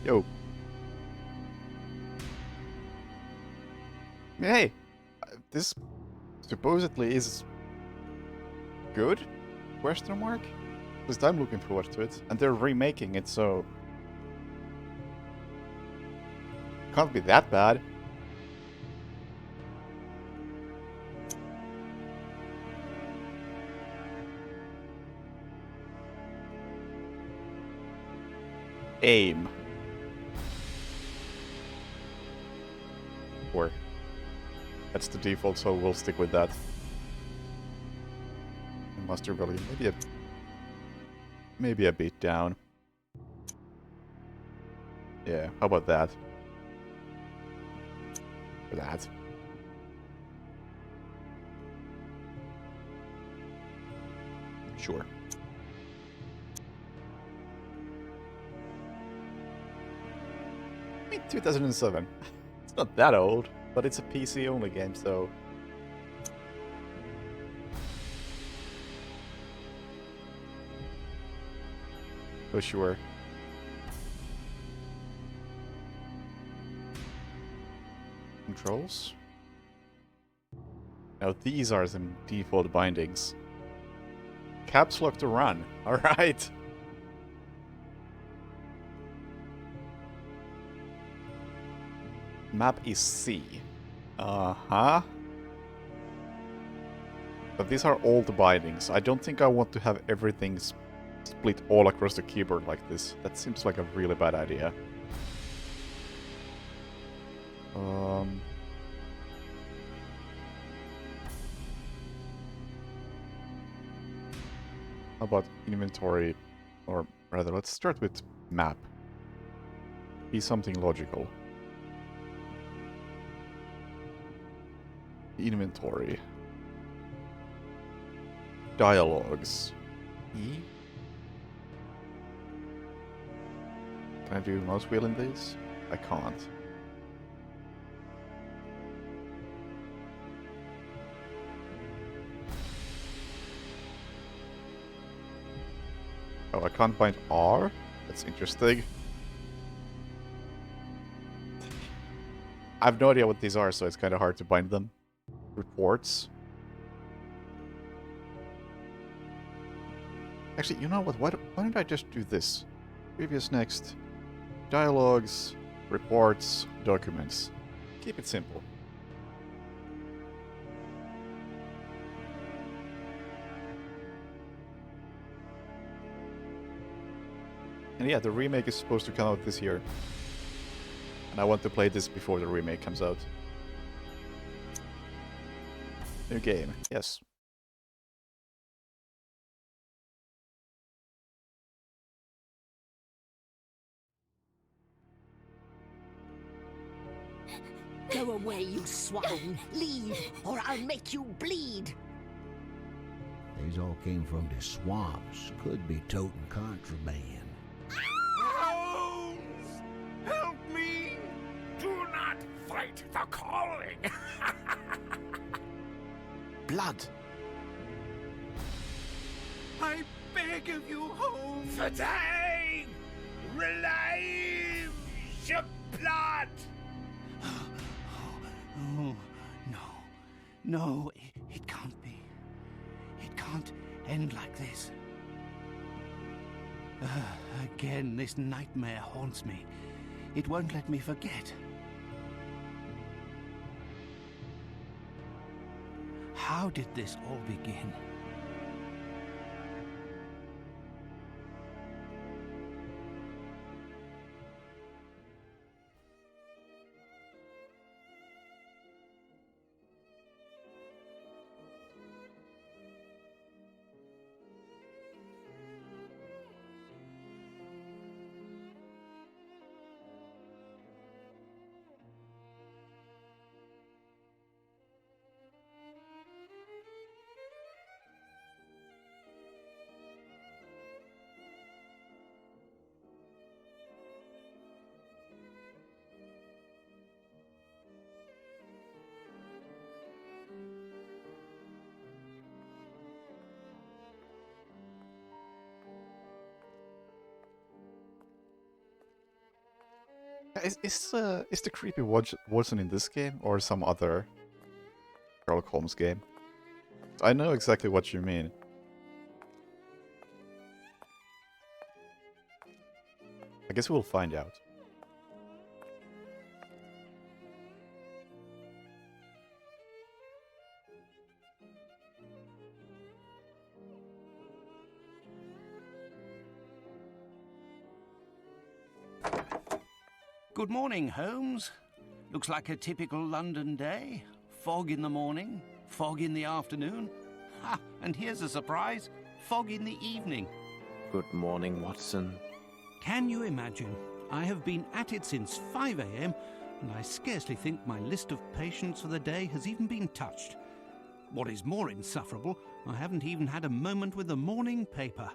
Yo. I mean, hey, this supposedly is good? Question mark? At least I'm looking forward to it. And they're remaking it, so... Can't be that bad. Aim. Or... That's the default, so we'll stick with that. Muster value, maybe a bit down. Yeah, how about that? For that. Sure. I mean, 2007. It's not that old, but it's a PC-only game, so... Oh, sure. Controls? Now these are some default bindings. Caps lock to run. Alright. Map is C. Uh-huh. But these are all the bindings. I don't think I want to have everything split all across the keyboard like this. That seems like a really bad idea. How about inventory? Or rather, let's start with map. Be something logical. Inventory. Dialogues. E? Can I do mouse wheel in these? I can't. Oh, I can't bind R? That's interesting. I have no idea what these are, so it's kind of hard to bind them. Reports. Actually, you know what? Why don't I just do this? Previous next. Dialogues, reports, documents. Keep it simple. And yeah, the remake is supposed to come out this year. And I want to play this before the remake comes out. New game, yes. Go away, you swine! Leave, or I'll make you bleed! These all came from the swamps. Could be toting contraband. Holmes! Help me! Do not fight the calling! Blood! I beg of you, Holmes! Fatigue! Relieve your blood! Oh, no. No, it can't be. It can't end like this. Again, this nightmare haunts me. It won't let me forget. How did this all begin? Is the creepy Watson in this game or some other Sherlock Holmes game? I know exactly what you mean. I guess we'll find out. Good morning, Holmes. Looks like a typical London day. Fog in the morning, fog in the afternoon. Ha! And here's a surprise. Fog in the evening. Good morning, Watson. Can you imagine? I have been at it since 5 a.m. and I scarcely think my list of patients for the day has even been touched. What is more insufferable, I haven't even had a moment with the morning paper.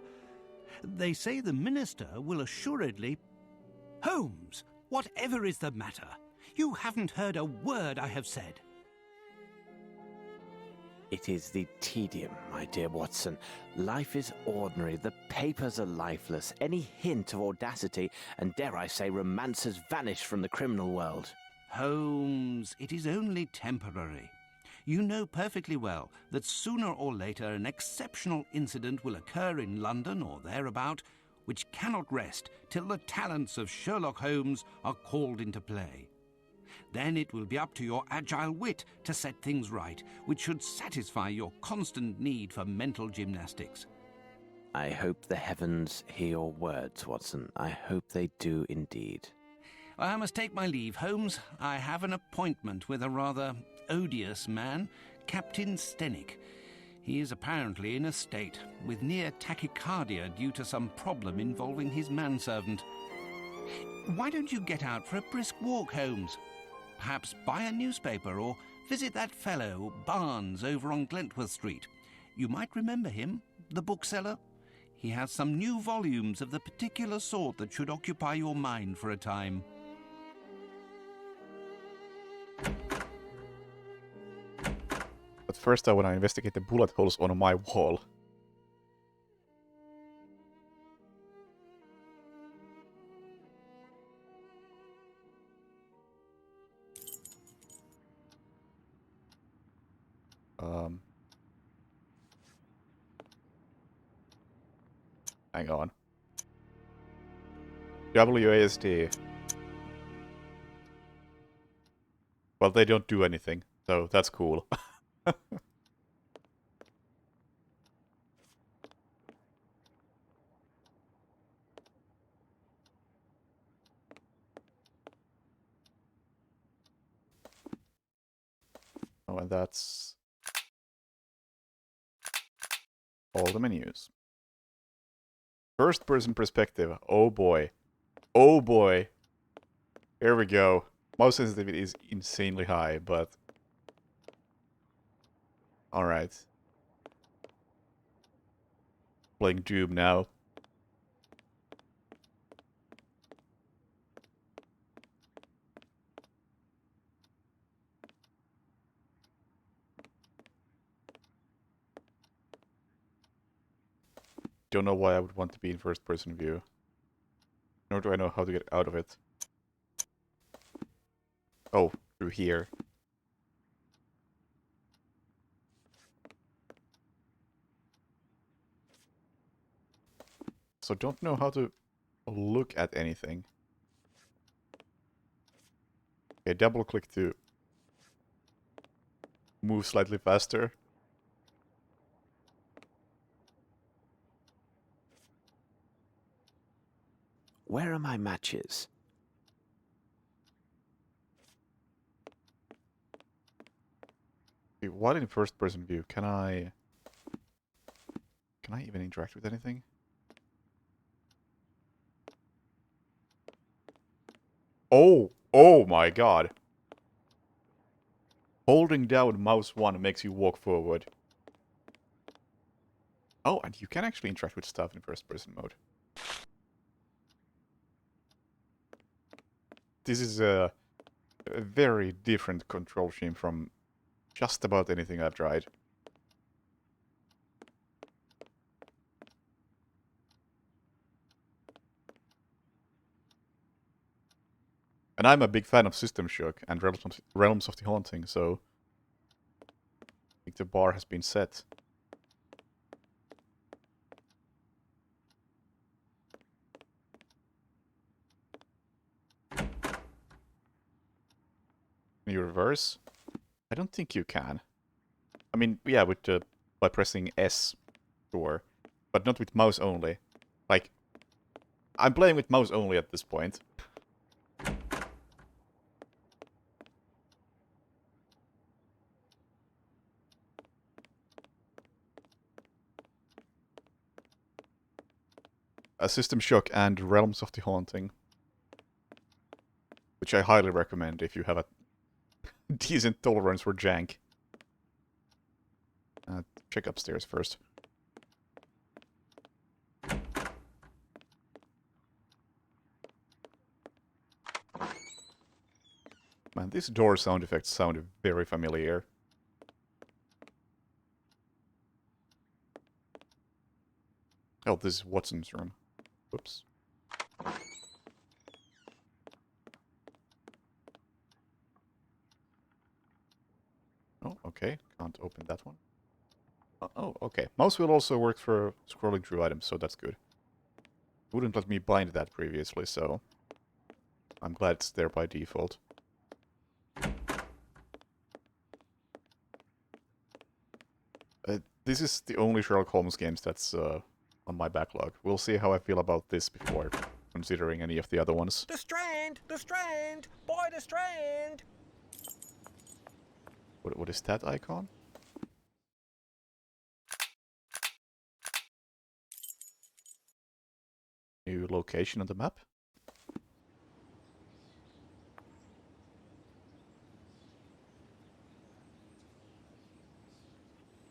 They say the minister will assuredly... Holmes! Whatever is the matter? You haven't heard a word I have said. It is the tedium, my dear Watson. Life is ordinary. The papers are lifeless. Any hint of audacity, and dare I say romance, has vanished from the criminal world. Holmes, it is only temporary. You know perfectly well that sooner or later an exceptional incident will occur in London or thereabout, which cannot rest till the talents of Sherlock Holmes are called into play. Then it will be up to your agile wit to set things right, which should satisfy your constant need for mental gymnastics. I hope the heavens hear your words, Watson. I hope they do indeed. I must take my leave, Holmes. I have an appointment with a rather odious man, Captain Stenick. He is apparently in a state, with near tachycardia due to some problem involving his manservant. Why don't you get out for a brisk walk, Holmes? Perhaps buy a newspaper or visit that fellow, Barnes, over on Glentworth Street. You might remember him, the bookseller. He has some new volumes of the particular sort that should occupy your mind for a time. But first I want to investigate the bullet holes on my wall. Hang on. WASD. Well, they don't do anything, so that's cool. Oh, and that's all the menus. First person perspective. Oh boy. Oh boy. Here we go. Mouse sensitivity is insanely high, but... Alright. Playing Doom now. Don't know why I would want to be in first person view. Nor do I know how to get out of it. Oh, through here. So don't know how to look at anything. Okay, double click to move slightly faster. Where are my matches? Okay, what in first person view? Can I even interact with anything? Oh! Oh my god! Holding down mouse 1 makes you walk forward. Oh, and you can actually interact with stuff in first person mode. This is a very different control scheme from just about anything I've tried. And I'm a big fan of System Shock and Realms of the Haunting, so I think the bar has been set. Can you reverse? I don't think you can. I mean, yeah, with by pressing S, sure, but not with mouse only. Like, I'm playing with mouse only at this point. A System Shock and Realms of the Haunting, which I highly recommend if you have a decent tolerance for jank. Check upstairs first. Man, these door sound effects sound very familiar. Oh, this is Watson's room. Whoops. Oh, okay. Can't open that one. Oh, okay. Mouse will also work for scrolling through items, so that's good. Wouldn't let me bind that previously, so I'm glad it's there by default. This is the only Sherlock Holmes games that's on my backlog. We'll see how I feel about this before considering any of the other ones. The Strand! The Strand! Boy, the Strand! What is that icon? New location on the map?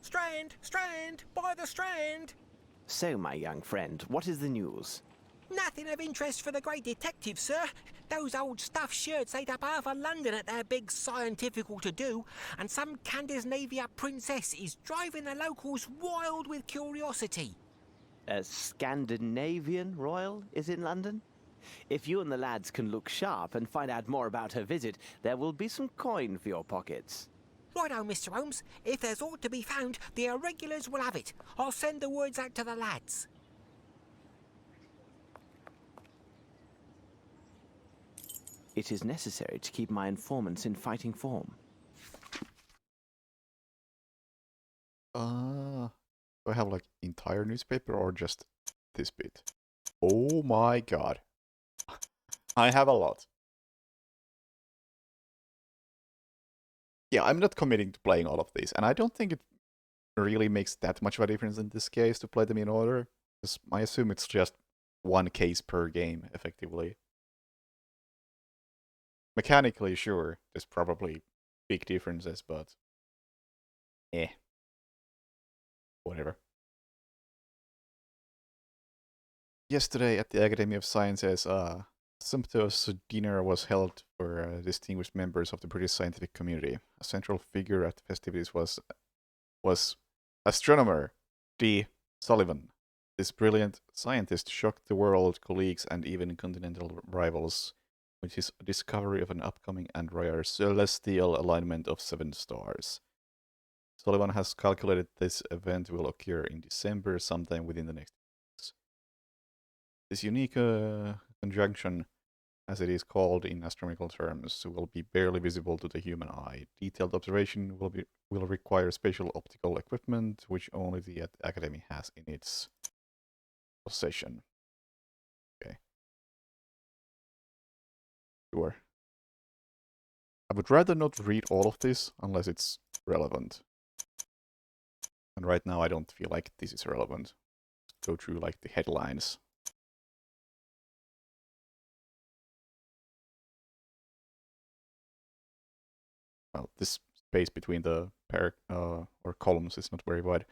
Strand! Strand! By the Strand! So, my young friend, what is the news? Nothing of interest for the great detective, sir. Those old stuffed shirts ate up half of London at their big scientifical to-do, and some Scandinavia princess is driving the locals wild with curiosity. A Scandinavian royal is in London? If you and the lads can look sharp and find out more about her visit, there will be some coin for your pockets. Righto, Mr. Holmes. If there's aught to be found, the irregulars will have it. I'll send the words out to the lads. It is necessary to keep my informants in fighting form. Do I have like entire newspaper or just this bit? Oh my god. I have a lot. Yeah, I'm not committing to playing all of these, and I don't think it really makes that much of a difference in this case to play them in order, because I assume it's just one case per game, effectively. Mechanically, sure, there's probably big differences, but whatever. Yesterday at the Academy of Sciences, a sumptuous dinner was held for distinguished members of the British scientific community. A central figure at the festivities was astronomer D. Sullivan. This brilliant scientist shocked the world, colleagues, and even continental rivals with his discovery of an upcoming and rare celestial alignment of 7 stars. Sullivan has calculated this event will occur in December, sometime within the next weeks. This unique conjunction, as it is called in astronomical terms, will be barely visible to the human eye. Detailed observation will require special optical equipment, which only the Academy has in its possession. Okay. Sure. I would rather not read all of this unless it's relevant. And right now I don't feel like this is relevant. Go through like the headlines. Well, this space between the or columns is not very wide.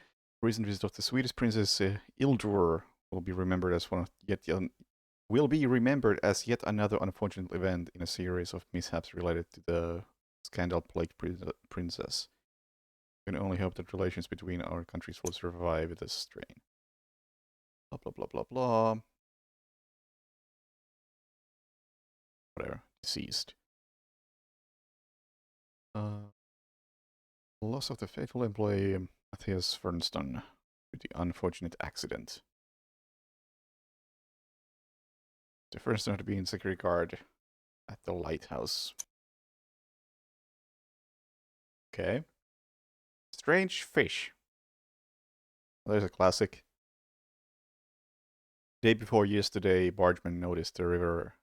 Recent visit of the Swedish princess Ildur will be remembered as yet another unfortunate event in a series of mishaps related to the scandal-plagued princess. We can only hope that relations between our countries will survive this strain. Blah blah blah blah blah. whatever, deceased. Loss of the faithful employee Matthias Fernston with the unfortunate accident. The Fernston had been security guard at the lighthouse. Okay. Strange fish. There's a classic. Day before yesterday, bargeman noticed the river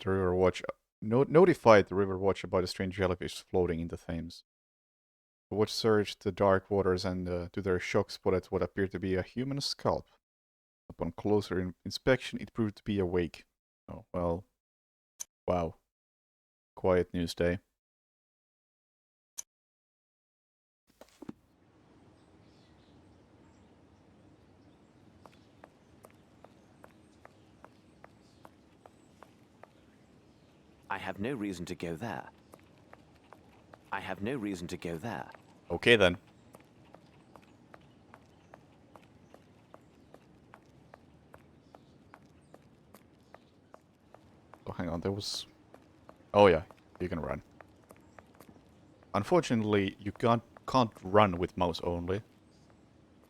watch notified the river watch about a strange jellyfish floating in the Thames. The watch searched the dark waters and, to their shock, spotted what appeared to be a human scalp. Upon closer inspection, it proved to be a wake. Oh, well. Wow. Quiet news day. I have no reason to go there. I have no reason to go there. Okay then. Oh, hang on, there was... Oh yeah, you can run. Unfortunately, you can't run with mouse only.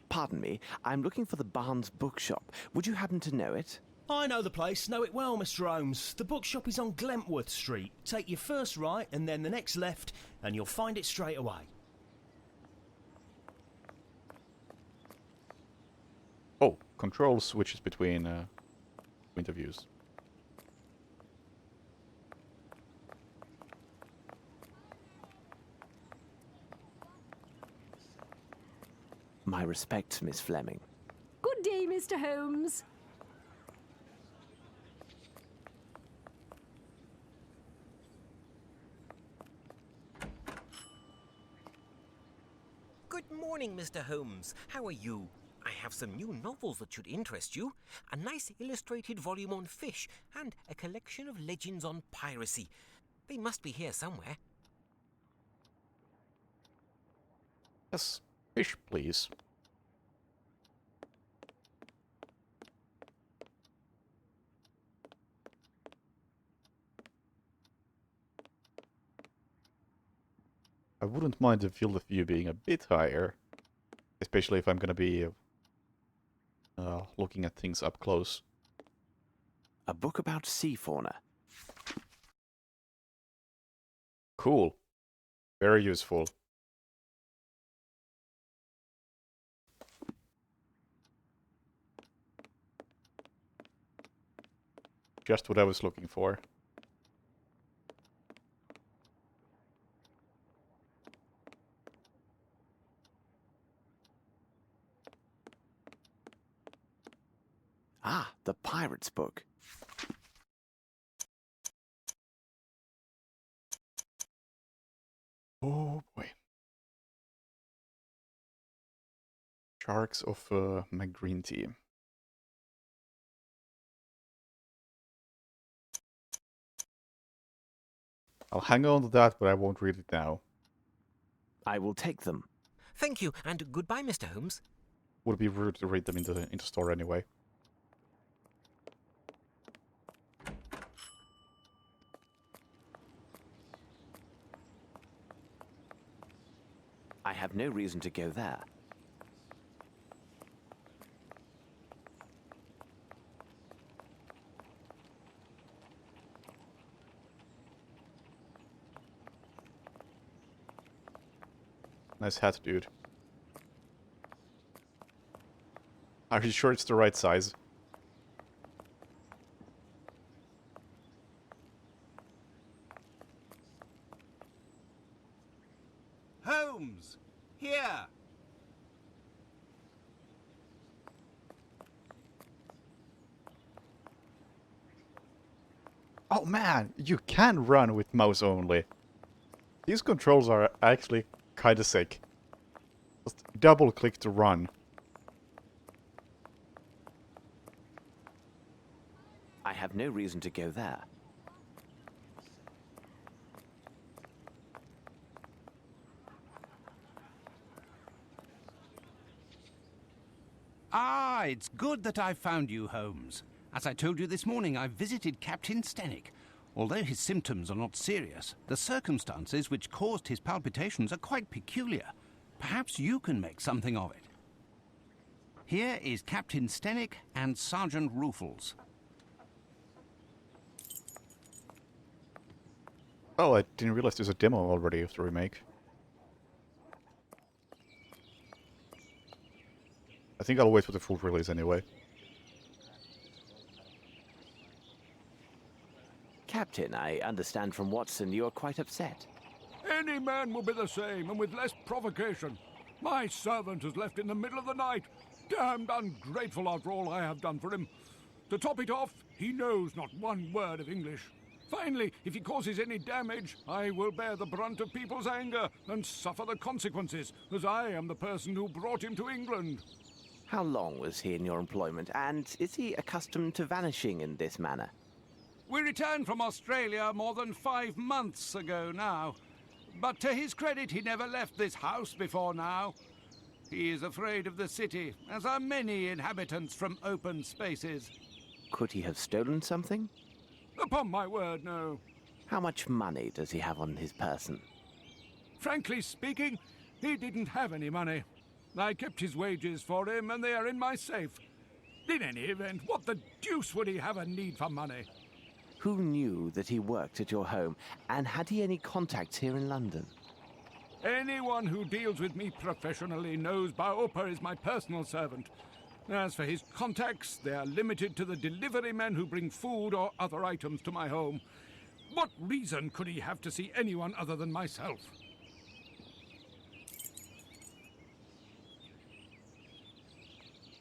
Pardon me, I'm looking for the Barnes bookshop. Would you happen to know it? I know the place, know it well, Mr. Holmes. The bookshop is on Glentworth Street. Take your first right and then the next left, and you'll find it straight away. Oh, control switches between the views. My respects, Miss Fleming. Good day, Mr. Holmes. Good morning, Mr. Holmes. How are you? I have some new novels that should interest you. A nice illustrated volume on fish and a collection of legends on piracy. They must be here somewhere. Yes, fish, please. I wouldn't mind the field of view being a bit higher, especially if I'm gonna be looking at things up close. A book about sea fauna. Cool. Very useful. Just what I was looking for. Ah, the pirate's book. Oh boy. Sharks of McGreenty. I'll hang on to that, but I won't read it now. I will take them. Thank you, and goodbye, Mr. Holmes. Would be rude to read them in the store anyway. I have no reason to go there. Nice hat, dude. Are you sure it's the right size? Holmes! Here! Oh man, you can run with mouse only. These controls are actually kinda sick. Just double click to run. I have no reason to go there. Ah, it's good that I found you, Holmes. As I told you this morning, I visited Captain Stenick. Although his symptoms are not serious, the circumstances which caused his palpitations are quite peculiar. Perhaps you can make something of it. Here is Captain Stenick and Sergeant Ruffles. Oh, I didn't realize there's a demo already of the remake. I think I'll wait for the full release anyway. Captain, I understand from Watson you are quite upset. Any man will be the same, and with less provocation. My servant has left in the middle of the night. Damned ungrateful after all I have done for him. To top it off, he knows not one word of English. Finally, if he causes any damage, I will bear the brunt of people's anger and suffer the consequences, as I am the person who brought him to England. How long was he in your employment, and is he accustomed to vanishing in this manner? We returned from Australia more than 5 months ago now. But to his credit, he never left this house before now. He is afraid of the city, as are many inhabitants from open spaces. Could he have stolen something? Upon my word, no. How much money does he have on his person? Frankly speaking, he didn't have any money. I kept his wages for him, and they are in my safe. In any event, what the deuce would he have a need for money? Who knew that he worked at your home, and had he any contacts here in London? Anyone who deals with me professionally knows Baopa is my personal servant. As for his contacts, they are limited to the delivery men who bring food or other items to my home. What reason could he have to see anyone other than myself?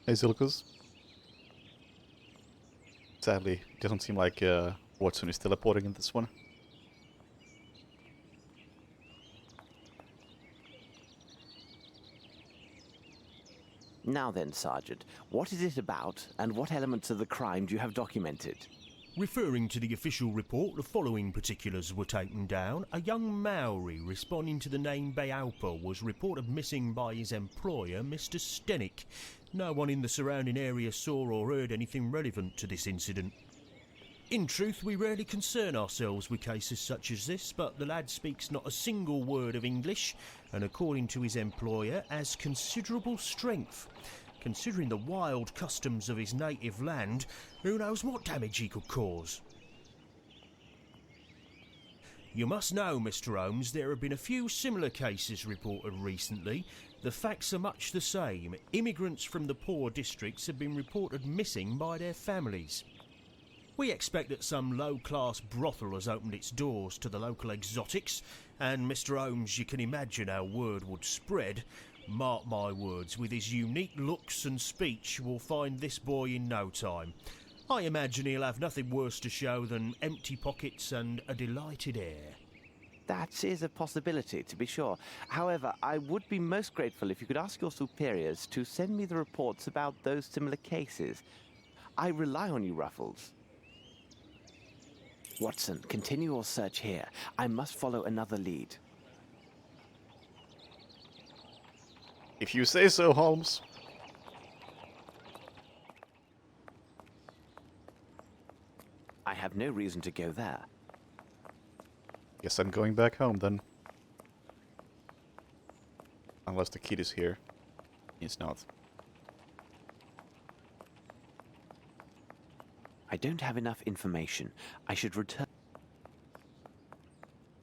Hey, Zilkus. Sadly, it doesn't seem like Watson is teleporting in this one. Now then, Sergeant, what is it about, and what elements of the crime do you have documented? Referring to the official report, the following particulars were taken down. A young Maori responding to the name Baopa was reported missing by his employer, Mr. Stenick. No one in the surrounding area saw or heard anything relevant to this incident. In truth, we rarely concern ourselves with cases such as this, but the lad speaks not a single word of English, and according to his employer, has considerable strength. Considering the wild customs of his native land, who knows what damage he could cause? You must know, Mr. Holmes, there have been a few similar cases reported recently. The facts are much the same. Immigrants from the poor districts have been reported missing by their families. We expect that some low-class brothel has opened its doors to the local exotics, and Mr. Holmes, you can imagine how word would spread. Mark my words, with his unique looks and speech, we'll find this boy in no time. I imagine he'll have nothing worse to show than empty pockets and a delighted air. That is a possibility, to be sure. However, I would be most grateful if you could ask your superiors to send me the reports about those similar cases. I rely on you, Ruffles. Watson, continue your search here. I must follow another lead. If you say so, Holmes. I have no reason to go there. Guess I'm going back home then. Unless the kid is here. He's not. I don't have enough information. I should return.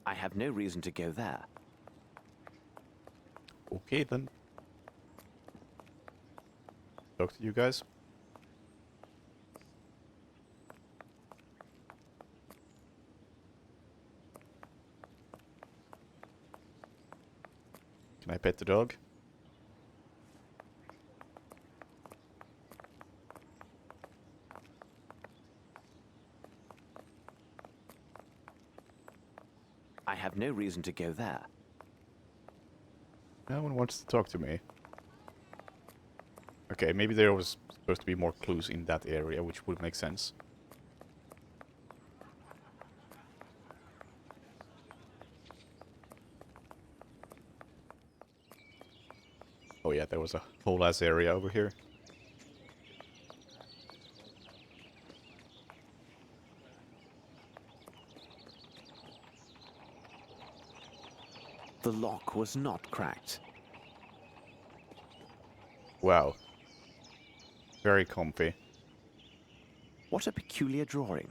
I have no reason to go there. Okay then. Talk to you guys. Can I pet the dog? I have no reason to go there. No one wants to talk to me. Okay, maybe there was supposed to be more clues in that area, which would make sense. Oh yeah, there was a whole ass area over here. The lock was not cracked. Wow. Very comfy. What a peculiar drawing.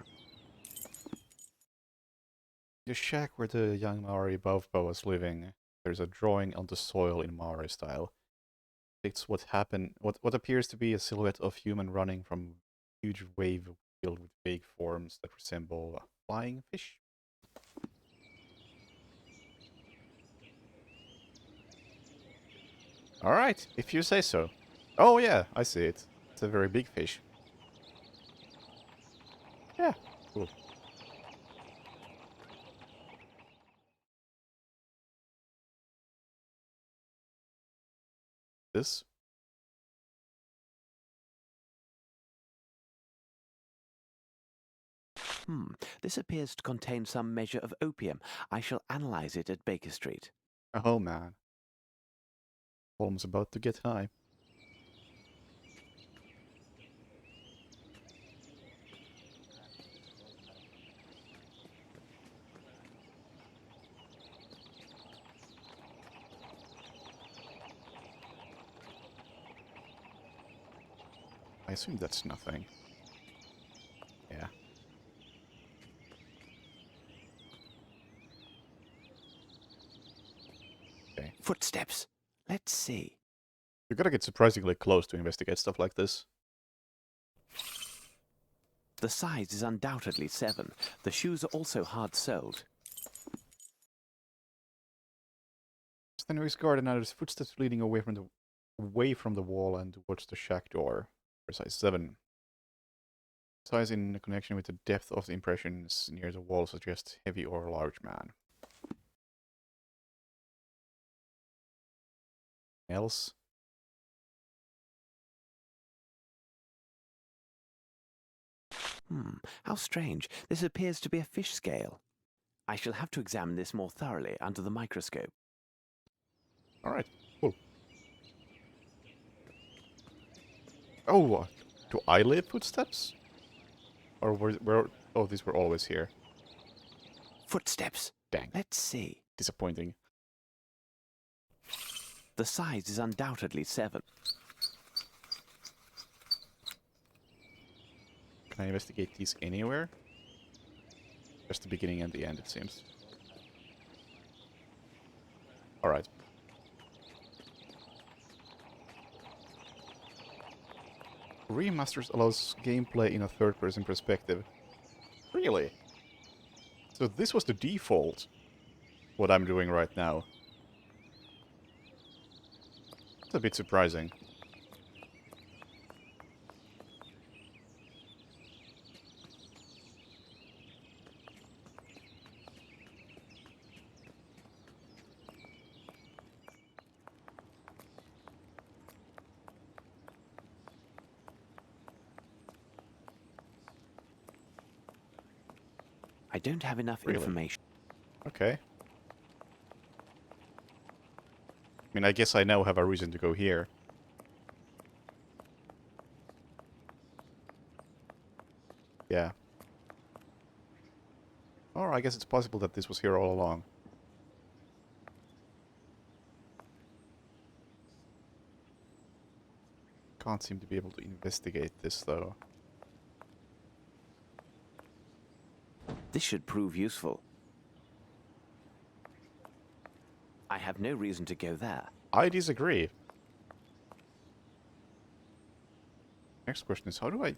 The shack where the young Maori Bovbo was living, there's a drawing on the soil in Maori style. It's what appears to be a silhouette of human running from a huge wave filled with vague forms that resemble flying fish. Alright, if you say so. Oh yeah, I see it. It's a very big fish. Yeah, cool. This? This appears to contain some measure of opium. I shall analyze it at Baker Street. Oh man. Holmes about to get high. I assume that's nothing. Yeah. Okay. Footsteps. Let's see. You gotta get surprisingly close to investigate stuff like this. The size is undoubtedly 7. The shoes are also hard-soled. Stenway's garden, now there's footsteps leading away from the wall and towards the shack door. For size 7. Size in connection with the depth of the impressions near the wall suggests heavy or large man. Else? How strange. This appears to be a fish scale. I shall have to examine this more thoroughly under the microscope. Alright, cool. Oh, do I leave footsteps? Or where? Oh, these were always here. Footsteps. Dang. Let's see. Disappointing. The size is undoubtedly 7. Can I investigate these anywhere? Just the beginning and the end, it seems. Alright. Remasters allows gameplay in a third-person perspective. Really? So this was the default, what I'm doing right now. It's a bit surprising. I don't have enough Really? information. Okay. I mean, I guess I now have a reason to go here. Yeah. Or I guess it's possible that this was here all along. Can't seem to be able to investigate this, though. This should prove useful. I have no reason to go there. I disagree. Next question is, how do I...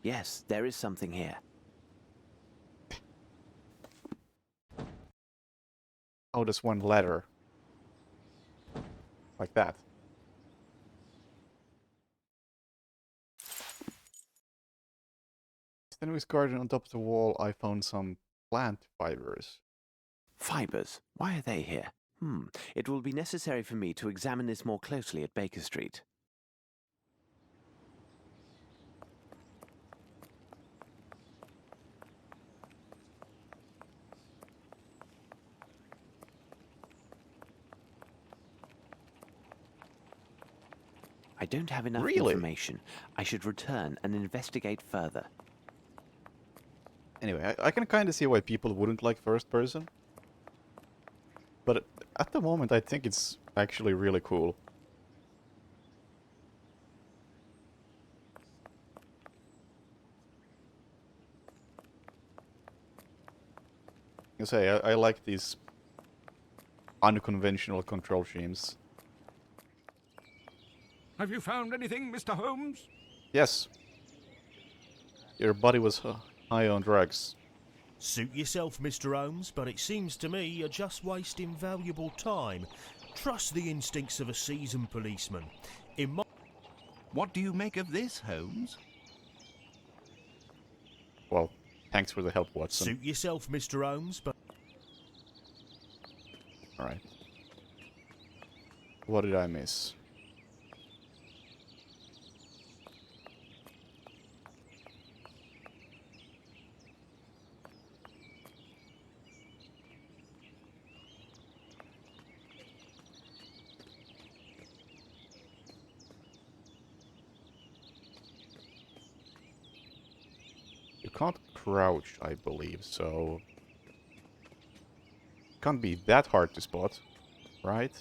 Yes, there is something here. How does one ladder? Like that. Stenway's garden, on top of the wall, I found some plant fibers. Fibers. Why are they here? It will be necessary for me to examine this more closely at Baker Street. I don't have enough Really? information. I should return and investigate further. Anyway, I can kind of see why people wouldn't like first person. But At the moment, I think it's actually really cool. I say, I like these unconventional control schemes. Have you found anything, Mr. Holmes? Yes. Your buddy was high on drugs. Suit yourself, Mr. Holmes, but it seems to me you're just wasting valuable time. Trust the instincts of a seasoned policeman. In my... What do you make of this, Holmes? Well, thanks for the help, Watson. Suit yourself, Mr. Holmes, but... Alright. What did I miss? You can't crouch, I believe, so... Can't be that hard to spot, right?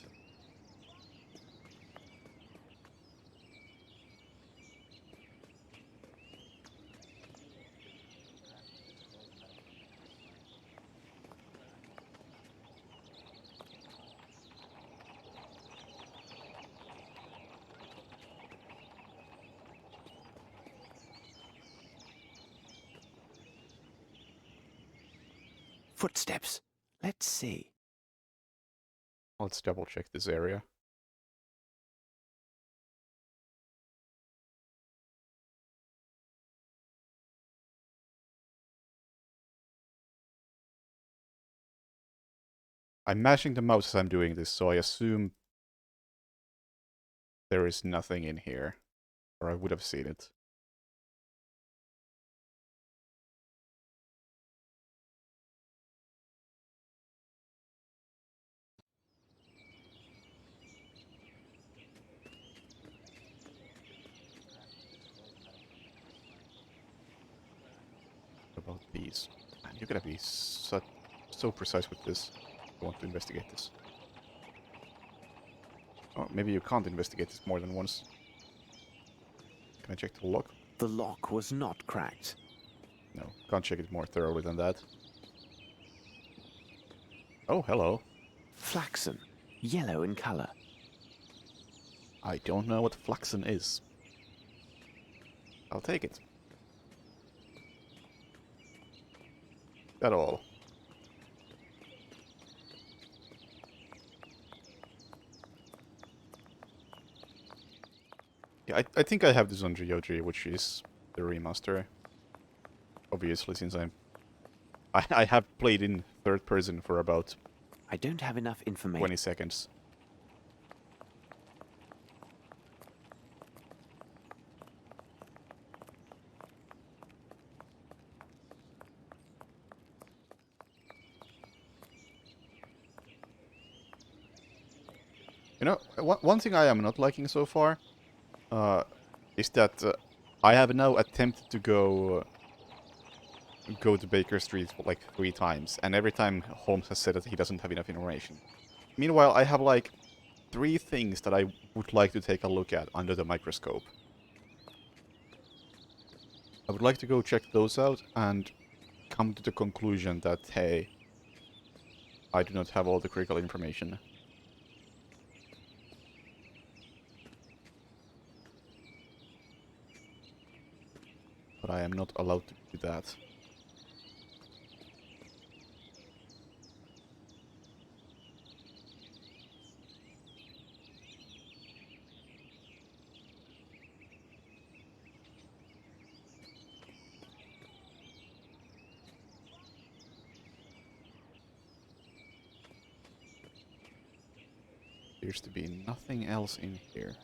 Footsteps. Let's see. Let's double check this area. I'm mashing the mouse as I'm doing this, so I assume there is nothing in here, or I would have seen it. What about these? Man, you're gonna be so precise with this. I want to investigate this. Oh, maybe you can't investigate this more than once. Can I check the lock? The lock was not cracked. No, can't check it more thoroughly than that. Oh, hello. Flaxen. Yellow in color. I don't know what flaxen is. I'll take it. That all. Yeah, I think I have this on GOG, which is the remaster. Obviously, since I have played in third person for about I don't have enough information. 20 seconds. You know, one thing I am not liking so far is that I have now attempted to go to Baker Street like 3 times, and every time Holmes has said that he doesn't have enough information. Meanwhile, I have like 3 things that I would like to take a look at under the microscope. I would like to go check those out and come to the conclusion that, hey, I do not have all the critical information. But I am not allowed to do that. Appears to be nothing else in here.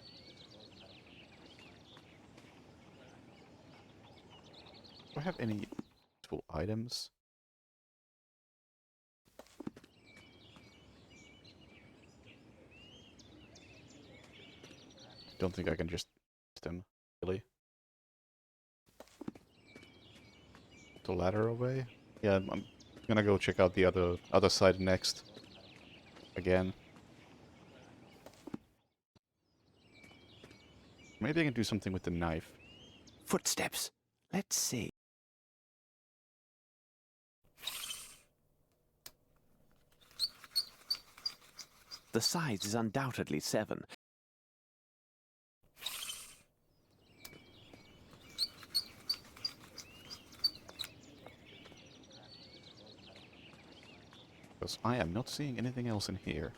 Do I have any useful items? Don't think I can just use them, really. The ladder away? Yeah, I'm gonna go check out the other side next. Again. Maybe I can do something with the knife. Footsteps. Let's see. The size is undoubtedly 7. Because I am not seeing anything else in here.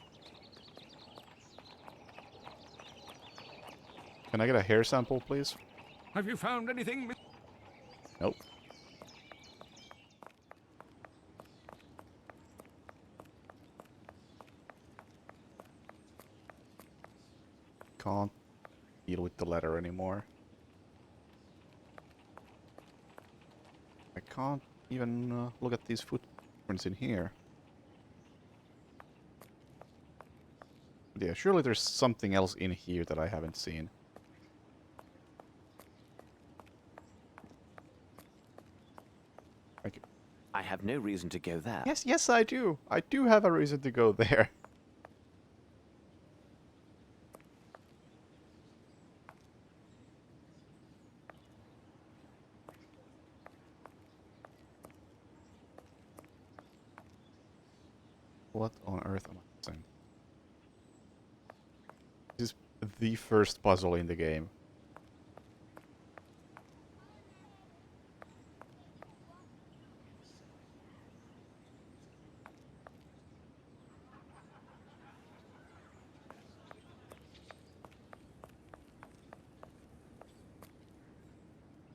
Can I get a hair sample, please? Have you found anything? Nope. Can't deal with the letter anymore. I can't even look at these footprints in here. But yeah, surely there's something else in here that I haven't seen. Okay. I have no reason to go there. Yes, I do. I do have a reason to go there. What on earth am I saying? This is the first puzzle in the game.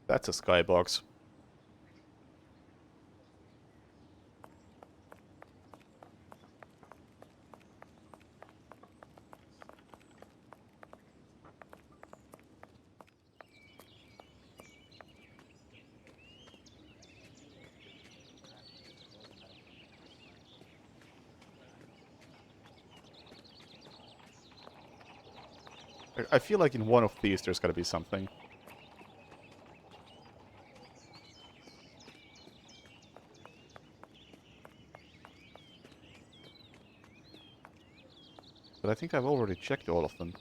That's a skybox. I feel like in one of these there's gotta be something. But I think I've already checked all of them.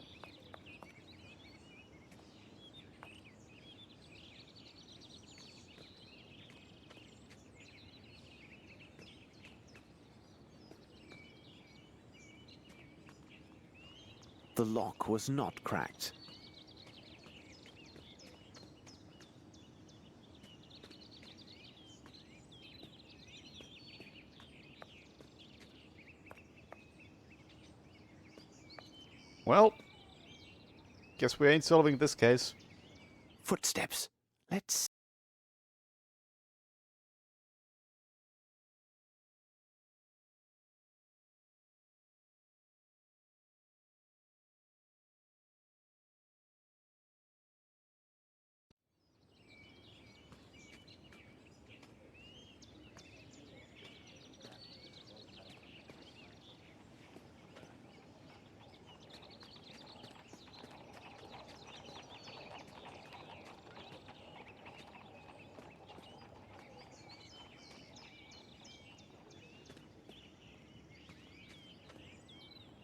The lock was not cracked. Well, guess we ain't solving this case. Footsteps. Let's...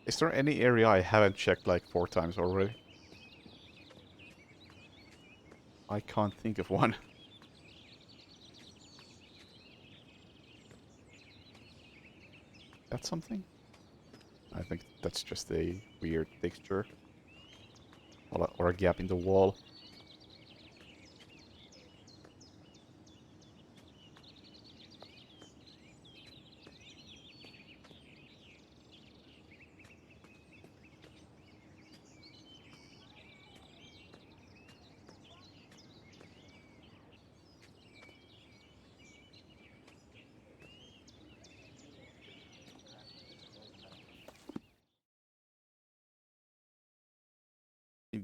Is there any area I haven't checked like 4 times already? I can't think of one. That's something? I think that's just a weird texture. Or a gap in the wall.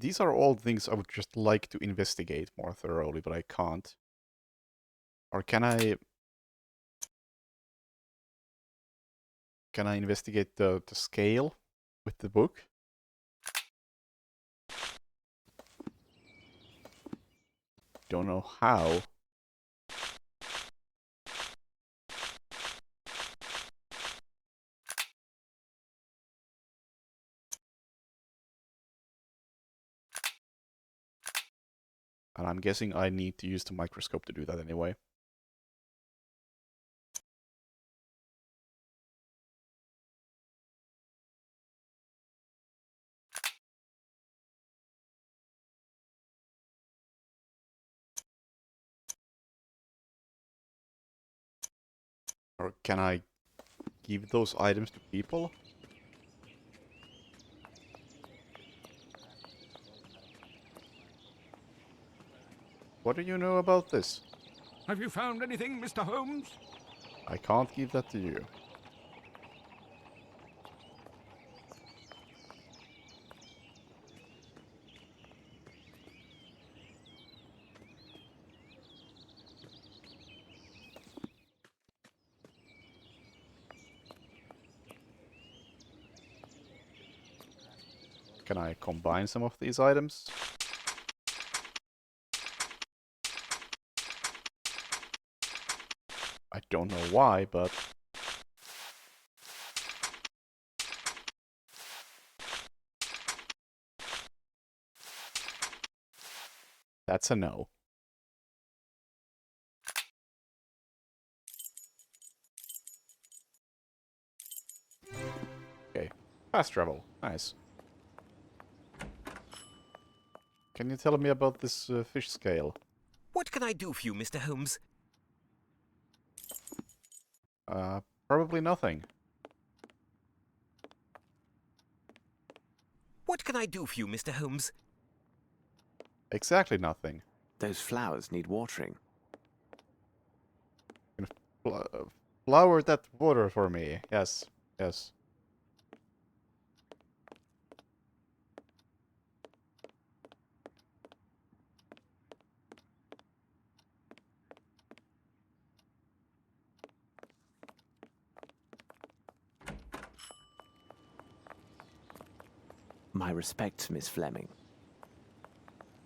These are all things I would just like to investigate more thoroughly, but I can't. Or can I... Can I investigate the scale with the book? Don't know how. And I'm guessing I need to use the microscope to do that anyway. Or can I give those items to people? What do you know about this? Have you found anything, Mr. Holmes? I can't give that to you. Can I combine some of these items? I don't know why, but... That's a no. Okay. Fast travel. Nice. Can you tell me about this fish scale? What can I do for you, Mr. Holmes? Probably nothing. What can I do for you, Mr. Holmes? Exactly nothing. Those flowers need watering. Flower that water for me. Yes. Yes. My respects, Miss Fleming.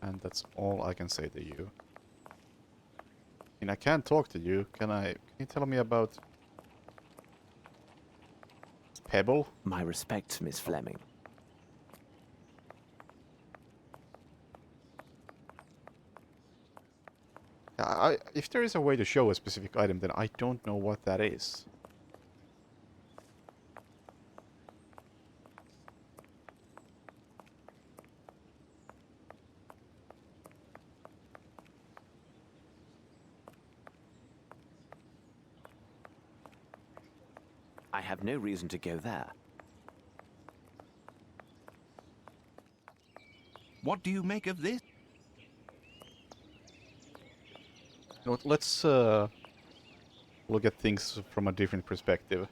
And that's all I can say to you. I mean, I can't talk to you. Can you tell me about... Pebble? My respects, Miss Fleming. If there is a way to show a specific item, then I don't know what that is. I have no reason to go there. What do you make of this? You know what, let's look at things from a different perspective.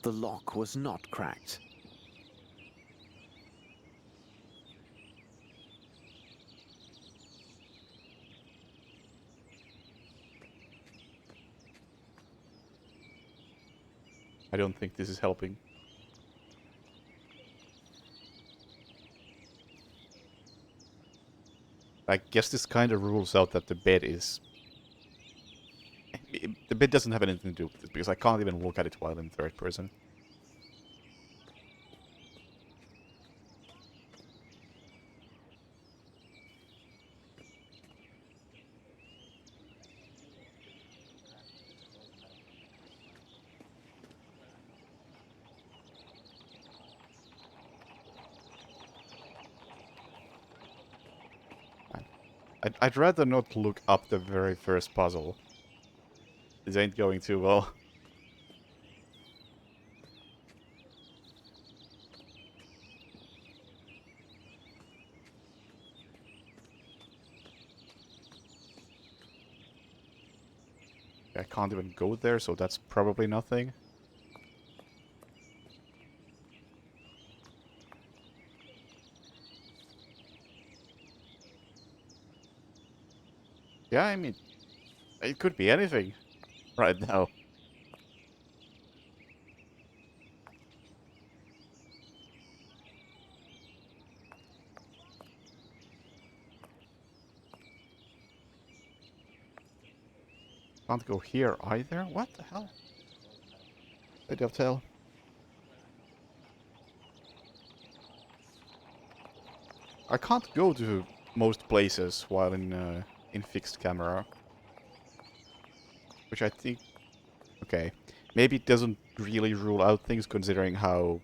The lock was not cracked. I don't think this is helping. I guess this kind of rules out that the bed is... The bed doesn't have anything to do with it, because I can't even look at it while in third person. I'd rather not look up the very first puzzle. This ain't going too well. I can't even go there, so that's probably nothing. Yeah, I mean, it could be anything right now. Can't go here either? What the hell? The dovetail. I can't go to most places while in fixed camera. Which I think... Okay. Maybe it doesn't really rule out things considering how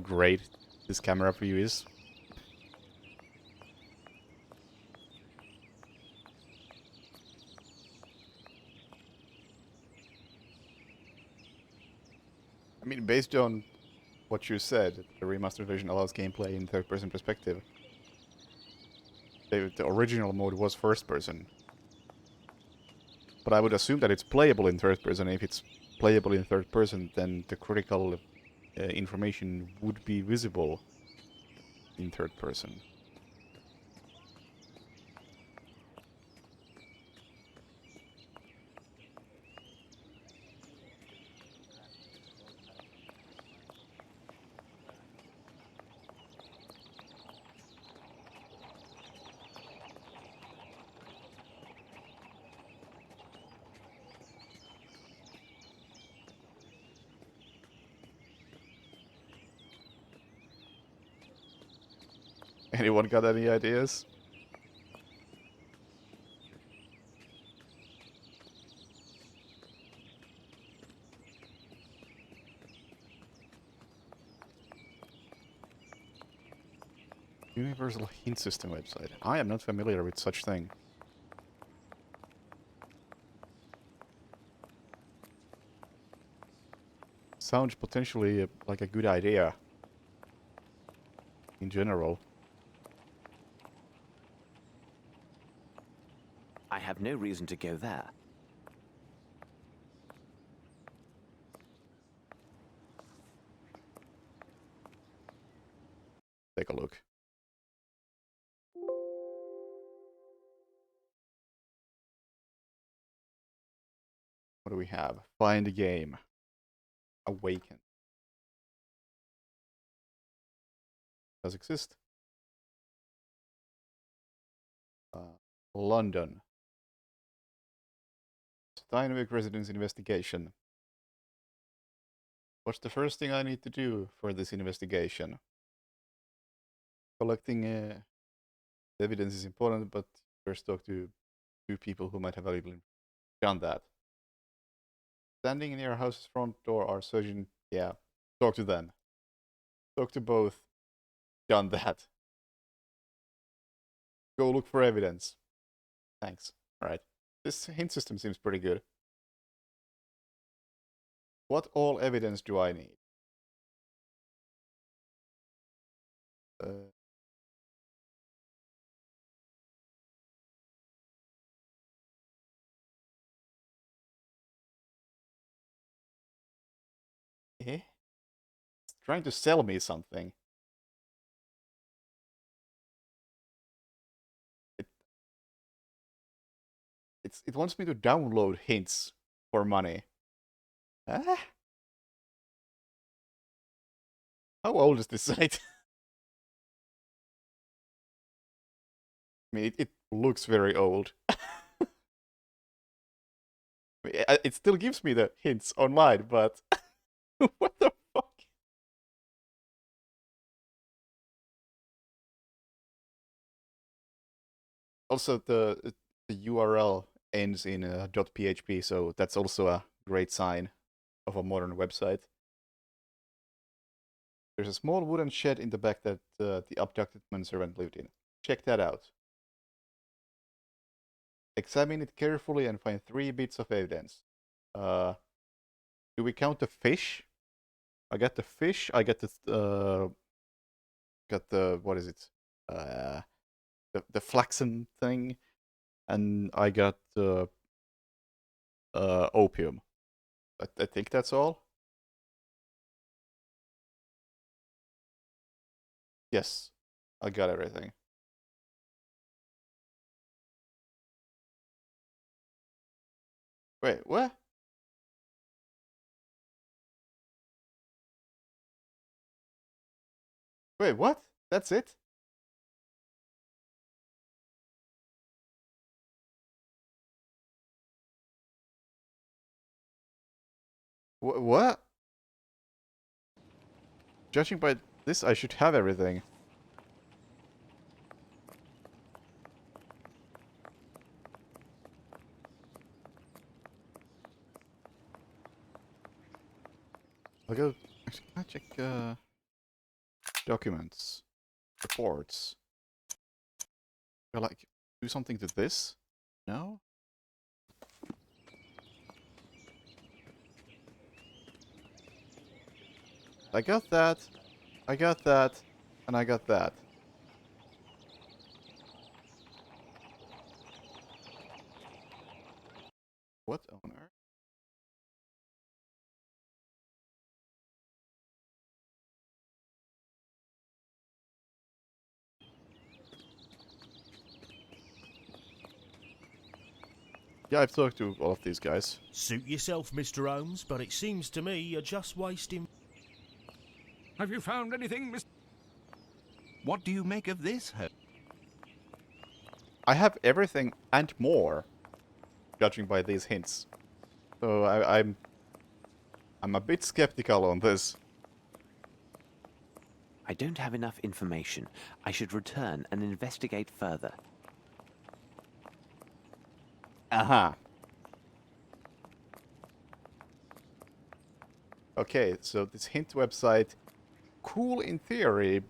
great this camera view is. I mean, based on what you said, the remastered version allows gameplay in third-person perspective. The original mode was first-person. But I would assume that it's playable in third-person. If it's playable in third-person, then the critical information would be visible in third-person. Anyone got any ideas? Universal Hint System website. I am not familiar with such thing. Sounds potentially like a good idea. In general. I have no reason to go there. Take a look. What do we have? Find a game. Awaken. Does exist. London. Steinway residence investigation. What's the first thing I need to do for this investigation? Collecting evidence is important, but first talk to two people who might have valuable information. Done that. Standing near a house's front door are searching. Yeah, talk to them. Talk to both. Done that. Go look for evidence. Thanks. Alright. This hint system seems pretty good. What all evidence do I need? Eh? It's trying to sell me something. It wants me to download hints for money. Ah? How old is this site? I mean, it looks very old. It still gives me the hints online, but what the fuck? Also, the URL ends in .php, so that's also a great sign of a modern website. There's a small wooden shed in the back that the abducted manservant lived in. Check that out. Examine it carefully and find 3 bits of evidence. Do we count the fish? I got the fish. I got the what is it? The flaxen thing, and I got opium. I think that's all. Yes, I got everything. Wait, what? Wait, what? That's it? What? Judging by this, I should have everything. I'll go... Actually, can I check documents? Reports? Will I do something to this? No? I got that, and I got that. What on earth? Yeah, I've talked to all of these guys. Suit yourself, Mr. Holmes, but it seems to me you're just wasting... Have you found anything, Mr. What do you make of this, Holmes? I have everything and more, judging by these hints. So I'm a bit skeptical on this. I don't have enough information. I should return and investigate further. Aha. Okay, so this hint website, cool in theory,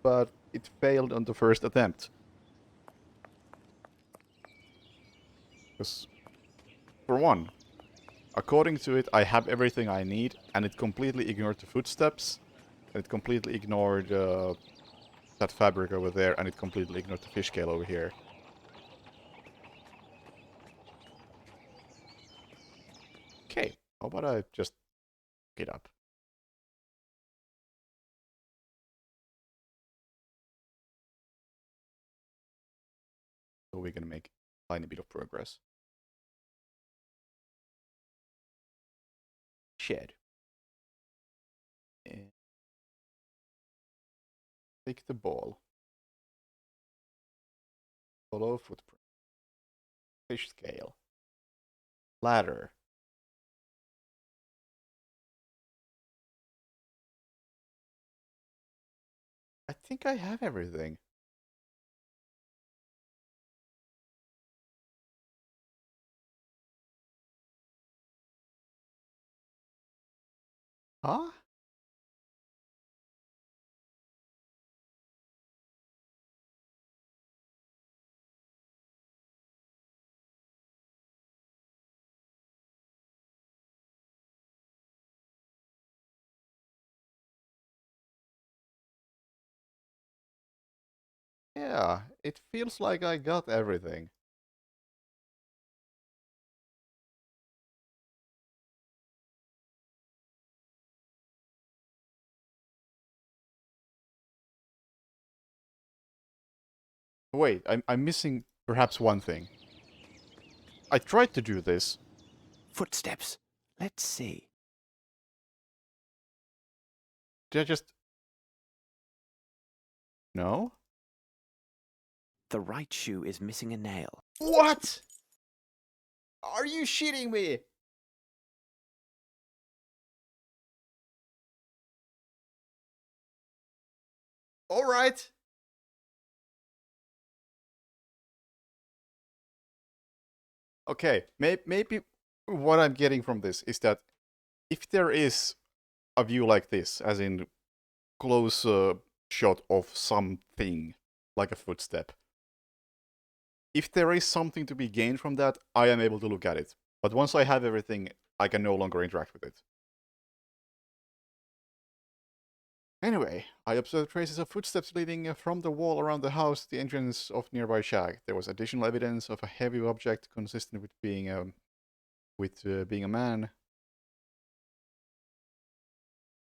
but it failed on the first attempt. Because, for one, according to it, I have everything I need, and it completely ignored the footsteps, and it completely ignored that fabric over there, and it completely ignored the fish scale over here. Okay, how about I just get up? So we're gonna make a tiny bit of progress. Shed. And take the ball. Follow footprint. Fish scale. Ladder. I think I have everything. Huh? Yeah, it feels like I got everything. Wait, I'm missing perhaps one thing. I tried to do this. Footsteps. Let's see. Did I just... No? The right shoe is missing a nail. What? Are you shitting me? Alright. Okay, maybe what I'm getting from this is that if there is a view like this, as in close shot of something, like a footstep, if there is something to be gained from that, I am able to look at it. But once I have everything, I can no longer interact with it. Anyway, I observed traces of footsteps leading from the wall around the house to the entrance of nearby shack. There was additional evidence of a heavy object consistent with being a man.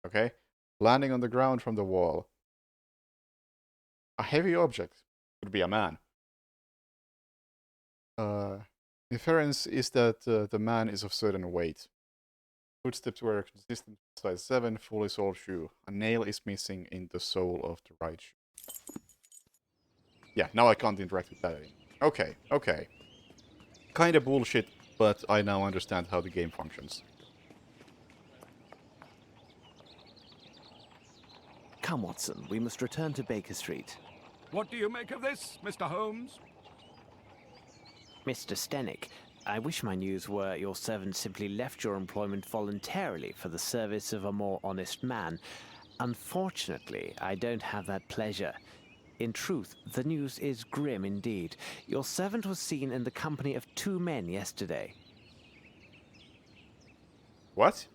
Okay, landing on the ground from the wall. A heavy object could be a man. Inference is that the man is of certain weight. Footsteps were consistent with size 7, fully soled shoe. A nail is missing in the sole of the right shoe. Yeah, now I can't interact with that anymore. Okay, okay. Kinda bullshit, but I now understand how the game functions. Come, Watson, we must return to Baker Street. What do you make of this, Mr. Holmes? Mr. Stenick, I wish my news were your servant simply left your employment voluntarily for the service of a more honest man. Unfortunately, I don't have that pleasure. In truth, the news is grim indeed. Your servant was seen in the company of 2 men yesterday. What?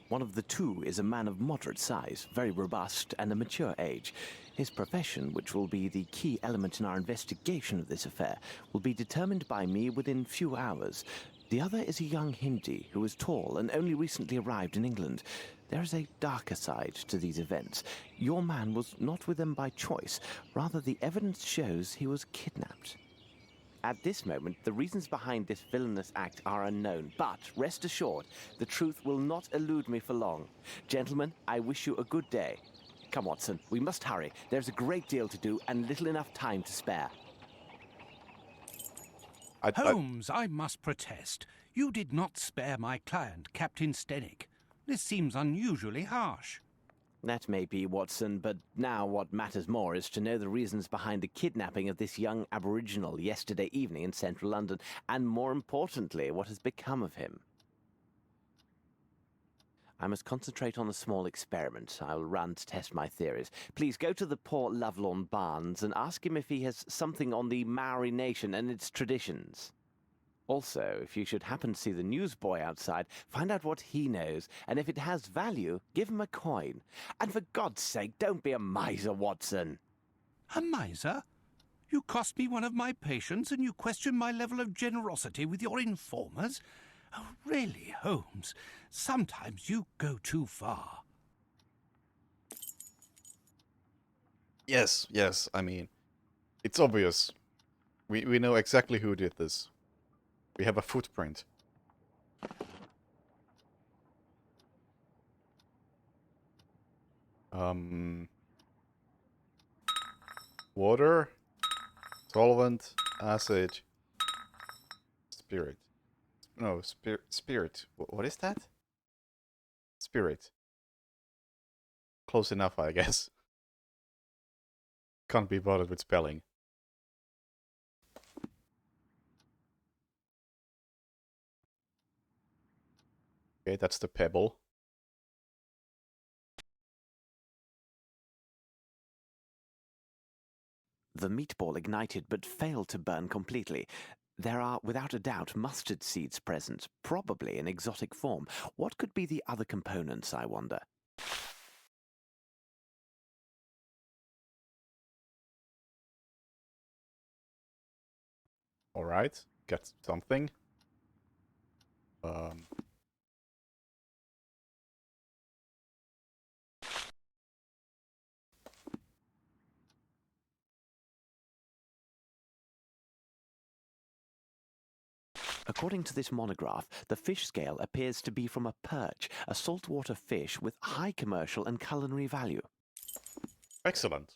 One of the 2 is a man of moderate size, very robust, and a mature age. His profession, which will be the key element in our investigation of this affair, will be determined by me within few hours. The other is a young Hindi who is tall and only recently arrived in England. There is a darker side to these events. Your man was not with them by choice. Rather, the evidence shows he was kidnapped. At this moment, the reasons behind this villainous act are unknown, but rest assured, the truth will not elude me for long. Gentlemen, I wish you a good day. Come, Watson, we must hurry. There's a great deal to do and little enough time to spare. Holmes, I must protest. You did not spare my client, Captain Stenick. This seems unusually harsh. That may be, Watson, but now what matters more is to know the reasons behind the kidnapping of this young aboriginal yesterday evening in central London, and more importantly, what has become of him. I must concentrate on a small experiment I will run to test my theories. Please go to the poor Lovelorn Barnes and ask him if he has something on the Maori nation and its traditions. Also, if you should happen to see the newsboy outside, find out what he knows, and if it has value, give him a coin. And for God's sake, don't be a miser, Watson. A miser? You cost me one of my patients, and you question my level of generosity with your informers? Oh, really, Holmes, sometimes you go too far. Yes, I mean, it's obvious. We know exactly who did this. We have a footprint. Water, solvent, acid, spirit. No, spirit. What is that? Spirit. Close enough, I guess. Can't be bothered with spelling. Okay, that's the pebble. The meatball ignited but failed to burn completely. There are, without a doubt, mustard seeds present, probably in exotic form. What could be the other components, I wonder? Alright, got something. According to this monograph, the fish scale appears to be from a perch, a saltwater fish with high commercial and culinary value. Excellent.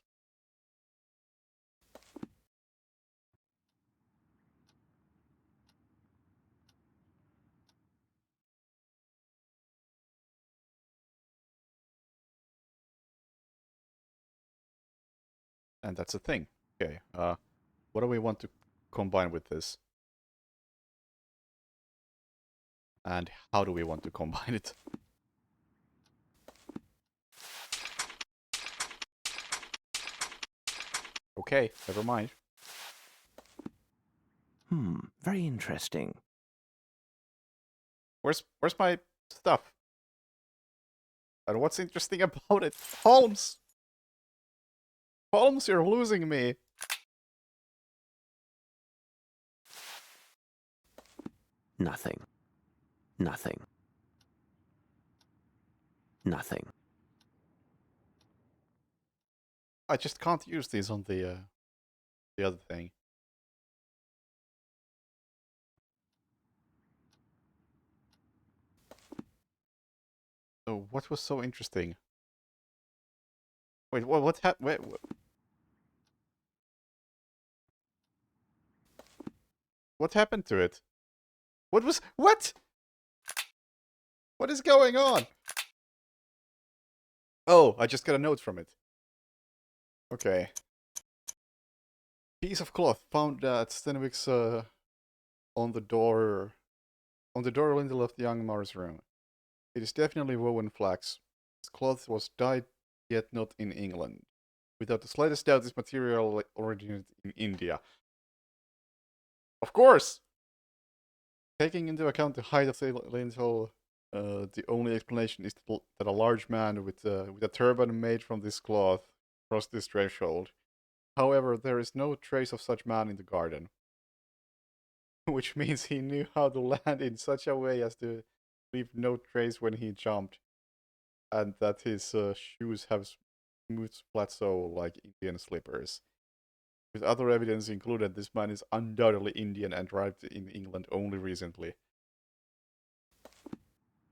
And that's a thing. Okay, what do we want to combine with this? And how do we want to combine it? Okay, never mind. Very interesting. Where's my stuff? And what's interesting about it? Holmes! Holmes, you're losing me! Nothing. Nothing. Nothing. I just can't use these on the other thing. So what was so interesting? Wait, what happened? Wait, what happened to it? What? What is going on? Oh, I just got a note from it. Okay. Piece of cloth found at Stenwick's on the door lintel of the young Mars room. It is definitely woven flax. This cloth was dyed, yet not in England. Without the slightest doubt, this material originated in India. Of course! Taking into account the height of the lintel, the only explanation is that a large man with a turban made from this cloth crossed this threshold. However, there is no trace of such man in the garden. Which means he knew how to land in such a way as to leave no trace when he jumped. And that his shoes have smooth flat sole like Indian slippers. With other evidence included, this man is undoubtedly Indian and arrived in England only recently.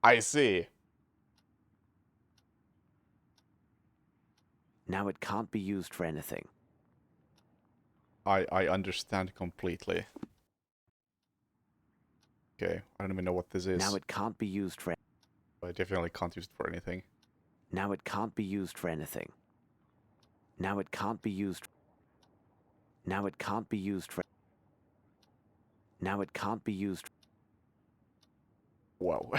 I see. Now it can't be used for anything. I understand completely. Okay, I don't even know what this is. Now it can't be used for... I definitely can't use it for anything. Now it can't be used for anything. Now it can't be used... Now it can't be used for... Now it can't be used... Whoa.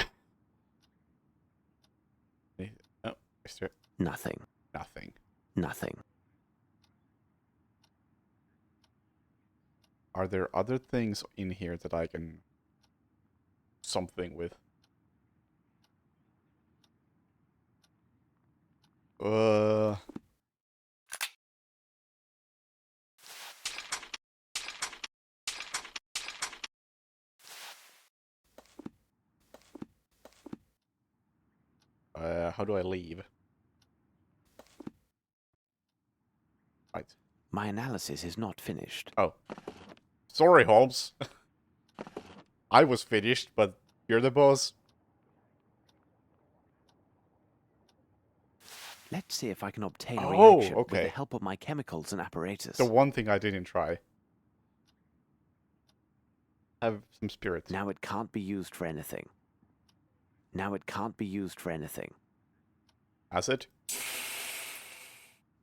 Oh, is there Nothing. nothing? Nothing. Are there other things in here that I can... something with? How do I leave? Right. My analysis is not finished. Oh. Sorry, Holmes. I was finished, but you're the boss. Let's see if I can obtain a Oh, reaction with okay. the help of my chemicals and apparatus. The one thing I didn't try. Have some spirit. Now it can't be used for anything. Now it can't be used for anything. Acid?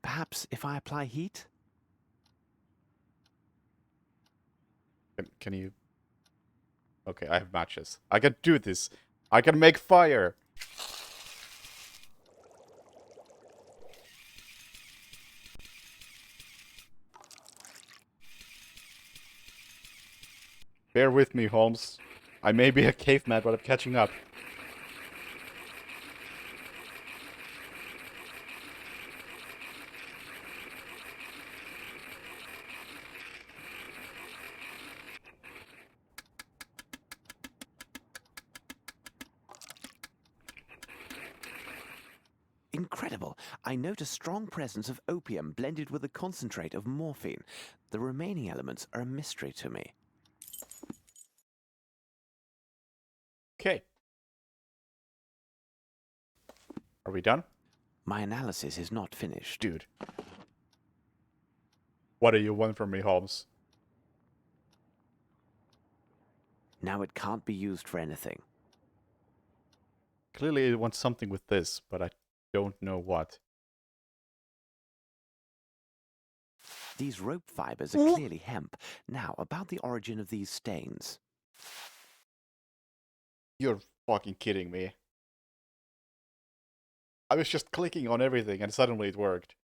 Perhaps if I apply heat? Can you... Okay, I have matches. I can do this. I can make fire. Bear with me, Holmes. I may be a caveman, but I'm catching up. Incredible. I note a strong presence of opium blended with a concentrate of morphine. The remaining elements are a mystery to me. Okay. Are we done? My analysis is not finished. Dude. What do you want from me, Holmes? Now it can't be used for anything. Clearly it wants something with this, but I don't know what. These rope fibers are clearly hemp. Now, about the origin of these stains. You're fucking kidding me. I was just clicking on everything and suddenly it worked.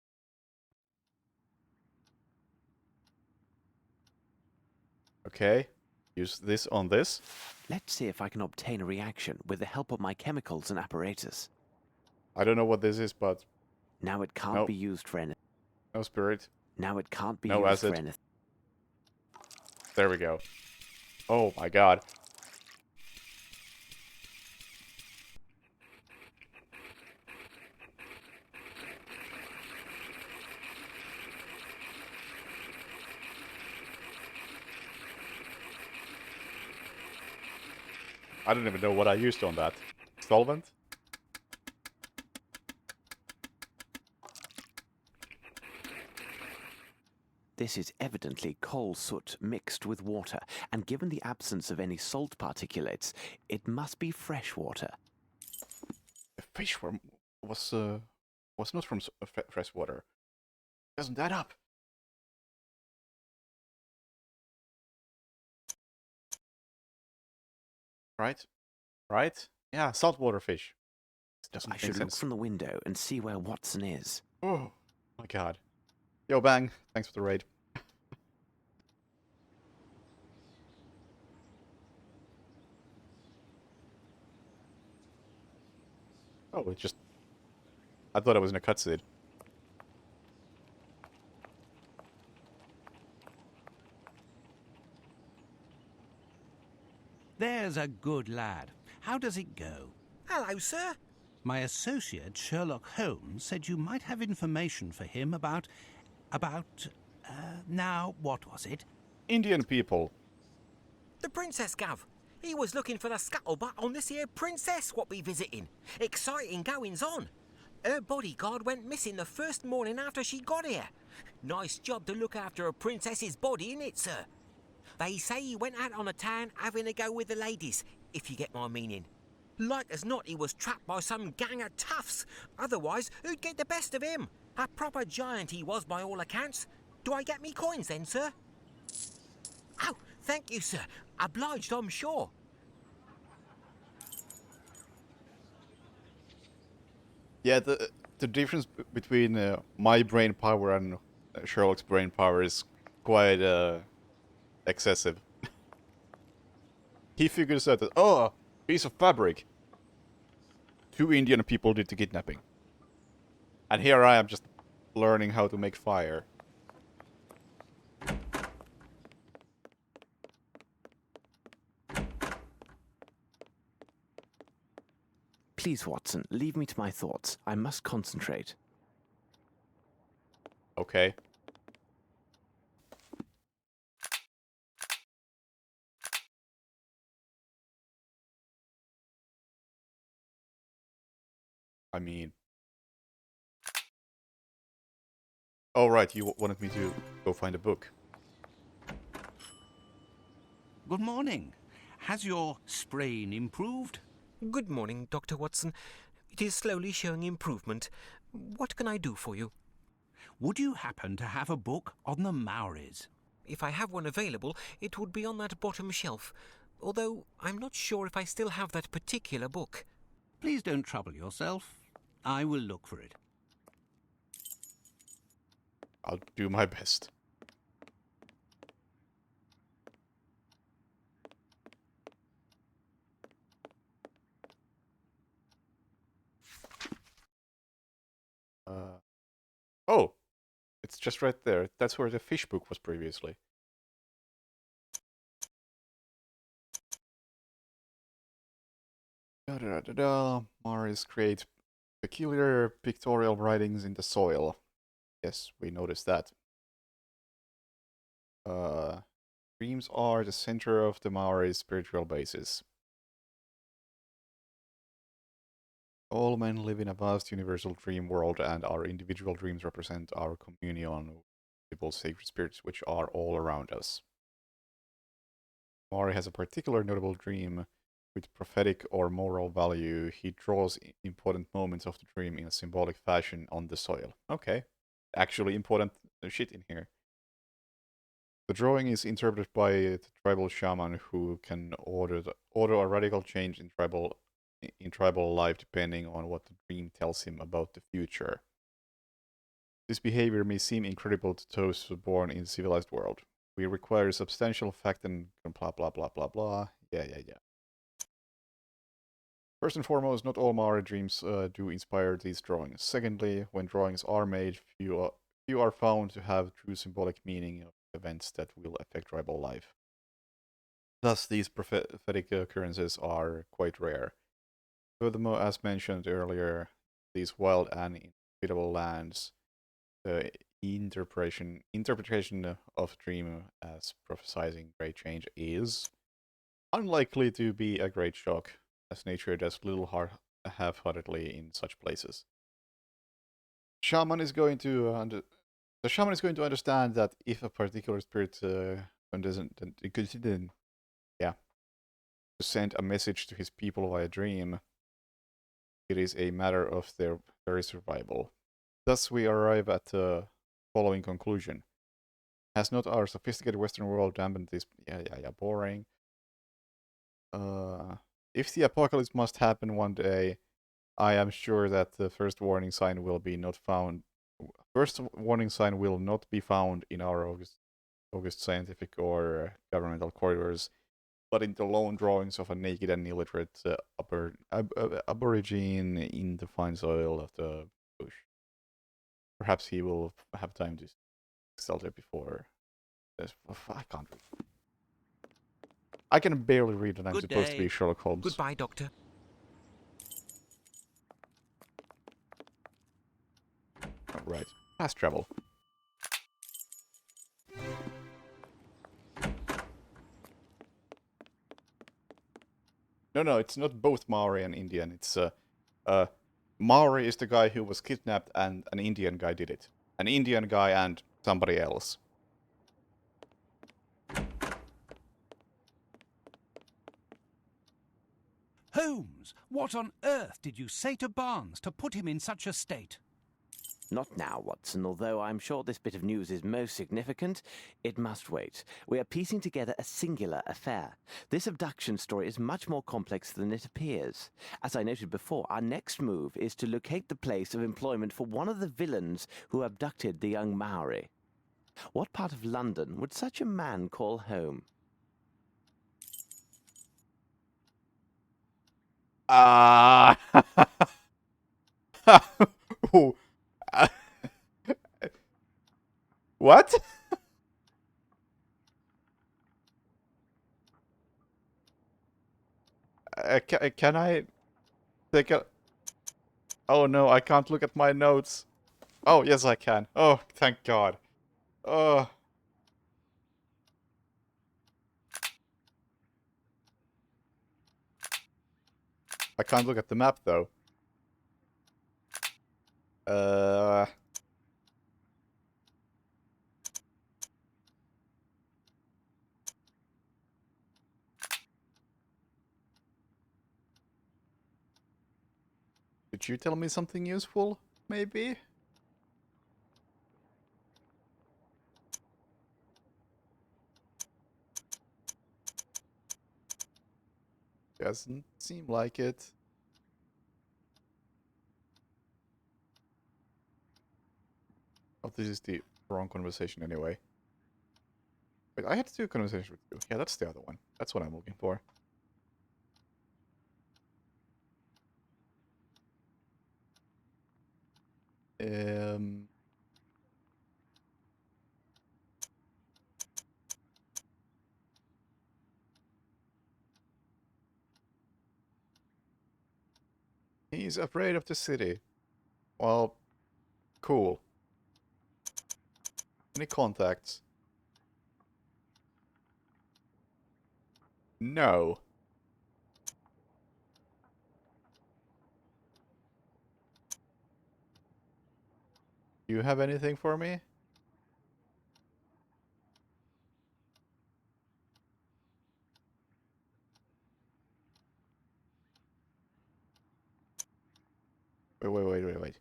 Okay. Use this on this. Let's see if I can obtain a reaction with the help of my chemicals and apparatus. I don't know what this is, but Now it can't Nope. be used for anything. no spirit. Now it can't be No used for acid. anything. There we go. Oh my god. I don't even know what I used on that. Solvent? This is evidently coal soot mixed with water, and given the absence of any salt particulates, it must be fresh water. The fish was was not from fresh water. Doesn't that up? Right? Right? Yeah, saltwater fish. This doesn't I make should look sense. from the window and see where Watson is. Oh my god. Yo, Bang. Thanks for the raid. Oh, it just... I thought I was in a cutscene. There's a good lad. How does it go? Hello, sir. My associate, Sherlock Holmes, said you might have information for him about... now, what was it? Indian people. The princess, Gav. He was looking for the scuttlebutt on this here princess what be visiting. Exciting goings on. Her bodyguard went missing the first morning after she got here. Nice job to look after a princess's body, innit, sir? They say he went out on the town having a go with the ladies, if you get my meaning. Like as not, he was trapped by some gang of toughs. Otherwise, who'd get the best of him? A proper giant he was by all accounts. Do I get me coins then, sir? Oh, thank you, sir. Obliged, I'm sure. Yeah, the difference between my brain power and Sherlock's brain power is quite excessive. He figures out that, oh, piece of fabric. 2 Indian people did the kidnapping. And here I am just learning how to make fire. Please, Watson, leave me to my thoughts. I must concentrate. Okay. I mean... Oh, right, you wanted me to go find a book. Good morning. Has your sprain improved? Good morning, Dr. Watson. It is slowly showing improvement. What can I do for you? Would you happen to have a book on the Maoris? If I have one available, it would be on that bottom shelf. Although I'm not sure if I still have that particular book. Please don't trouble yourself. I will look for it. I'll do my best. Oh! It's just right there. That's where the fish book was previously. Da-da-da-da-da. Maoris create peculiar pictorial writings in the soil. Yes, we noticed that. Dreams are the center of the Maori spiritual basis. All men live in a vast universal dream world, and our individual dreams represent our communion with multiple sacred spirits which are all around us. Maori has a particular notable dream with prophetic or moral value. He draws important moments of the dream in a symbolic fashion on the soil. Okay. Actually important shit in here. The drawing is interpreted by the tribal shaman who can order a radical change in tribal life depending on what the dream tells him about the future. This behavior may seem incredible to those born in a civilized world. We require substantial fact and blah blah blah blah blah. Yeah. First and foremost, not all Maori dreams do inspire these drawings. Secondly, when drawings are made, few are found to have true symbolic meaning of events that will affect tribal life. Thus, these prophetic occurrences are quite rare. Furthermore, as mentioned earlier, these wild and inhospitable lands, the interpretation of dream as prophesizing great change is unlikely to be a great shock, as nature does little half-heartedly in such places. The shaman is going to understand that if a particular spirit doesn't send a message to his people via dream, it is a matter of their very survival. Thus we arrive at the following conclusion. Has not our sophisticated Western world dampened this? Yeah, boring. If the apocalypse must happen one day, I am sure that the first warning sign will be not found. First warning sign will not be found in our August scientific or governmental corridors, but in the lone drawings of a naked and illiterate aborigine in the fine soil of the bush. Perhaps he will have time to sell there before. I can't read. I can barely read, and I'm Good supposed to be day. Sherlock Holmes. Goodbye, Doctor. Oh, right. Fast travel. No, it's not both Maori and Indian. It's Maori is the guy who was kidnapped, and an Indian guy did it. An Indian guy and somebody else. Holmes, what on earth did you say to Barnes to put him in such a state? Not now, Watson, although I'm sure this bit of news is most significant. It must wait. We are piecing together a singular affair. This abduction story is much more complex than it appears. As I noted before, our next move is to locate the place of employment for one of the villains who abducted the young Maori. What part of London would such a man call home? Ooh. What? Can I take a... Oh no, I can't look at my notes. Oh, yes I can. Oh, thank God. Oh. I can't look at the map though. Could you tell me something useful? Maybe? Doesn't seem like it. Oh, this is the wrong conversation anyway. Wait, I had two conversations with you. Yeah, that's the other one. That's what I'm looking for. Um... He's afraid of the city. Well, cool. Any contacts? No. Do you have anything for me? Wait.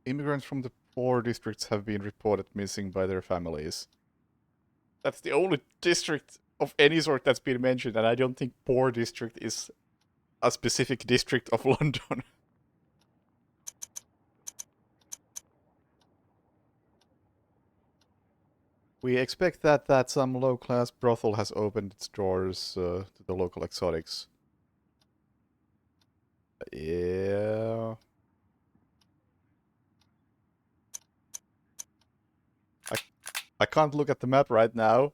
Immigrants from the poor districts have been reported missing by their families. That's the only district of any sort that's been mentioned, and I don't think poor district is a specific district of London. We expect that some low-class brothel has opened its doors to the local exotics. Yeah. I can't look at the map right now.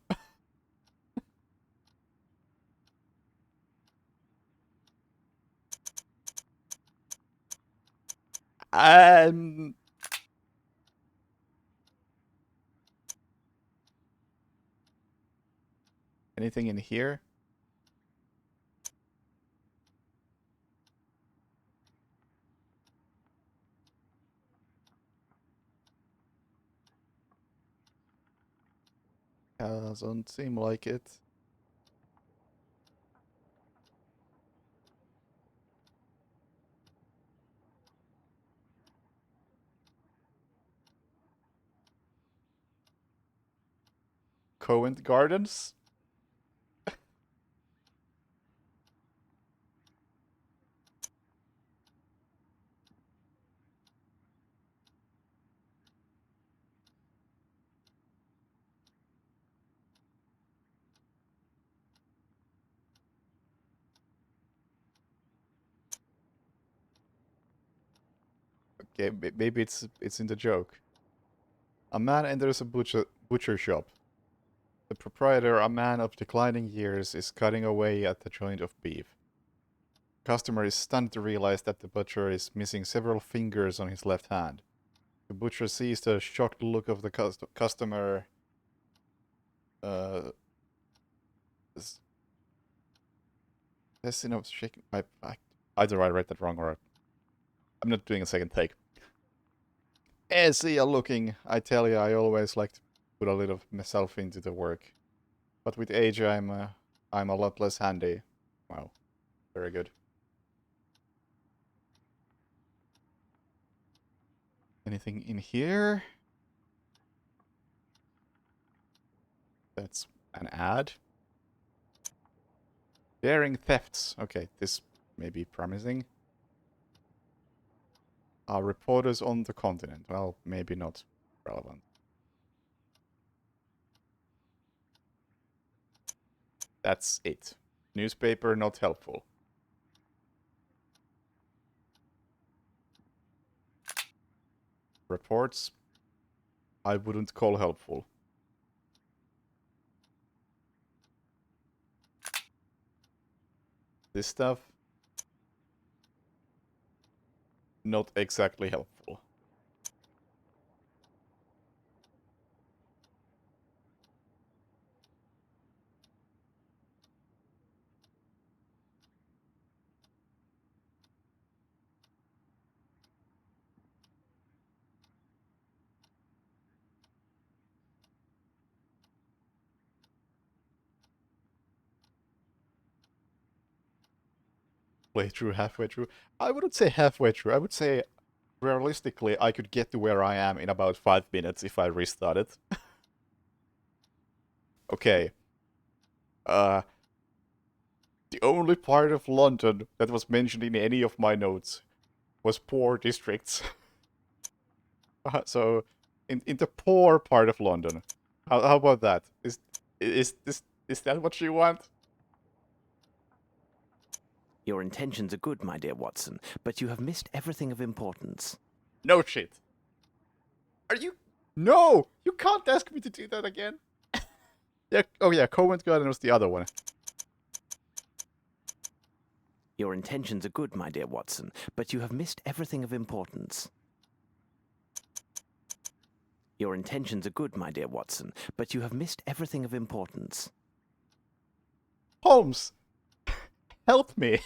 Um... Anything in here? Doesn't seem like it. Covent Gardens? Okay, maybe it's in the joke. A man enters a butcher shop. The proprietor, a man of declining years, is cutting away at the joint of beef. Customer is stunned to realize that the butcher is missing several fingers on his left hand. The butcher sees the shocked look of the customer. Is this, shaking. Either I read that wrong or I'm not doing a second take. See ya looking. I tell ya, I always like to put a little of myself into the work, but with age, I'm a lot less handy. Wow, very good. Anything in here? That's an ad. Daring thefts. Okay, this may be promising. Are reporters on the continent? Well, maybe not relevant. That's it. Newspaper not helpful. Reports I wouldn't call helpful. This stuff not exactly helpful. Playthrough halfway through. I wouldn't say halfway through. I would say realistically I could get to where I am in about 5 minutes if I restarted. Okay. The only part of London that was mentioned in any of my notes was poor districts. So, in the poor part of London. How about that? Is that what you want? Your intentions are good, my dear Watson, but you have missed everything of importance. No shit. Are you? No! You can't ask me to do that again. Yeah. Oh yeah, Covent Garden was the other one. Your intentions are good, my dear Watson, but you have missed everything of importance. Your intentions are good, my dear Watson, but you have missed everything of importance. Holmes! Help me!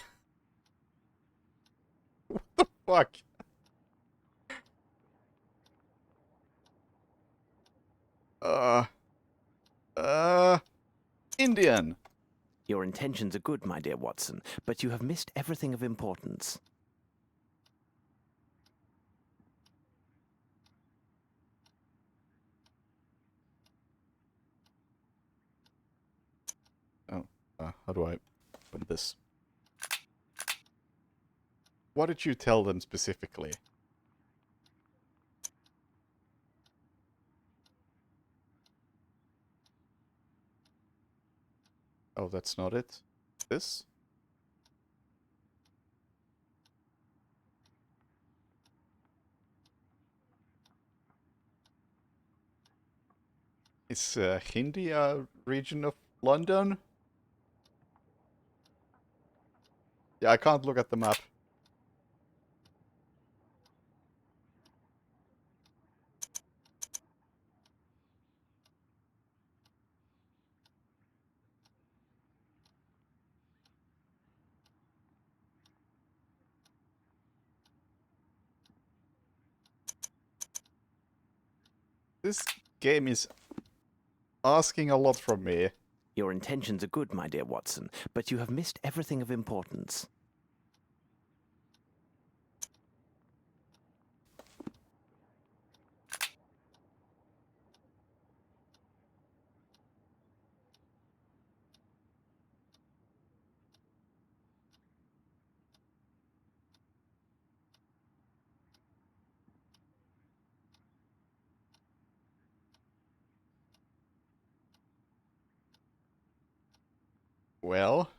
What the fuck? Indian! Your intentions are good, my dear Watson, but you have missed everything of importance. Oh, how do I open this? What did you tell them specifically? Oh, that's not it. This? Is Hindi a region of London? Yeah, I can't look at the map. This game is asking a lot from me. Your intentions are good, my dear Watson, but you have missed everything of importance. Well...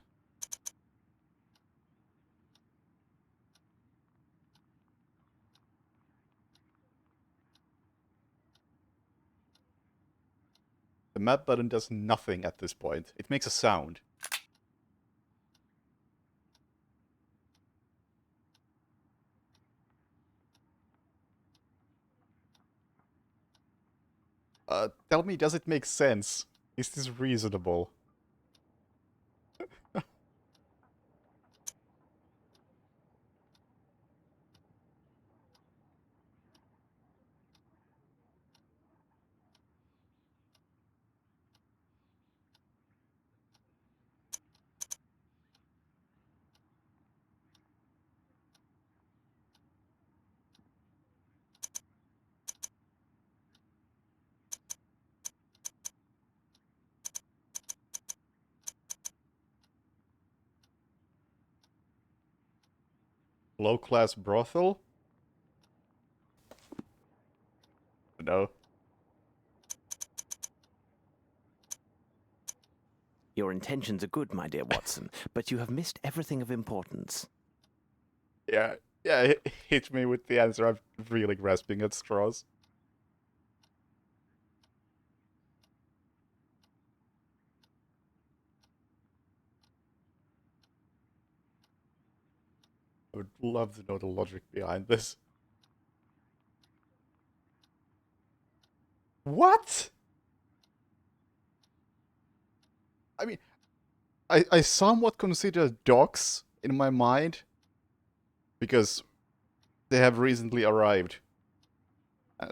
The map button does nothing at this point. It makes a sound. Tell me, does it make sense? Is this reasonable? Low-class brothel? No. Your intentions are good, my dear Watson, but you have missed everything of importance. Yeah, hit me with the answer. I'm really grasping at straws. I would love to know the logic behind this. What? I mean, I somewhat consider docks in my mind because they have recently arrived.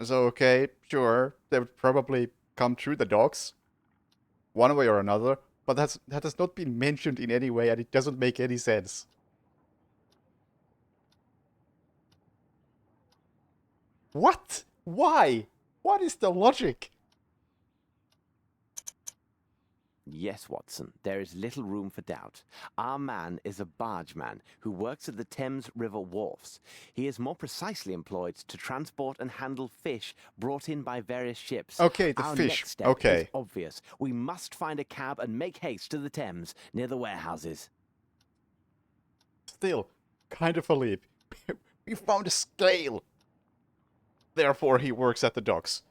So, okay, sure, they would probably come through the docks, one way or another, but that has not been mentioned in any way, and it doesn't make any sense. What? Why? What is the logic? Yes, Watson, there is little room for doubt. Our man is a bargeman who works at the Thames River wharfs. He is more precisely employed to transport and handle fish brought in by various ships. Okay, the Our fish. next step Okay. is obvious. We must find a cab and make haste to the Thames, near the warehouses. Still, kind of a leap. We found a scale. Therefore, he works at the docks.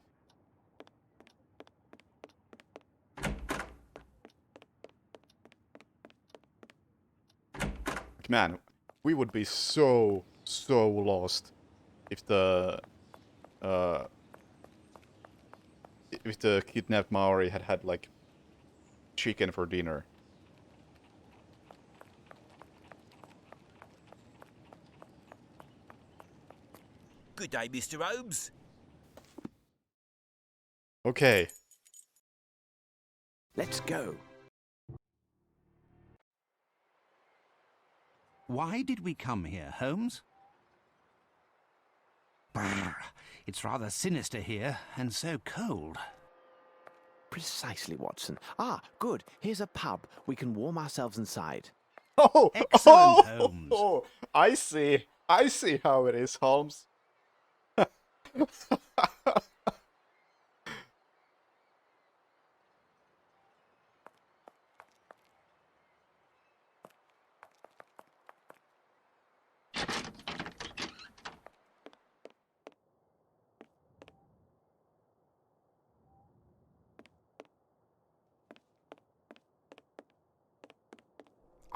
Man, we would be so lost if the kidnapped Maori had like chicken for dinner. Good day, Mr. Holmes. Okay. Let's go. Why did we come here, Holmes? Brr, it's rather sinister here, and so cold. Precisely, Watson. Ah, good. Here's a pub. We can warm ourselves inside. Oh, Excellent, Holmes. Oh, I see. I see how it is, Holmes.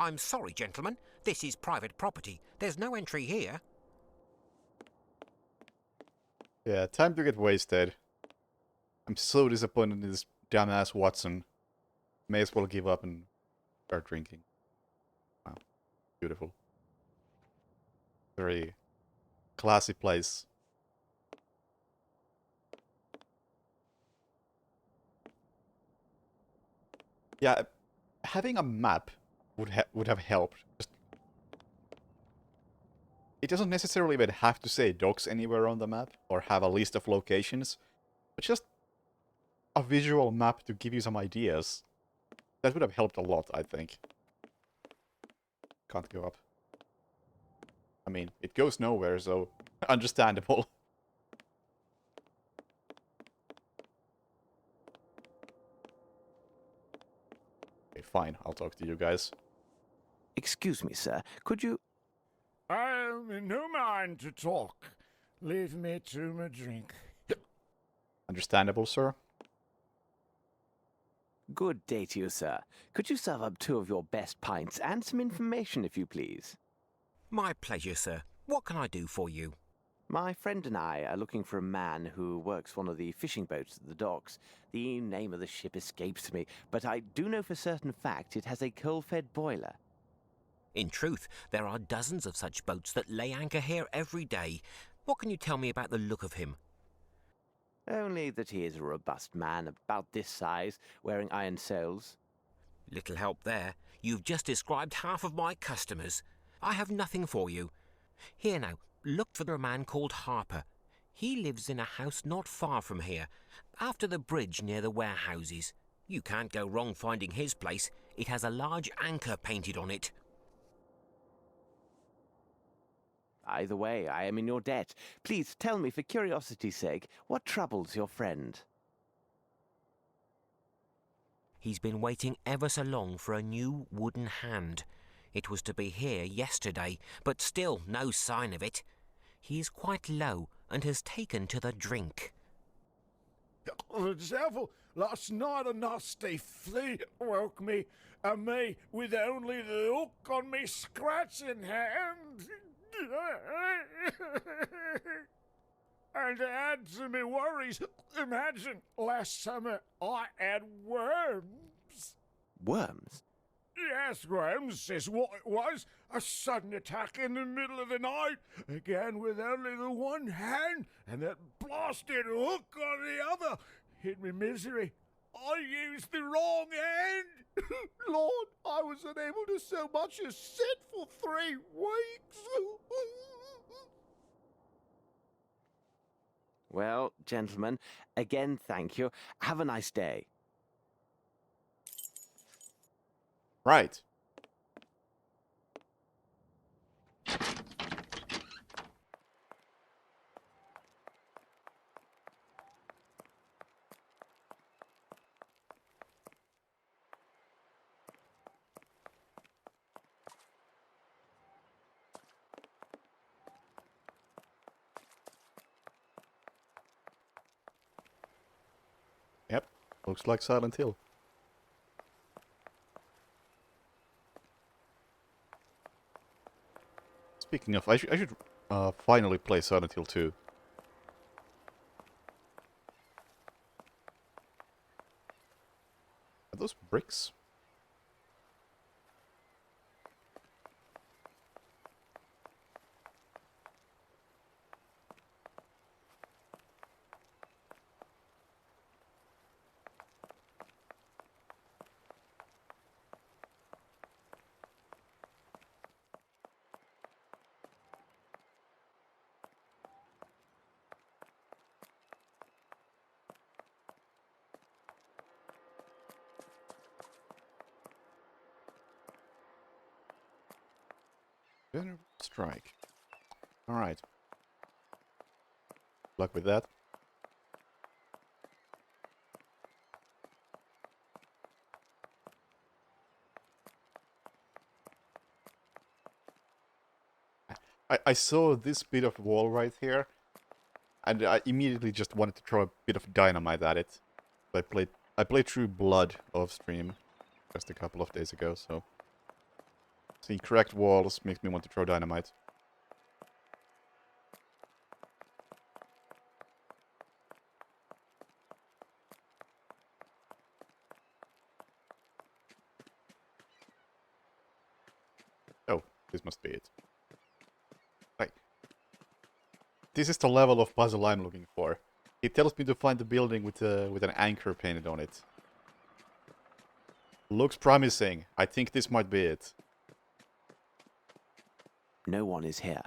I'm sorry, gentlemen. This is private property. There's no entry here. Yeah, time to get wasted. I'm so disappointed in this dumbass Watson. May as well give up and start drinking. Wow. Beautiful. Very classy place. Yeah, having a map would have helped. Just, it doesn't necessarily even have to say docks anywhere on the map or have a list of locations, but just a visual map to give you some ideas. That would have helped a lot, I think. Can't go up. I mean, it goes nowhere, so understandable. Okay, fine. I'll talk to you guys. Excuse me, sir. Could you... I'm in no mind to talk. Leave me to my drink. Understandable, sir. Good day to you, sir. Could you serve up 2 of your best pints and some information, if you please? My pleasure, sir. What can I do for you? My friend and I are looking for a man who works one of the fishing boats at the docks. The name of the ship escapes me, but I do know for certain fact it has a coal-fed boiler. In truth, there are dozens of such boats that lay anchor here every day. What can you tell me about the look of him? Only that he is a robust man, about this size, wearing iron soles. Little help there. You've just described half of my customers. I have nothing for you. Here now, look for a man called Harper. He lives in a house not far from here, after the bridge near the warehouses. You can't go wrong finding his place. It has a large anchor painted on it. Either way, I am in your debt. Please tell me, for curiosity's sake, what troubles your friend? He's been waiting ever so long for a new wooden hand. It was to be here yesterday, but still no sign of it. He is quite low and has taken to the drink. The devil! Last night a nasty flea woke me, and me with only the hook on me scratching hand. And to add to me worries, imagine last summer I had worms. Worms? Yes, worms is what it was. A sudden attack in the middle of the night, again with only the one hand, and that blasted hook on the other. In me misery, I used the wrong hand. Lord, I was unable to so much as sit for 3 weeks. Well, gentlemen, again, thank you. Have a nice day. Right. Yep, looks like Silent Hill. Speaking of, I should finally play Silent Hill 2. Are those bricks? Venerable Strike. Alright. Luck with that. I saw this bit of wall right here, and I immediately just wanted to throw a bit of dynamite at it. I played through Blood off stream just a couple of days ago, so seeing cracked walls makes me want to throw dynamite. Oh, this must be it. Right. This is the level of puzzle I'm looking for. It tells me to find the building with an anchor painted on it. Looks promising. I think this might be it. No one is here.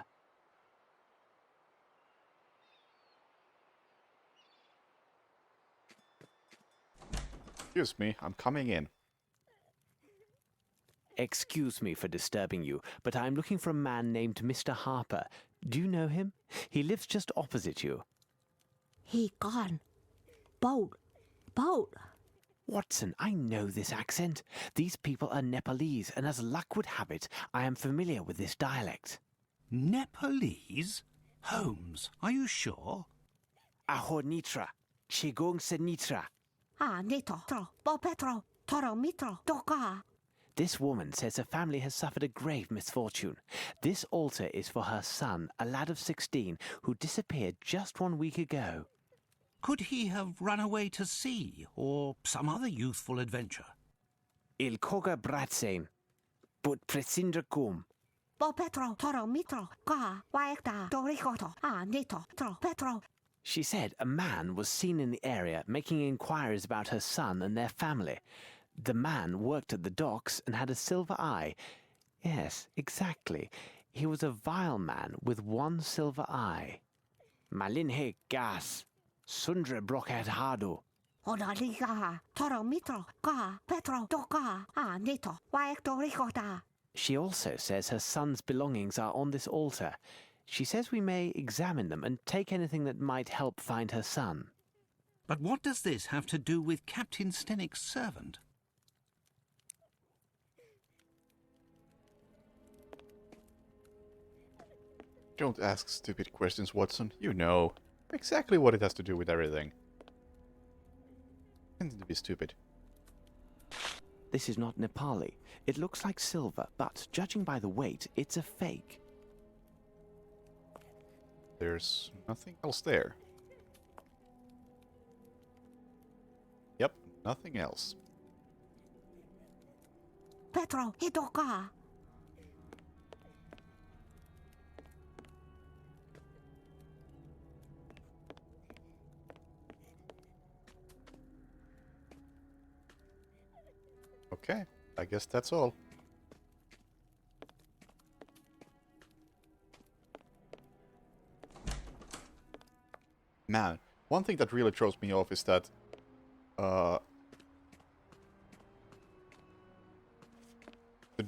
Excuse me, I'm coming in. Excuse me for disturbing you, but I'm looking for a man named Mr. Harper. Do you know him? He lives just opposite you. He gone. Boat. Watson, I know this accent. These people are Nepalese, and as luck would have it, I am familiar with this dialect. Nepalese? Holmes, are you sure? Aho Nitra, Chigong Senitra. Ah, Nito, Tro, Bo Petro, Toro Mitro, Doka. This woman says her family has suffered a grave misfortune. This altar is for her son, a lad of 16, who disappeared just 1 week ago. Could he have run away to sea, or some other youthful adventure? Il koga bratsen, but presindra kum. Bo Petro, Toro Mitro, Ka, Waekta, Dorikoto, Ah, Nito, Tro, Petro. She said a man was seen in the area making inquiries about her son and their family. The man worked at the docks and had a silver eye. Yes, exactly. He was a vile man with one silver eye. Malinhe gas, sundre brokat hado. Odaliga, Toro Mitro, Ka, Petro, Doka, Ah, Nito, Waek Dorikota. She also says her son's belongings are on this altar. She says we may examine them and take anything that might help find her son. But what does this have to do with Captain Stenik's servant? Don't ask stupid questions, Watson. You know exactly what it has to do with everything. Tends to be stupid. This is not Nepali. It looks like silver, but judging by the weight, it's a fake. There's nothing else there. Yep, nothing else. Petro, Hidoka. Okay, I guess that's all. Man, one thing that really throws me off is that the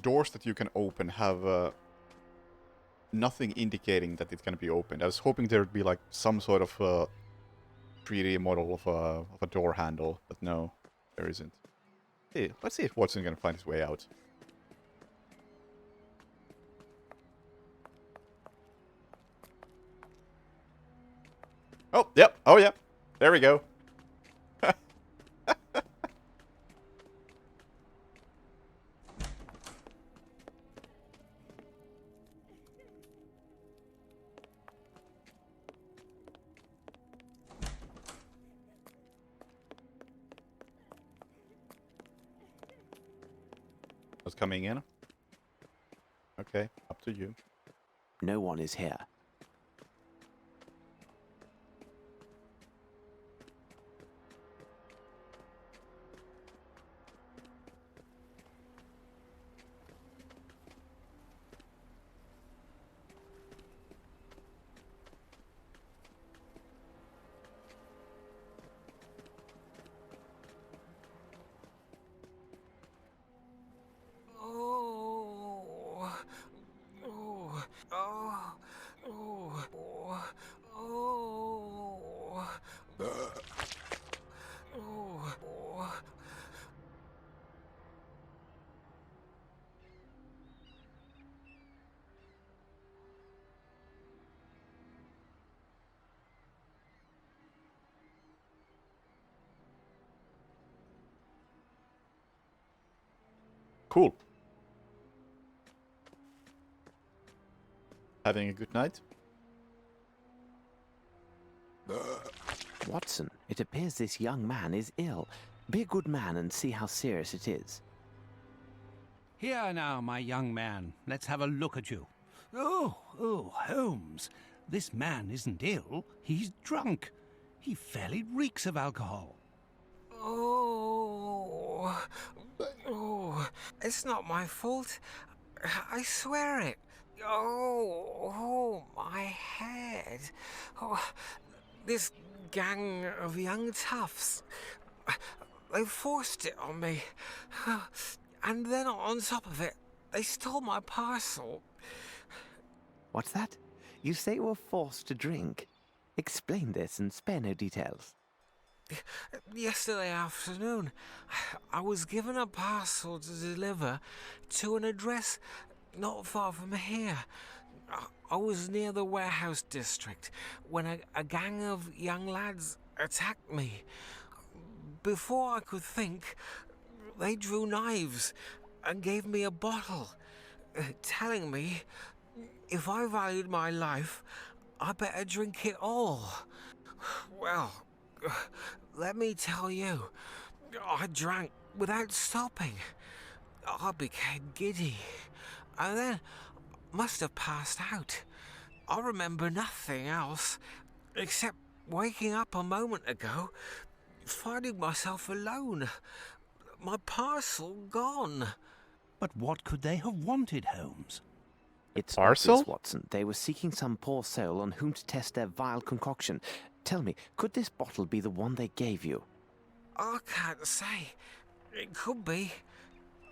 doors that you can open have nothing indicating that it can be opened. I was hoping there would be like some sort of 3D model of a door handle, but no, there isn't. Hey, let's see if Watson can find his way out. Oh, yep. Oh, yep. There we go. What's coming in? Okay, up to you. No one is here. Cool. Having a good night? Watson, it appears this young man is ill. Be a good man and see how serious it is. Here now, my young man. Let's have a look at you. Oh, Holmes. This man isn't ill. He's drunk. He fairly reeks of alcohol. It's not my fault. I swear it. My head. This gang of young toughs. They forced it on me. And then on top of it, they stole my parcel. What's that? You say you were forced to drink. Explain this and spare no details. Yesterday afternoon, I was given a parcel to deliver to an address not far from here. I was near the warehouse district when a gang of young lads attacked me. Before I could think, they drew knives and gave me a bottle, telling me if I valued my life, I better drink it all. Well, let me tell you, I drank without stopping. I became giddy, and then must have passed out. I remember nothing else, except waking up a moment ago, finding myself alone. My parcel gone. But what could they have wanted, Holmes? It's Parcel? obvious, Watson. They were seeking some poor soul on whom to test their vile concoction. Tell me, could this bottle be the one they gave you? I can't say. It could be.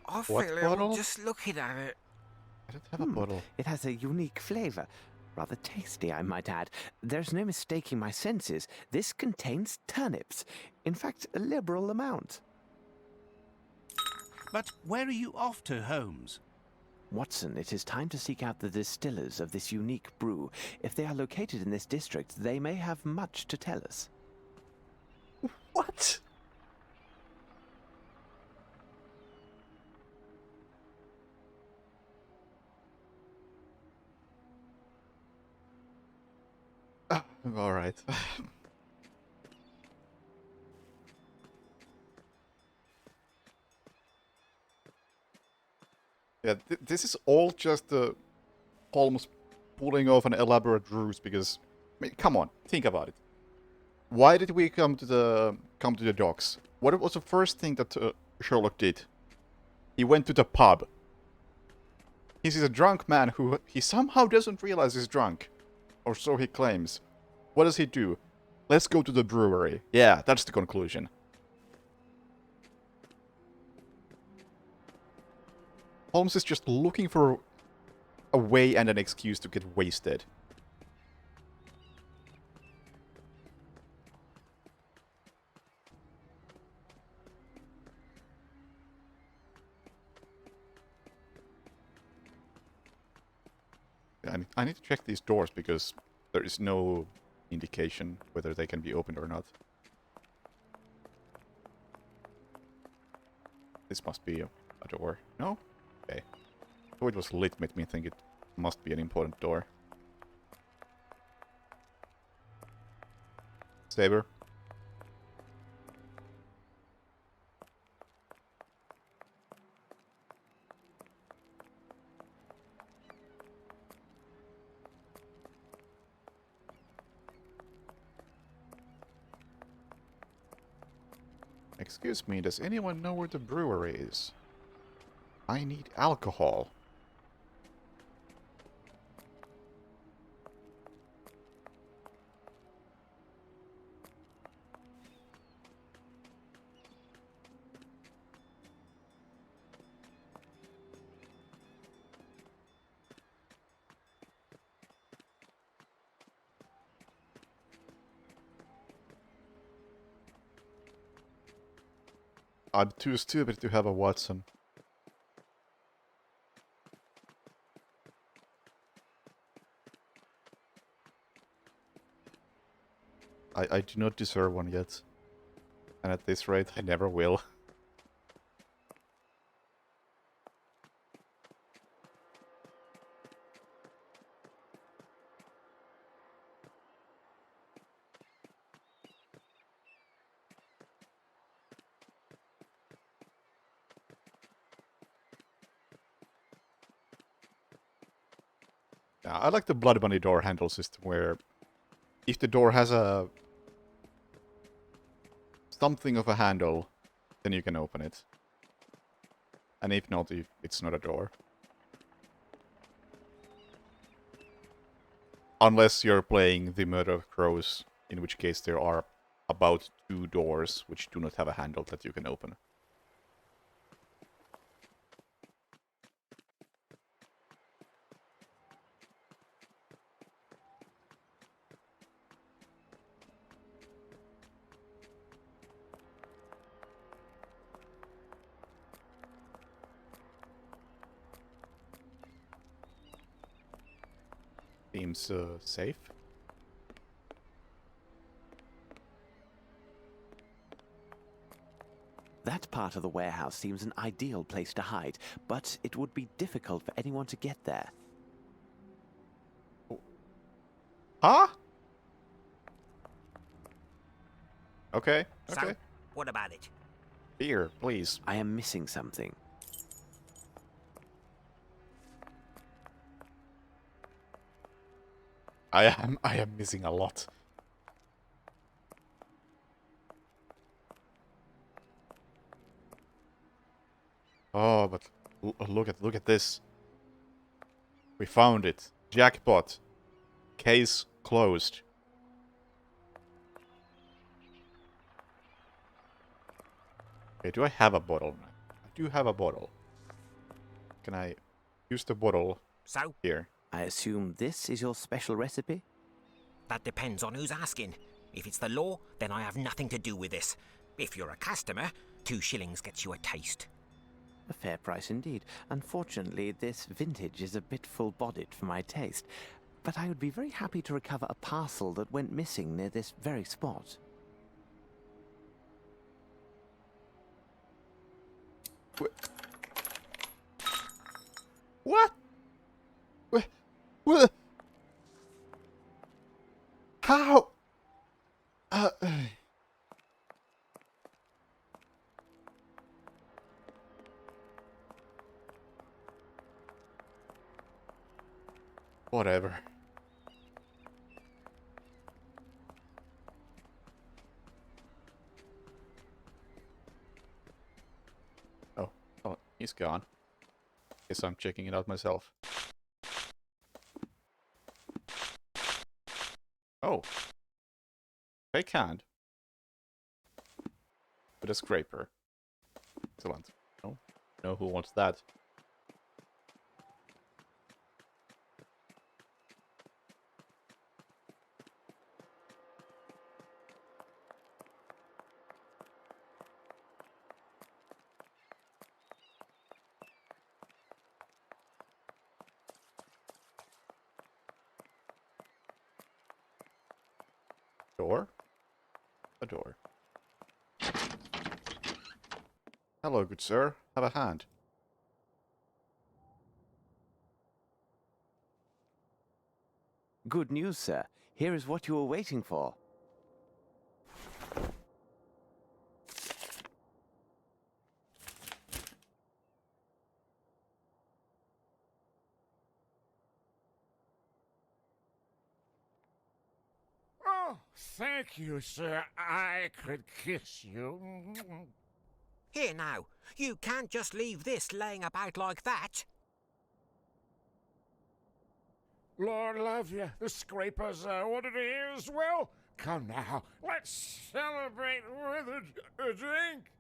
I What feel bottle? ill just looking at it. I don't have a bottle. It has a unique flavor. Rather tasty, I might add. There's no mistaking my senses. This contains turnips. In fact, a liberal amount. But where are you off to, Holmes? Watson, it is time to seek out the distillers of this unique brew. If they are located in this district, they may have much to tell us. What? All right. Yeah, this is all just Holmes pulling off an elaborate ruse because, I mean, come on, think about it. Why did we come to the docks? What was the first thing that Sherlock did? He went to the pub. He's a drunk man who he somehow doesn't realize is drunk, or so he claims. What does he do? Let's go to the brewery. Yeah, that's the conclusion. Holmes is just looking for a way and an excuse to get wasted. I need to check these doors because there is no indication whether they can be opened or not. This must be a door. No? Okay. So it was lit made me think it must be an important door. Saber. Excuse me, does anyone know where the brewery is? I need alcohol. I'm too stupid to have a Watson. I do not deserve one yet. And at this rate, I never will. Now, I like the Blood Bunny door handle system where if the door has a something of a handle, then you can open it. And if not, it's not a door. Unless you're playing the Murder of Crows, in which case there are about 2 doors which do not have a handle that you can open. Seems safe. That part of the warehouse seems an ideal place to hide, but it would be difficult for anyone to get there. Huh? Okay, okay. So, what about it? Beer, please. I am missing something. I am missing a lot. Oh, but look at this. We found it. Jackpot. Case closed. Okay, do I have a bottle? I do have a bottle. Can I use the bottle So, here? I assume this is your special recipe? that depends on who's asking. If it's the law, then I have nothing to do with this. If you're a customer, 2 shillings gets you a taste. A fair price indeed. Unfortunately, this vintage is a bit full-bodied for my taste. But I would be very happy to recover a parcel that went missing near this very spot. What? What? How? Whatever. Oh, he's gone. Guess I'm checking it out myself. Oh. Fake hand. With a scraper. Excellent. Oh, no, who wants that? Door? A door. Hello, good sir. Have a hand. Good news, sir. Here is what you were waiting for. Oh, thank you, sir. I could kiss you. Here now, you can't just leave this laying about like that. Lord love you, the scrapers ordered here as well. Come now, let's celebrate with a drink.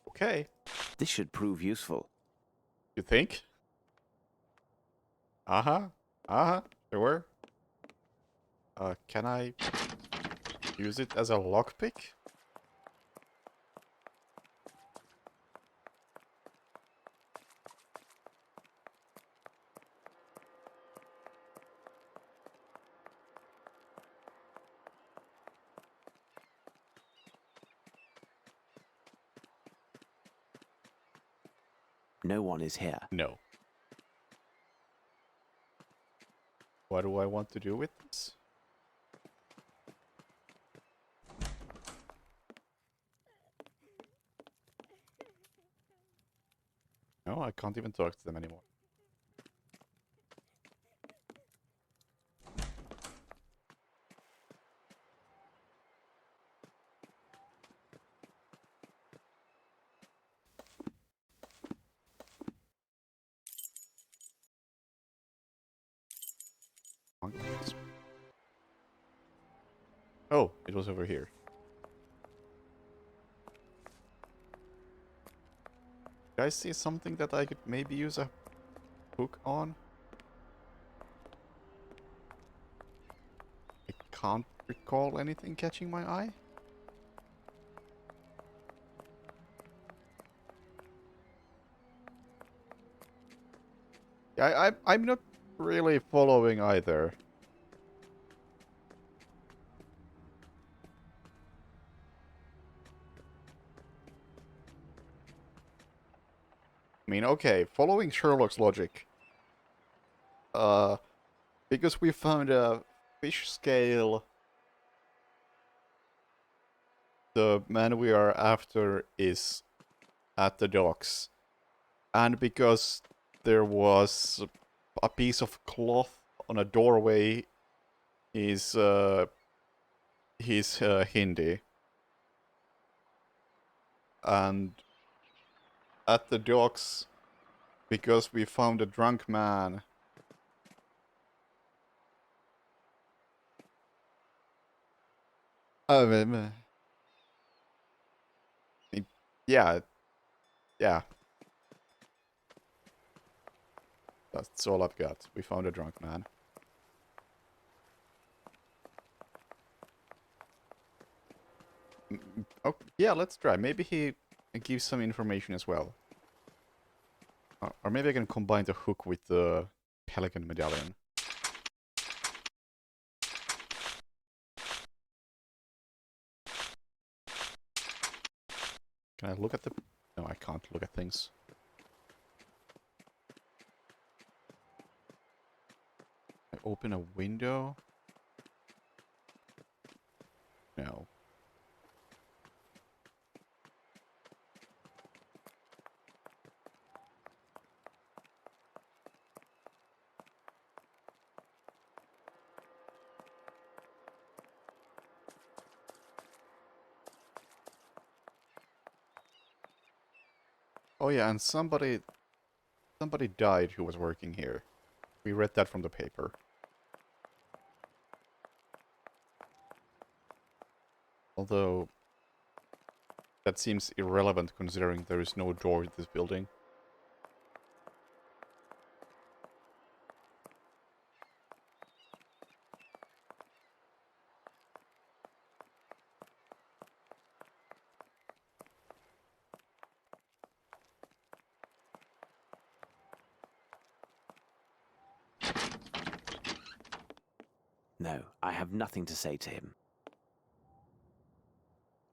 Okay. This should prove useful. You think? Uh-huh. Uh-huh. Sure. Can I use it as a lockpick? No one is here. No. What do I want to do with this? No, I can't even talk to them anymore. Oh, it was over here. Did I see something that I could maybe use a hook on? I can't recall anything catching my eye. I'm not really following either. I mean, okay, following Sherlock's logic. Because we found a fish scale, the man we are after is at the docks. And because there was a piece of cloth on a doorway, he's Hindi. And at the docks, because we found a drunk man. Um, yeah, yeah. That's all I've got. We found a drunk man. Oh, yeah, let's try. Maybe he gives some information as well. Or maybe I can combine the hook with the pelican medallion. Can I look at the... No, I can't look at things. I open a window? No. Oh yeah, and somebody died who was working here. We read that from the paper. Although, that seems irrelevant considering there is no door to this building. No, I have nothing to say to him.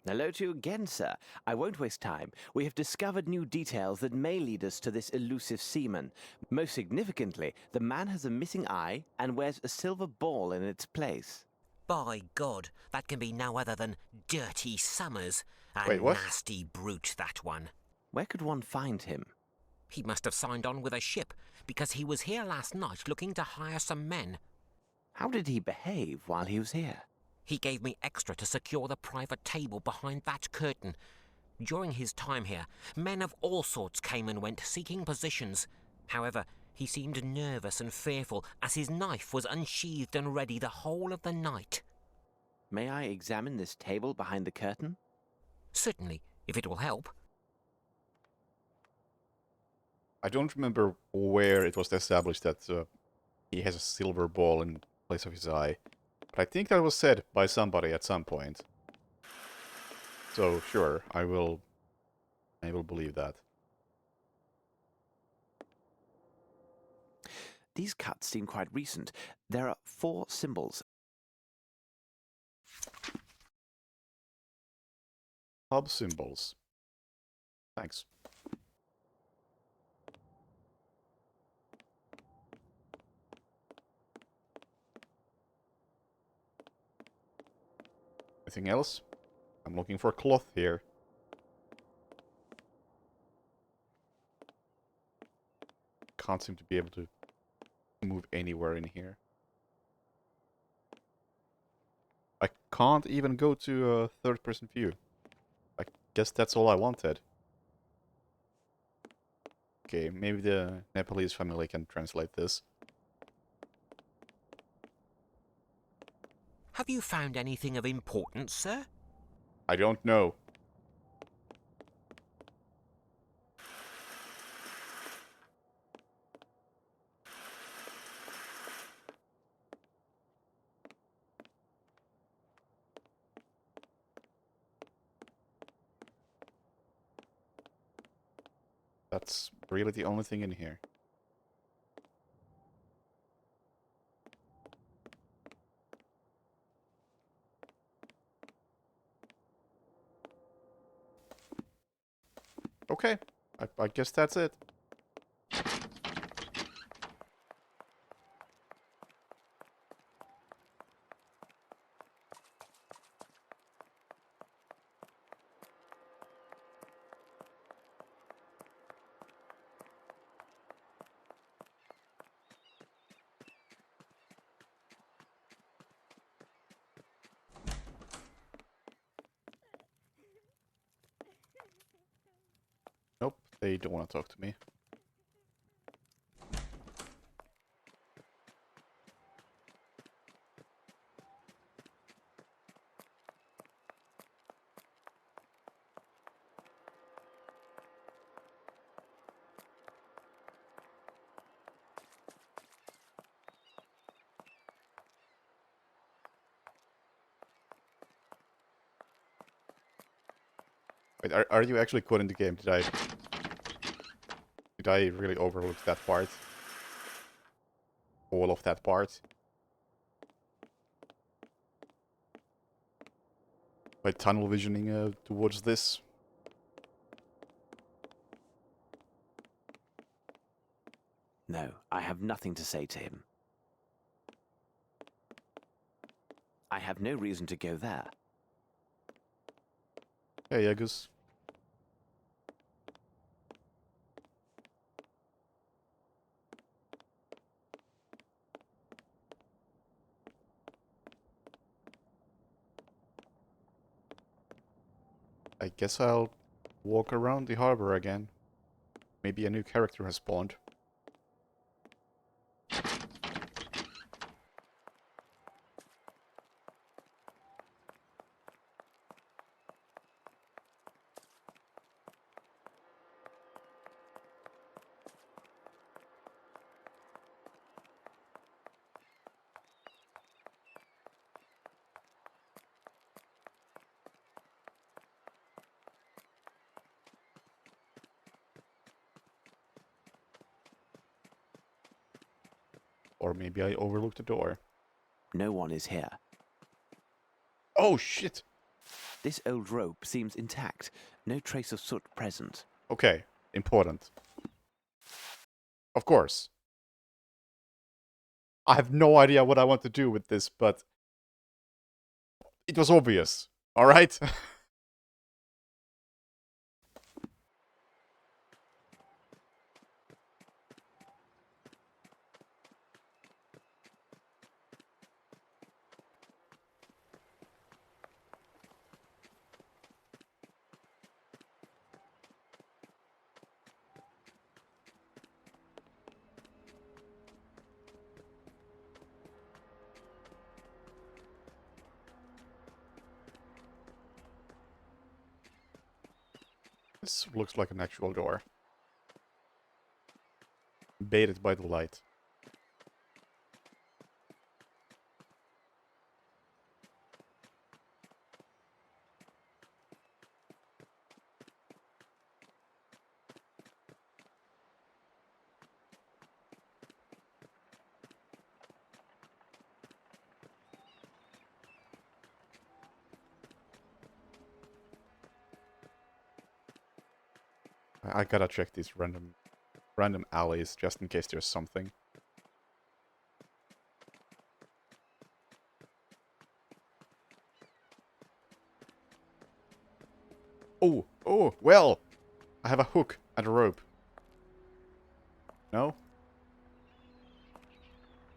Hello to you again, sir. I won't waste time. We have discovered new details that may lead us to this elusive seaman. Most significantly, the man has a missing eye and wears a silver ball in its place. By God, that can be no other than Dirty Summers. A Wait, what? nasty brute, that one. Where could one find him? He must have signed on with a ship, because he was here last night looking to hire some men. How did he behave while he was here? He gave me extra to secure the private table behind that curtain. During his time here, men of all sorts came and went, seeking positions. However, he seemed nervous and fearful, as his knife was unsheathed and ready the whole of the night. May I examine this table behind the curtain? Certainly, if it will help. I don't remember where it was established that he has a silver ball in place of his eye. But I think that was said by somebody at some point. So, sure, I will believe that. These cuts seem quite recent. There are 4 symbols. Hub symbols. Thanks. Anything else? I'm looking for cloth here. Can't seem to be able to move anywhere in here. I can't even go to a third-person view. I guess that's all I wanted. Okay, maybe the Nepalese family can translate this. Have you found anything of importance, sir? I don't know. That's really the only thing in here. Okay, I guess that's it. Nope, they don't want to talk to me. Wait, are you actually quitting the game? Did I really overlook that part? All of that part? By tunnel visioning towards this? No, I have nothing to say to him. I have no reason to go there. Hey, Agus. I guess I'll walk around the harbor again. Maybe a new character has spawned. Or maybe I overlooked the door. No one is here. Oh, shit! This old rope seems intact. No trace of soot present. Okay, important. Of course. I have no idea what I want to do with this, but it was obvious. Alright? This looks like an actual door. Baited by the light. I gotta check these random alleys just in case there's something. Oh, well! I have a hook and a rope. No?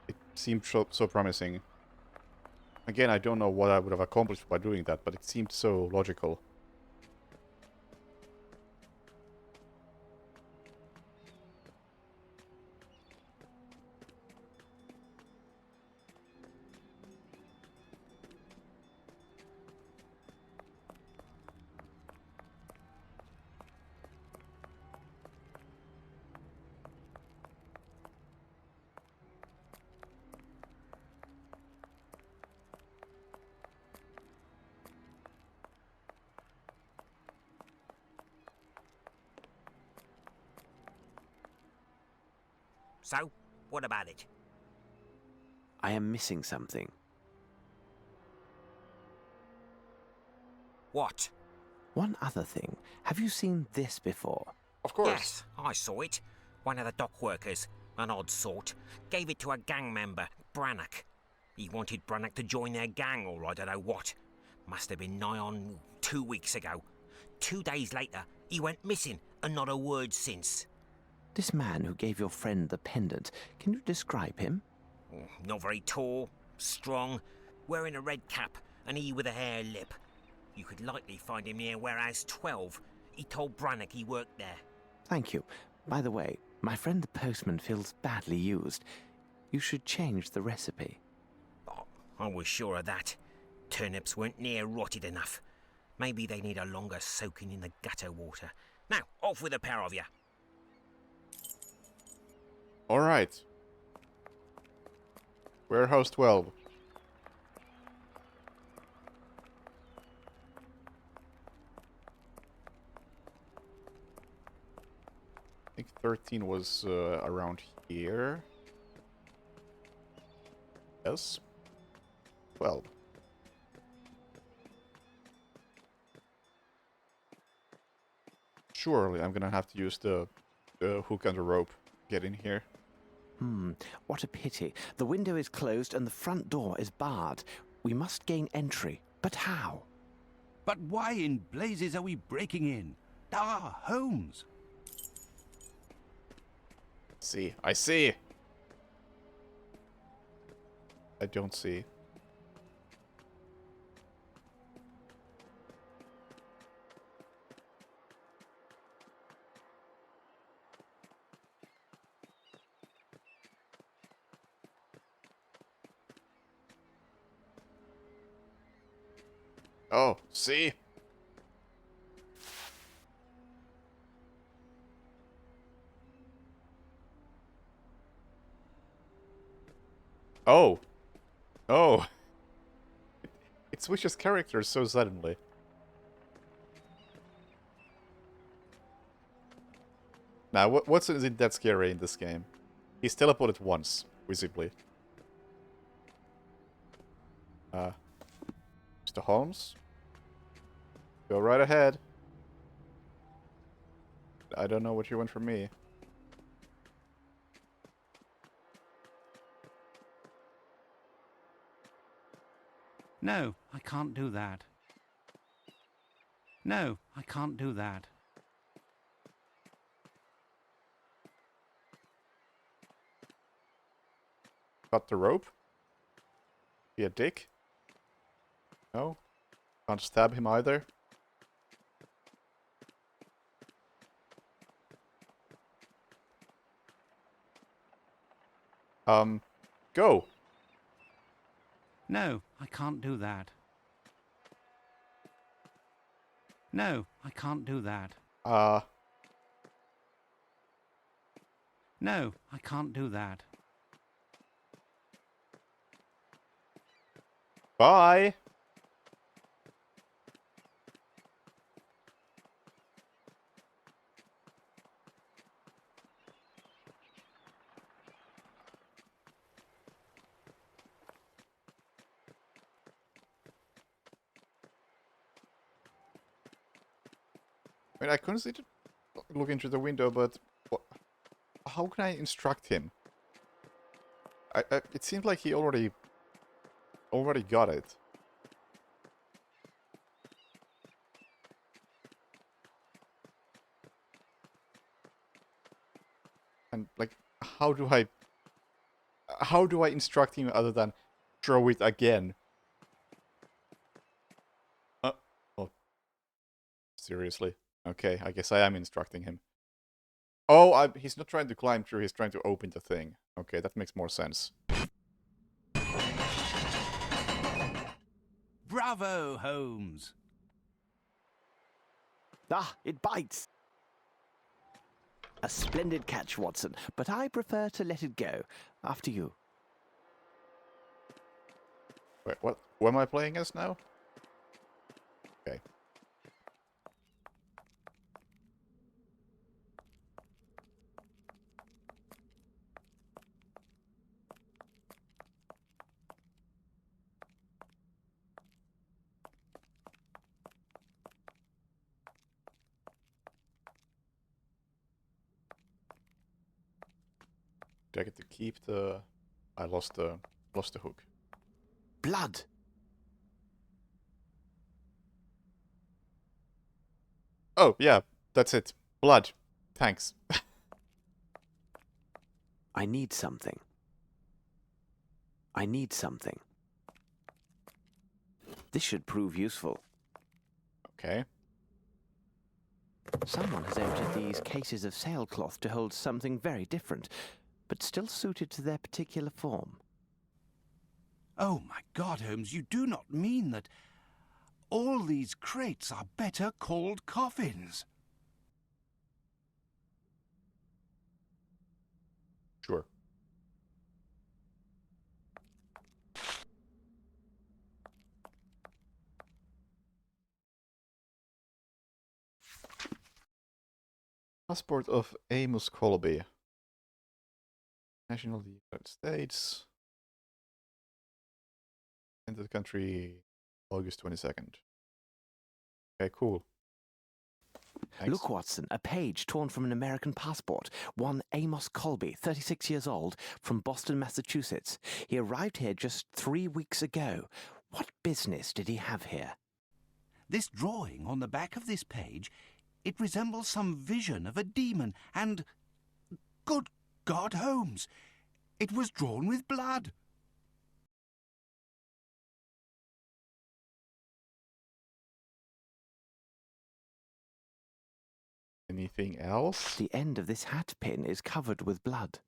It seemed so promising. Again, I don't know what I would have accomplished by doing that, but it seemed so logical. So, what about it? I am missing something. What? One other thing. Have you seen this before? Of course. Yes, I saw it. One of the dock workers, an odd sort, gave it to a gang member, Brannock. He wanted Brannock to join their gang, or I don't know what. Must have been nigh on 2 weeks ago. 2 days later, he went missing, and not a word since. This man who gave your friend the pendant, can you describe him? Not very tall, strong, wearing a red cap, and he with a hare lip. You could likely find him near Warehouse 12. He told Brannock he worked there. Thank you. By the way, my friend the postman feels badly used. You should change the recipe. Oh, I was sure of that. Turnips weren't near rotted enough. Maybe they need a longer soaking in the gutter water. Now, off with the pair of you. Alright. Warehouse 12. I think 13 was around here. Yes. 12. Surely I'm gonna have to use the hook and the rope. Get in here. What a pity. The window is closed and the front door is barred. We must gain entry. But how? But why in blazes are we breaking in? Ah, Holmes! See. I see. I don't see. Oh, see? Oh. Oh. It switches characters so suddenly. Now, what's isn't that scary in this game? He's teleported once, visibly. Mr. Holmes? Go right ahead. I don't know what you want from me. No, I can't do that. No, I can't do that. Cut the rope? Be a dick? No? Can't stab him either? Go! No, I can't do that. No, I can't do that. No, I can't do that. Bye! I mean, I couldn't look into the window, but how can I instruct him? It seems like he already got it. And like, how do I instruct him other than throw it again? Oh, seriously? Okay, I guess I am instructing him. Oh, he's not trying to climb through, he's trying to open the thing. Okay, that makes more sense. Bravo, Holmes! Ah, it bites! A splendid catch, Watson, but I prefer to let it go. After you. Wait, what? Who am I playing as now? Okay. Did I get to keep the... I lost the hook. Blood! Oh, yeah, that's it. Blood. Thanks. I need something. I need something. This should prove useful. Okay. Someone has emptied these cases of sailcloth to hold something very different, but still suited to their particular form. Oh, my God, Holmes, you do not mean that all these crates are better called coffins? Sure. Passport of Amos Colby. National of the United States. Entered the country August 22nd. Okay, cool. Thanks. Look, Watson, a page torn from an American passport. One Amos Colby, 36 years old, from Boston, Massachusetts. He arrived here just 3 weeks ago. What business did he have here? This drawing on the back of this page, it resembles some vision of a demon, and... Good God, Holmes! It was drawn with blood! Anything else? The end of this hat pin is covered with blood.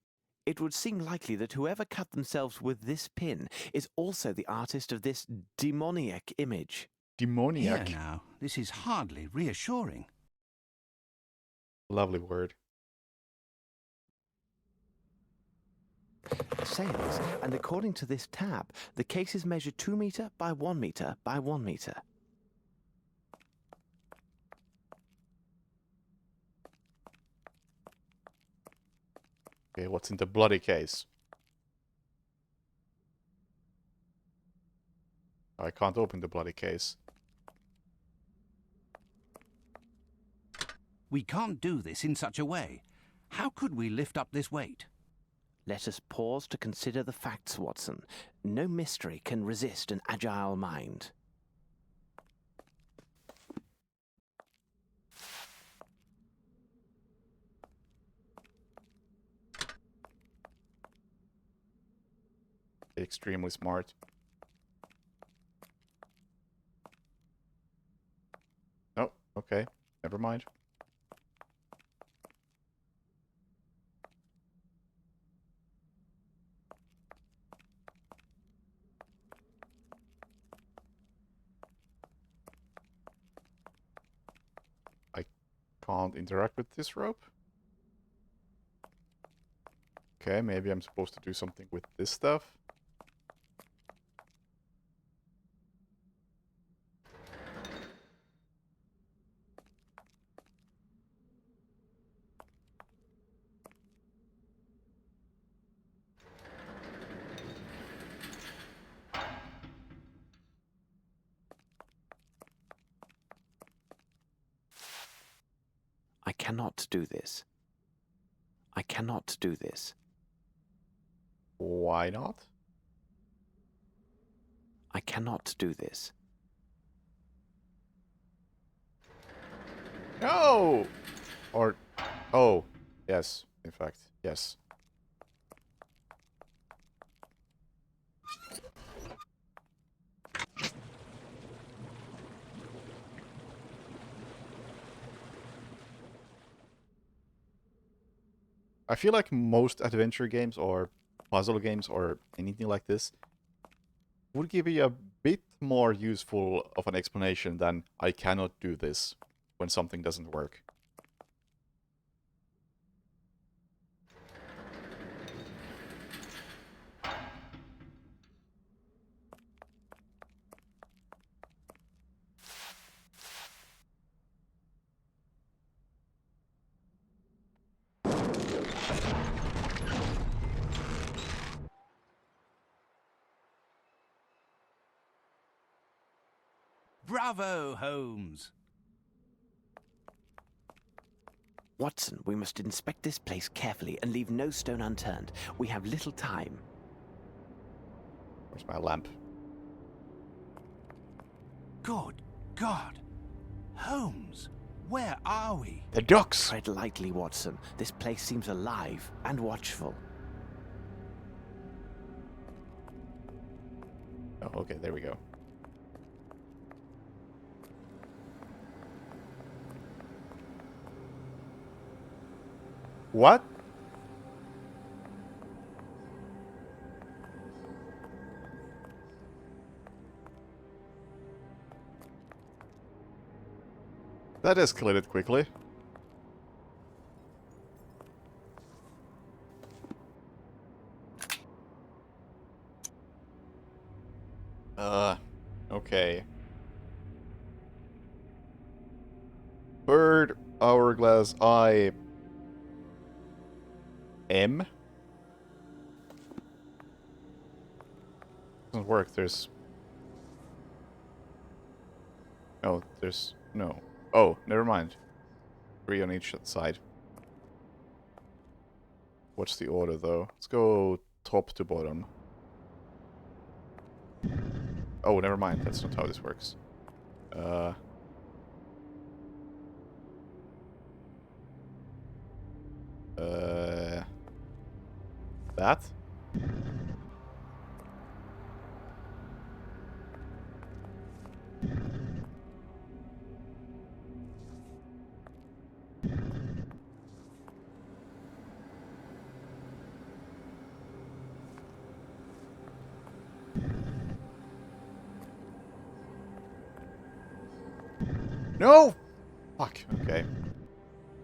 It would seem likely that whoever cut themselves with this pin is also the artist of this demoniac image. Demoniac. Here now, this is hardly reassuring. Lovely word. Sails, and according to this tab, the cases measure 2 meter by 1 meter by 1 meter. Okay, what's in the bloody case? I can't open the bloody case. We can't do this in such a way. How could we lift up this weight? Let us pause to consider the facts, Watson. No mystery can resist an agile mind. Extremely smart. Oh, okay. Never mind. I can't interact with this rope. Okay, maybe I'm supposed to do something with this stuff. I cannot do this. I cannot do this. Why not? I cannot do this. No! Or... Oh, yes, in fact, yes. I feel like most adventure games or puzzle games or anything like this would give you a bit more useful of an explanation than I cannot do this when something doesn't work. Bravo, Holmes! Watson, we must inspect this place carefully and leave no stone unturned. We have little time. Where's my lamp? Good God. Holmes, where are we? The docks! Tread lightly, Watson. This place seems alive and watchful. Oh, okay, there we go. What? That escalated quickly. Okay. Bird, hourglass, eye. M? Doesn't work, there's... Oh, there's... No. Oh, never mind. 3 on each side. What's the order, though? Let's go top to bottom. Oh, never mind. That's not how this works. That? No! Fuck, okay.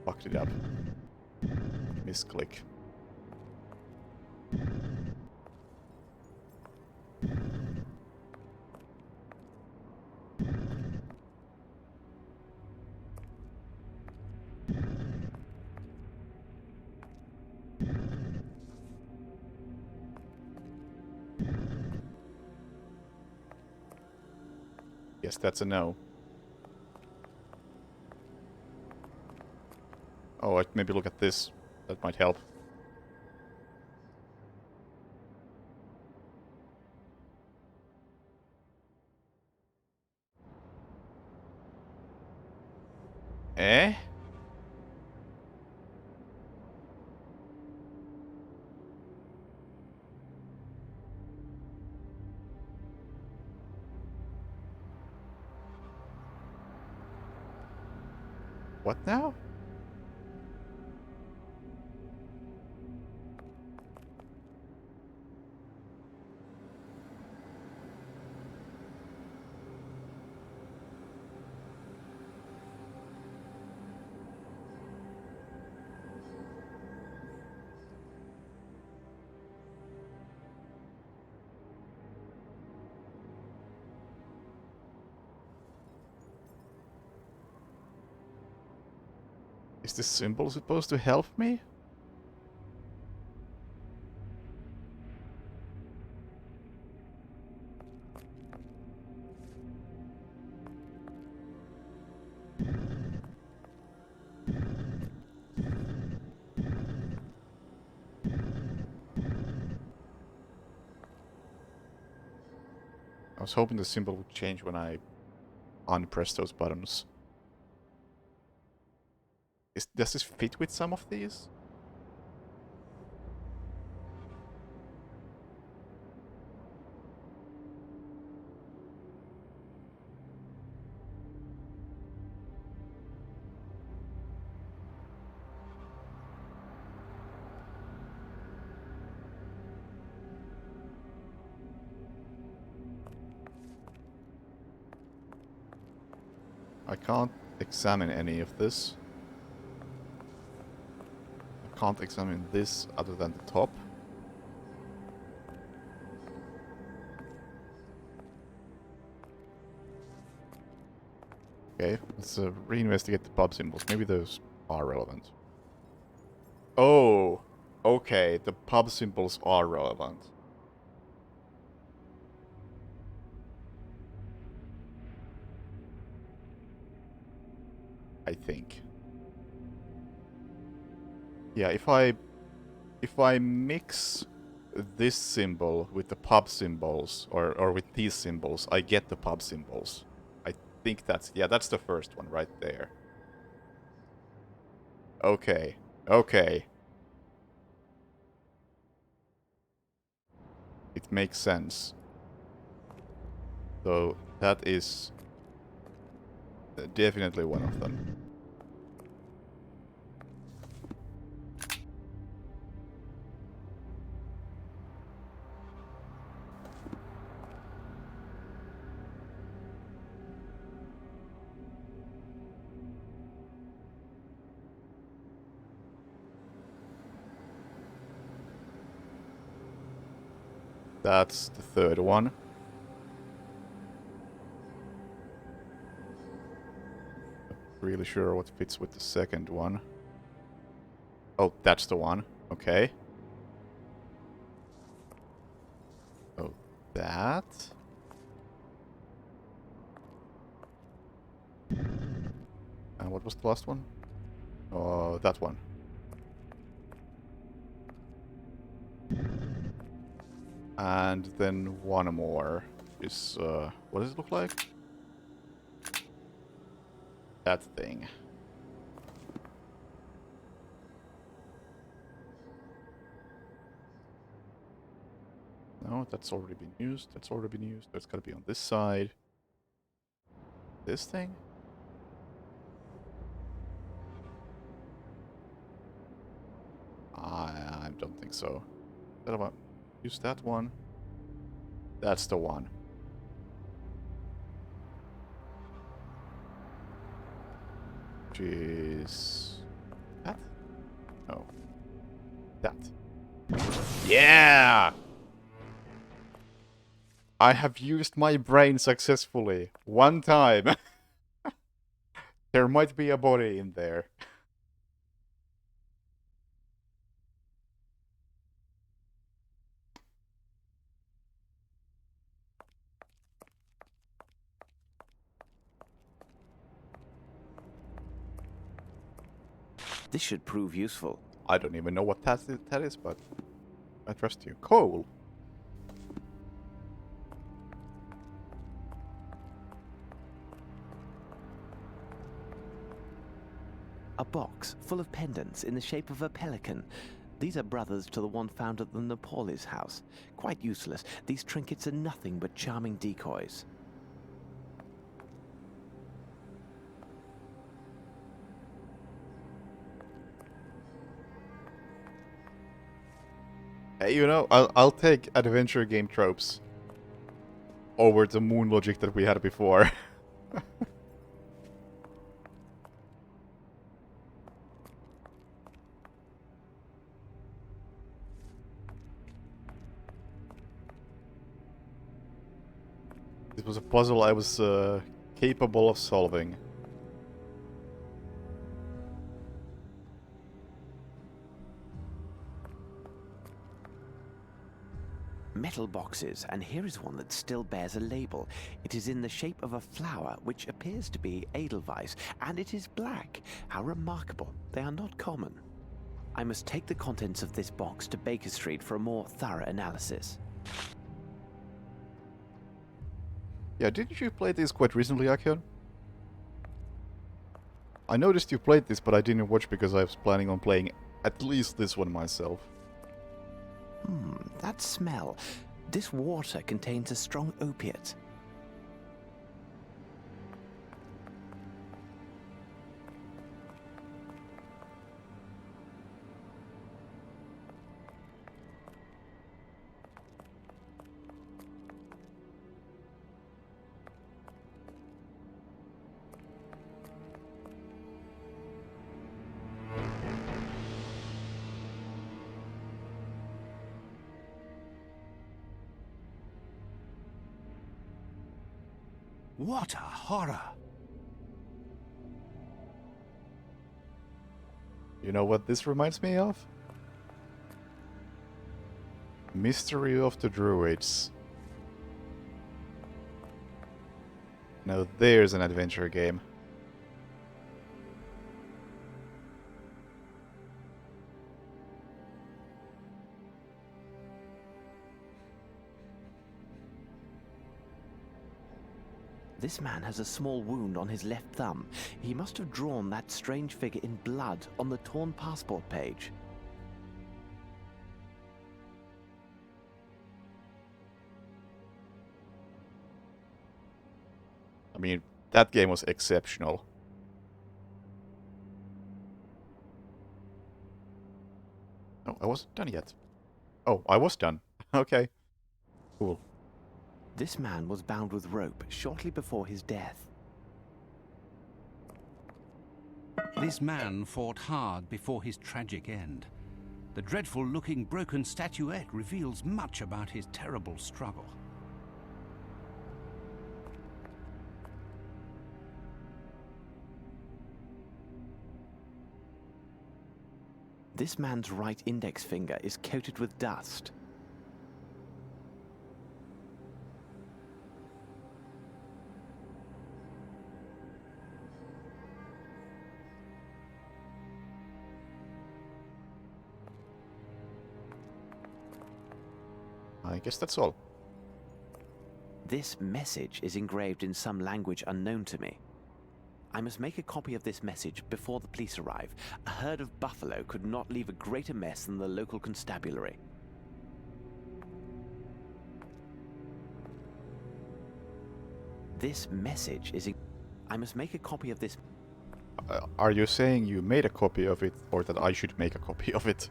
Fucked it up. Misclick. Yes, that's a no. Oh, I'd maybe look at this. That might help. Eh? What now? Is this symbol supposed to help me? I was hoping the symbol would change when I unpress those buttons. Does this fit with some of these? I can't examine any of this. I can't examine this other than the top. Okay, let's reinvestigate the pub symbols. Maybe those are relevant. Oh, okay, the pub symbols are relevant. I think. Yeah, if I mix this symbol with the pub symbols, or with these symbols, I get the pub symbols. I think that's, yeah, that's the first one right there. Okay, okay. It makes sense. So that is definitely one of them. That's the third one. Really sure what fits with the second one. Oh, that's the one. Okay. Oh, that. And what was the last one? Oh, that one. And then one more is, what does it look like? That thing. No, that's already been used. That's already been used. That's gotta be on this side. This thing? I don't think so. Use that one. That's the one. Which is... that? No. That. Yeah! I have used my brain successfully. One time. There might be a body in there. This should prove useful. I don't even know what that is, but I trust you. Coal. A box full of pendants in the shape of a pelican. These are brothers to the one found at the Nepalese house. Quite useless. These trinkets are nothing but charming decoys. Hey, you know, I'll take adventure game tropes over the moon logic that we had before. This was a puzzle I was capable of solving. Metal boxes, and here is one that still bears a label. It is in the shape of a flower, which appears to be Edelweiss, and it is black. How remarkable. They are not common. I must take the contents of this box to Baker Street for a more thorough analysis. Yeah, didn't you play this quite recently, Akion? I noticed you played this, but I didn't watch because I was planning on playing at least this one myself. That smell. This water contains a strong opiate. What a horror! You know what this reminds me of? Mystery of the Druids. Now there's an adventure game. This man has a small wound on his left thumb. He must have drawn that strange figure in blood on the torn passport page. I mean, that game was exceptional. No, I wasn't done yet. Oh, I was done. Okay. Cool. This man was bound with rope shortly before his death. This man fought hard before his tragic end. The dreadful-looking broken statuette reveals much about his terrible struggle. This man's right index finger is coated with dust. I guess that's all. This message is engraved in some language unknown to me. I must make a copy of this message before the police arrive. A herd of buffalo could not leave a greater mess than the local constabulary. This message is... I must make a copy of this... Are you saying you made a copy of it, or that I should make a copy of it?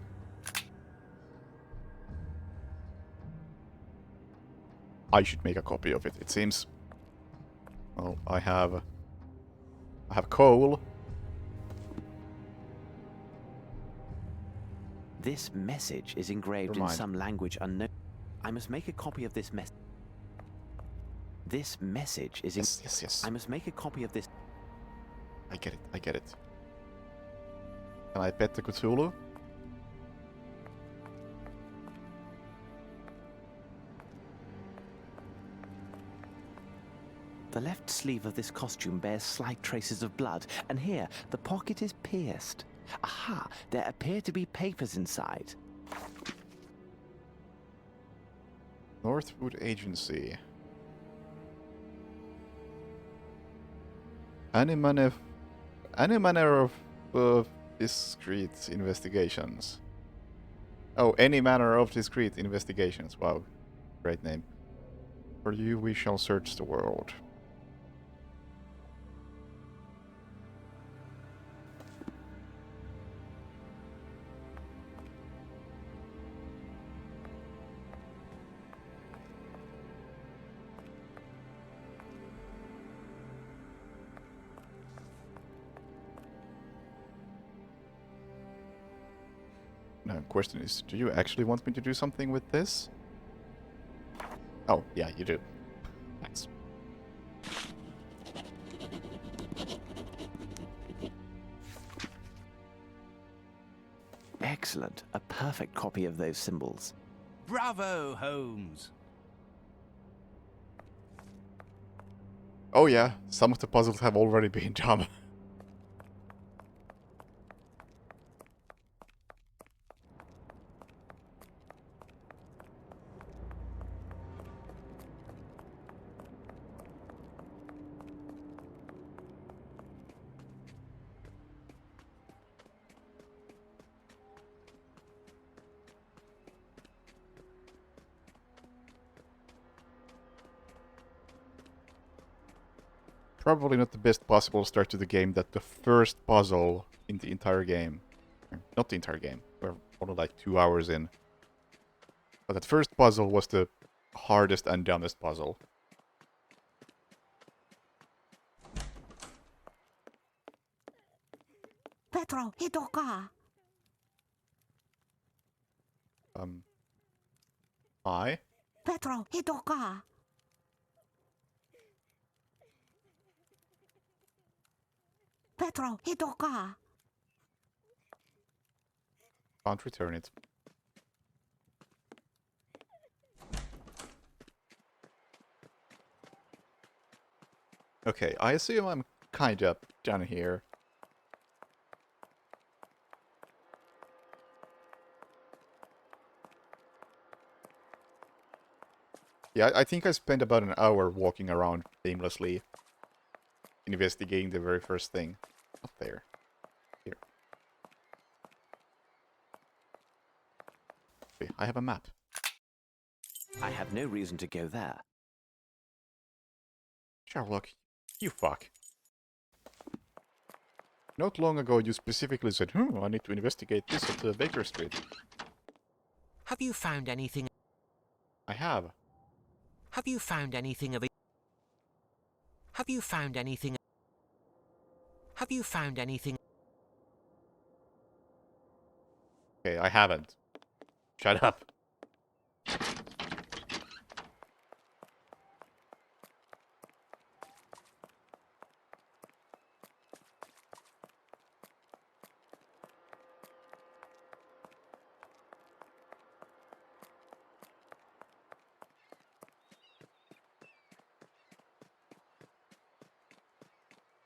I should make a copy of it. It seems... Well, I have coal. This message is engraved Never in mind. some language unknown. I must make a copy of this message. This message is... Yes. I must make a copy of this... I get it. Can I pet the Cthulhu? The left sleeve of this costume bears slight traces of blood, and here the pocket is pierced. Aha! There appear to be papers inside. Northwood Agency. Any manner of discreet investigations. Oh, any manner of discreet investigations. Wow. Great name. For you we shall search the world. Now, question is, do you actually want me to do something with this? Oh, yeah, you do. Thanks. Excellent. A perfect copy of those symbols. Bravo, Holmes! Oh yeah, some of the puzzles have already been done. Probably not the best possible start to the game that the first puzzle in the entire game. Not the entire game, we're only like 2 hours in. But that first puzzle was the hardest and dumbest puzzle. Petro, hitoka. Hi? Petro, hitoka. Petro, hitoka. Can't return it. Okay, I assume I'm kinda done here. Yeah, I think I spent about an hour walking around aimlessly, investigating the very first thing. Up there. Here. Okay, I have a map. I have no reason to go there. Sherlock, you fuck. Not long ago you specifically said, I need to investigate this at Baker Street. Have you found anything? I have. Have you found anything of it? Have you found anything? Have you found anything? Okay, I haven't. Shut up.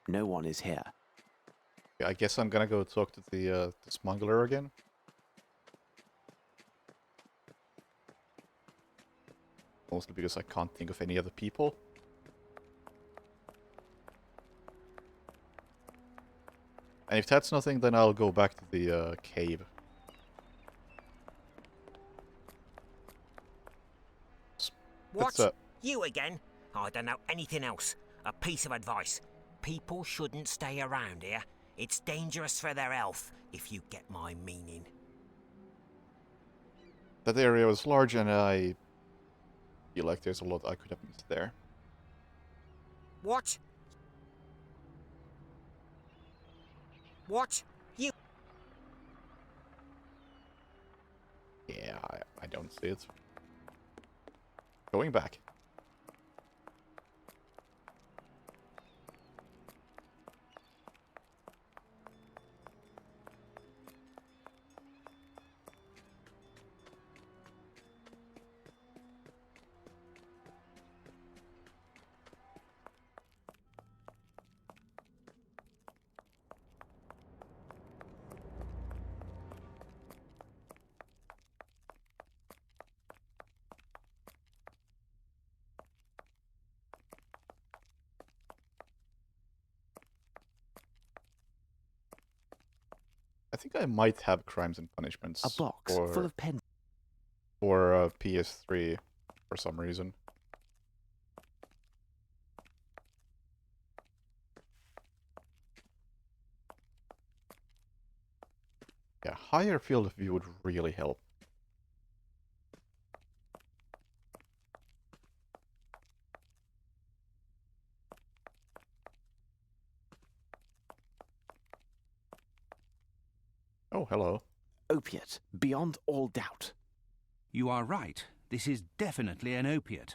No one is here. Okay, I guess I'm gonna go talk to the smuggler again. Mostly because I can't think of any other people. And if that's nothing, then I'll go back to the cave. What? That's, You again? I don't know anything else. A piece of advice. People shouldn't stay around here. It's dangerous for their health, if you get my meaning. that area was large and I feel like there's a lot I could have missed there. What? What? You... Yeah, I don't see it. Going back. I think I might have Crimes and Punishments A box full of pens. for PS3 for some reason. Yeah, higher field of view would really help. Oh, hello. Opiate, beyond all doubt. You are right. This is definitely an opiate.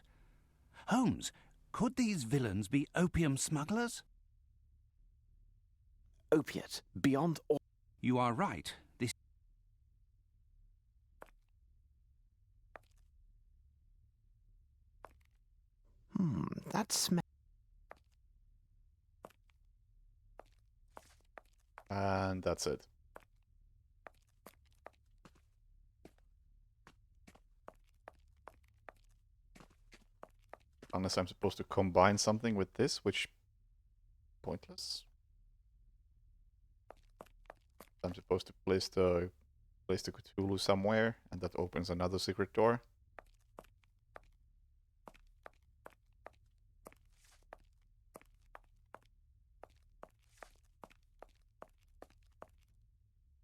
Holmes, could these villains be opium smugglers? Opiate, beyond all... You are right. This... that smells... And that's it. Unless I'm supposed to combine something with this, which... pointless. I'm supposed to place the Cthulhu somewhere, and that opens another secret door.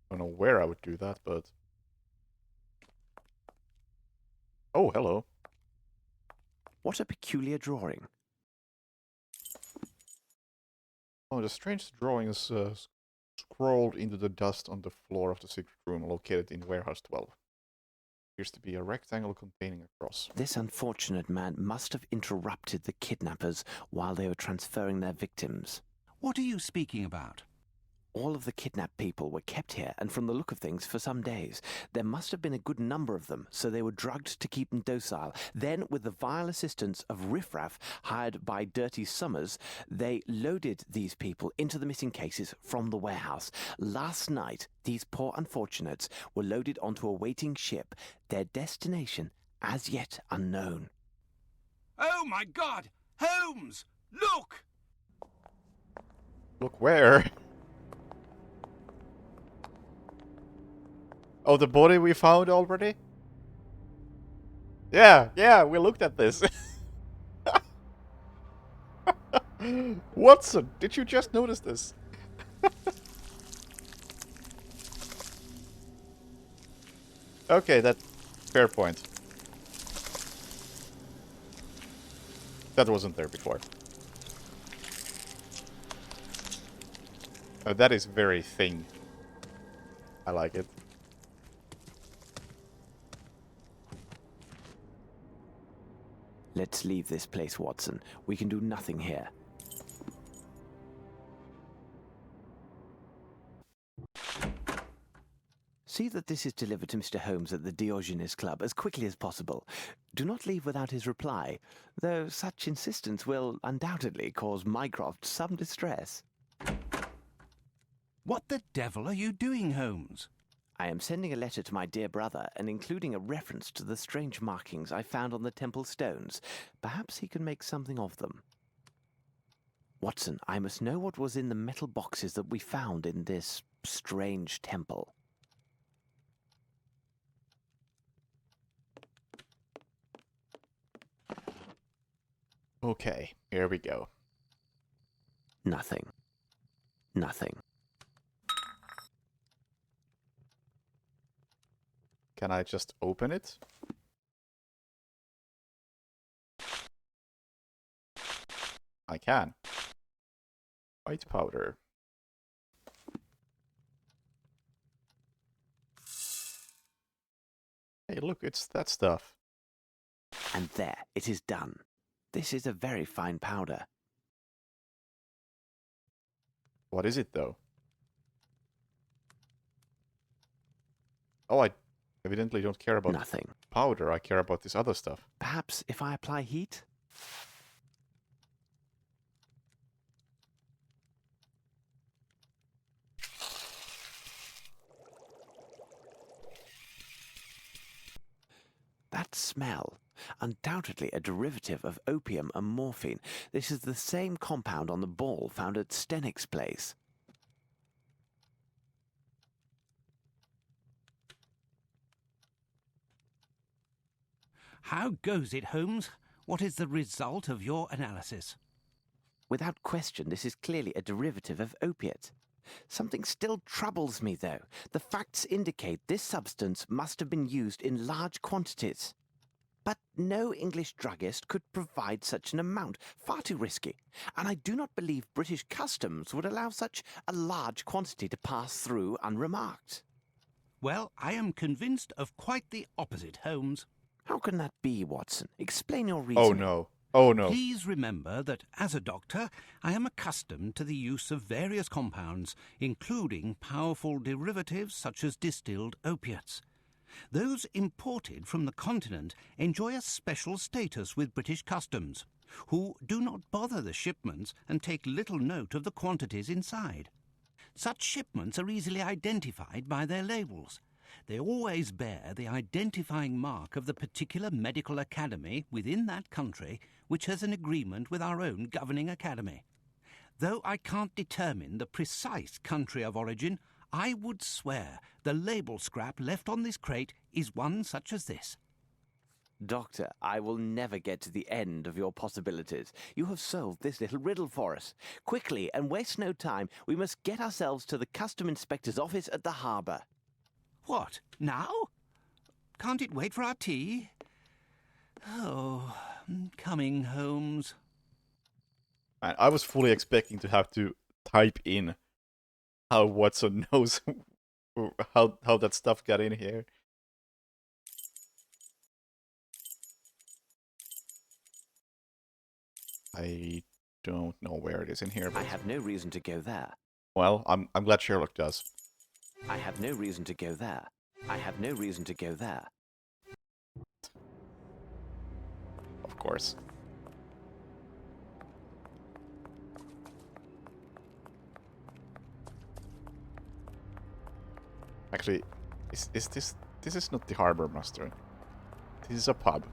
I don't know where I would do that, but... Oh, hello. What a peculiar drawing. Oh, the strange drawing is scrawled into the dust on the floor of the secret room located in Warehouse 12. Appears to be a rectangle containing a cross. This unfortunate man must have interrupted the kidnappers while they were transferring their victims. What are you speaking about? All of the kidnapped people were kept here, and from the look of things, for some days. There must have been a good number of them, so they were drugged to keep them docile. Then, with the vile assistance of riffraff hired by Dirty Summers, they loaded these people into the missing cases from the warehouse. Last night, these poor unfortunates were loaded onto a waiting ship, their destination as yet unknown. Oh my God! Holmes! Look! Look where? Oh, the body we found already? Yeah, we looked at this. Watson, did you just notice this? Okay, that's fair point. That wasn't there before. Oh, that is very thing. I like it. Let's leave this place, Watson. We can do nothing here. See that this is delivered to Mr. Holmes at the Diogenes Club as quickly as possible. Do not leave without his reply, though such insistence will undoubtedly cause Mycroft some distress. What the devil are you doing, Holmes? I am sending a letter to my dear brother and including a reference to the strange markings I found on the temple stones. Perhaps he can make something of them. Watson, I must know what was in the metal boxes that we found in this strange temple. Okay, here we go. Nothing. Nothing. Can I just open it? I can. White powder. Hey, look, it's that stuff. And there, it is done. This is a very fine powder. What is it, though? Oh, I evidently don't care about Nothing. powder. I care about this other stuff. Perhaps if I apply heat? That smell. Undoubtedly a derivative of opium and morphine. This is the same compound on the ball found at Stennick's place. How goes it, Holmes? What is the result of your analysis? Without question, this is clearly a derivative of opiate. Something still troubles me, though. The facts indicate this substance must have been used in large quantities. But no English druggist could provide such an amount. Far too risky. And I do not believe British customs would allow such a large quantity to pass through unremarked. Well, I am convinced of quite the opposite, Holmes. How can that be, Watson? Explain your reasoning. Oh no. Oh no. Please remember that as a doctor, I am accustomed to the use of various compounds, including powerful derivatives such as distilled opiates. Those imported from the continent enjoy a special status with British customs, who do not bother the shipments and take little note of the quantities inside. Such shipments are easily identified by their labels. They always bear the identifying mark of the particular medical academy within that country which has an agreement with our own governing academy. Though I can't determine the precise country of origin, I would swear the label scrap left on this crate is one such as this. Doctor, I will never get to the end of your possibilities. You have solved this little riddle for us. Quickly, and waste no time, we must get ourselves to the custom inspector's office at the harbour. What, now? Can't it wait for our tea? Oh, coming, Holmes. Man, I was fully expecting to have to type in how Watson knows how that stuff got in here. I don't know where it is in here, but I have no reason to go there. well, I'm glad Sherlock does. I have no reason to go there. I have no reason to go there. Of course. Actually, is this is not the harbor master. This is a pub.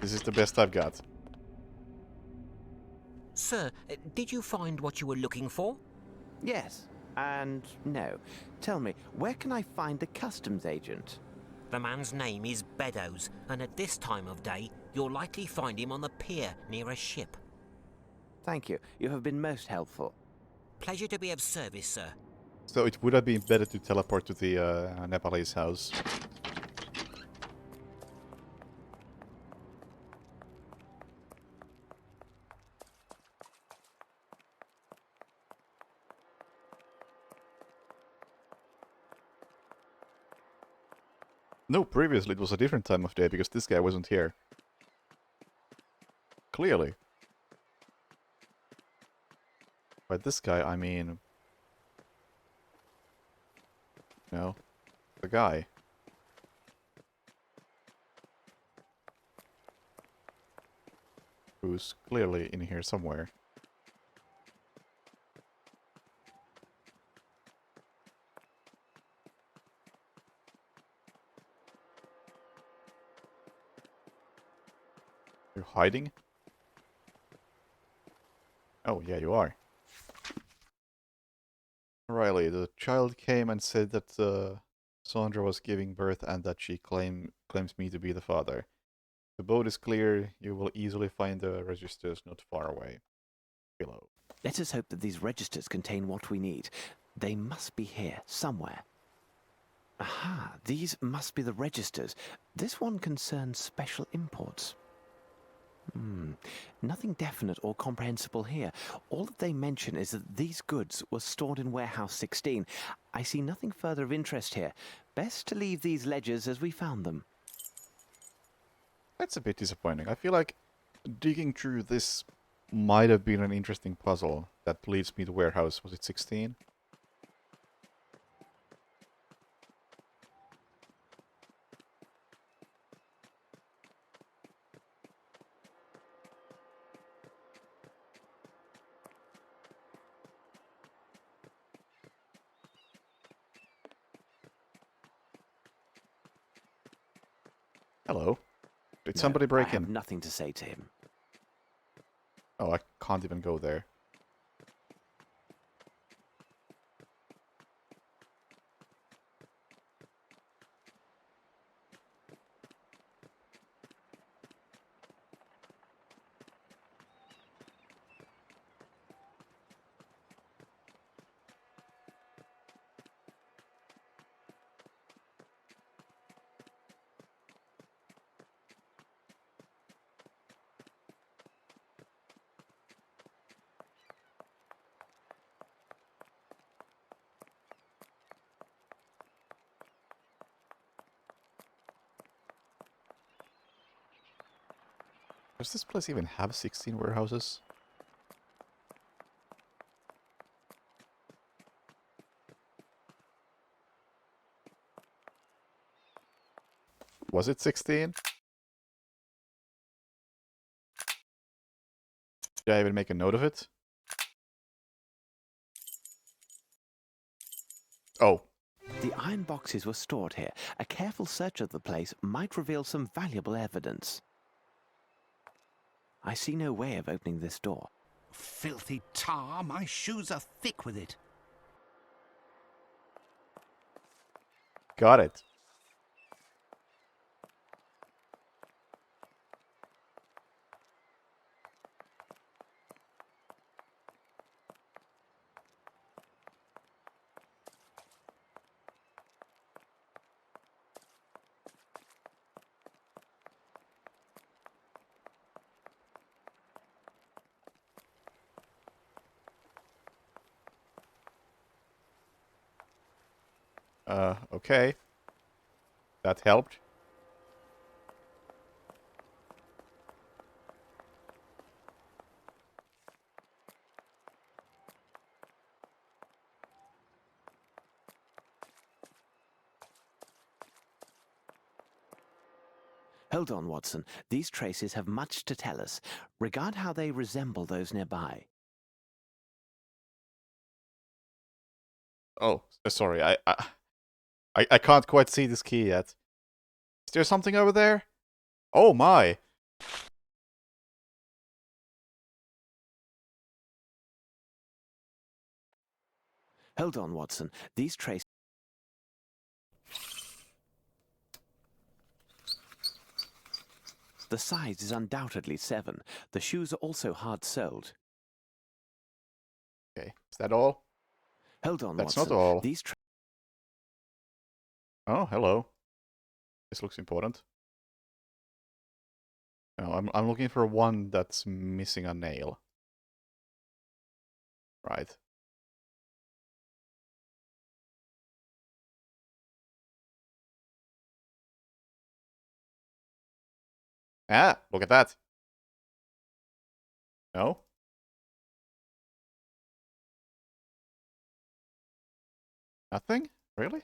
This is the best I've got. Sir, did you find what you were looking for? Yes, and no. Tell me, where can I find the customs agent? The man's name is Beddoes, and at this time of day, you'll likely find him on the pier near a ship. Thank you. You have been most helpful. Pleasure to be of service, sir. So it would have been better to teleport to the Nepalese house. No, previously it was a different time of day because this guy wasn't here. Clearly. By this guy, I mean... No. The guy. Who's clearly in here somewhere. You're hiding? Oh, yeah, you are. Riley, the child came and said that Sandra was giving birth and that she claims me to be the father. The boat is clear. You will easily find the registers not far away. Below. Let us hope that these registers contain what we need. They must be here, somewhere. Aha, these must be the registers. This one concerns special imports. Nothing definite or comprehensible here. All that they mention is that these goods were stored in warehouse 16. I see nothing further of interest here. Best to leave these ledgers as we found them. That's a bit disappointing. I feel like digging through this might have been an interesting puzzle that leads me to warehouse. Was it 16? Hello. Did somebody break I have in? nothing to say to him. Oh, I can't even go there. Does this place even have 16 warehouses? Was it 16? Did I even make a note of it? Oh. The iron boxes were stored here. A careful search of the place might reveal some valuable evidence. I see no way of opening this door. Filthy tar, my shoes are thick with it. Got it. Okay. That helped. Hold on, Watson. These traces have much to tell us. Regard how they resemble those nearby. Oh, sorry. I can't quite see this key yet. Is there something over there? Oh my! Hold on, Watson. These traces... The size is undoubtedly 7. The shoes are also hard-soled. Okay, is that all? Hold on, That's Watson. not all. These Oh, hello. This looks important. No, I'm looking for one that's missing a nail. Right. Ah, look at that. No? Nothing? Really?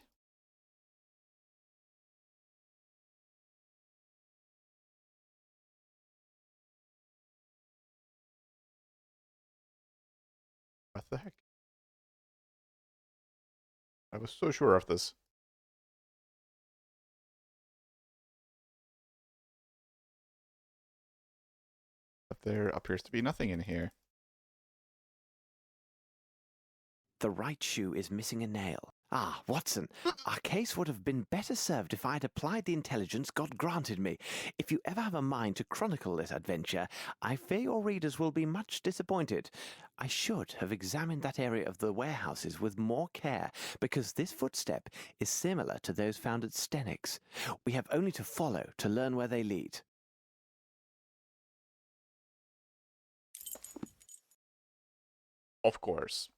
What the heck? I was so sure of this. But there appears to be nothing in here. The right shoe is missing a nail. Ah, Watson, our case would have been better served if I'd applied the intelligence God granted me. If you ever have a mind to chronicle this adventure, I fear your readers will be much disappointed. I should have examined that area of the warehouses with more care, because this footstep is similar to those found at Stennick's. We have only to follow to learn where they lead. Of course.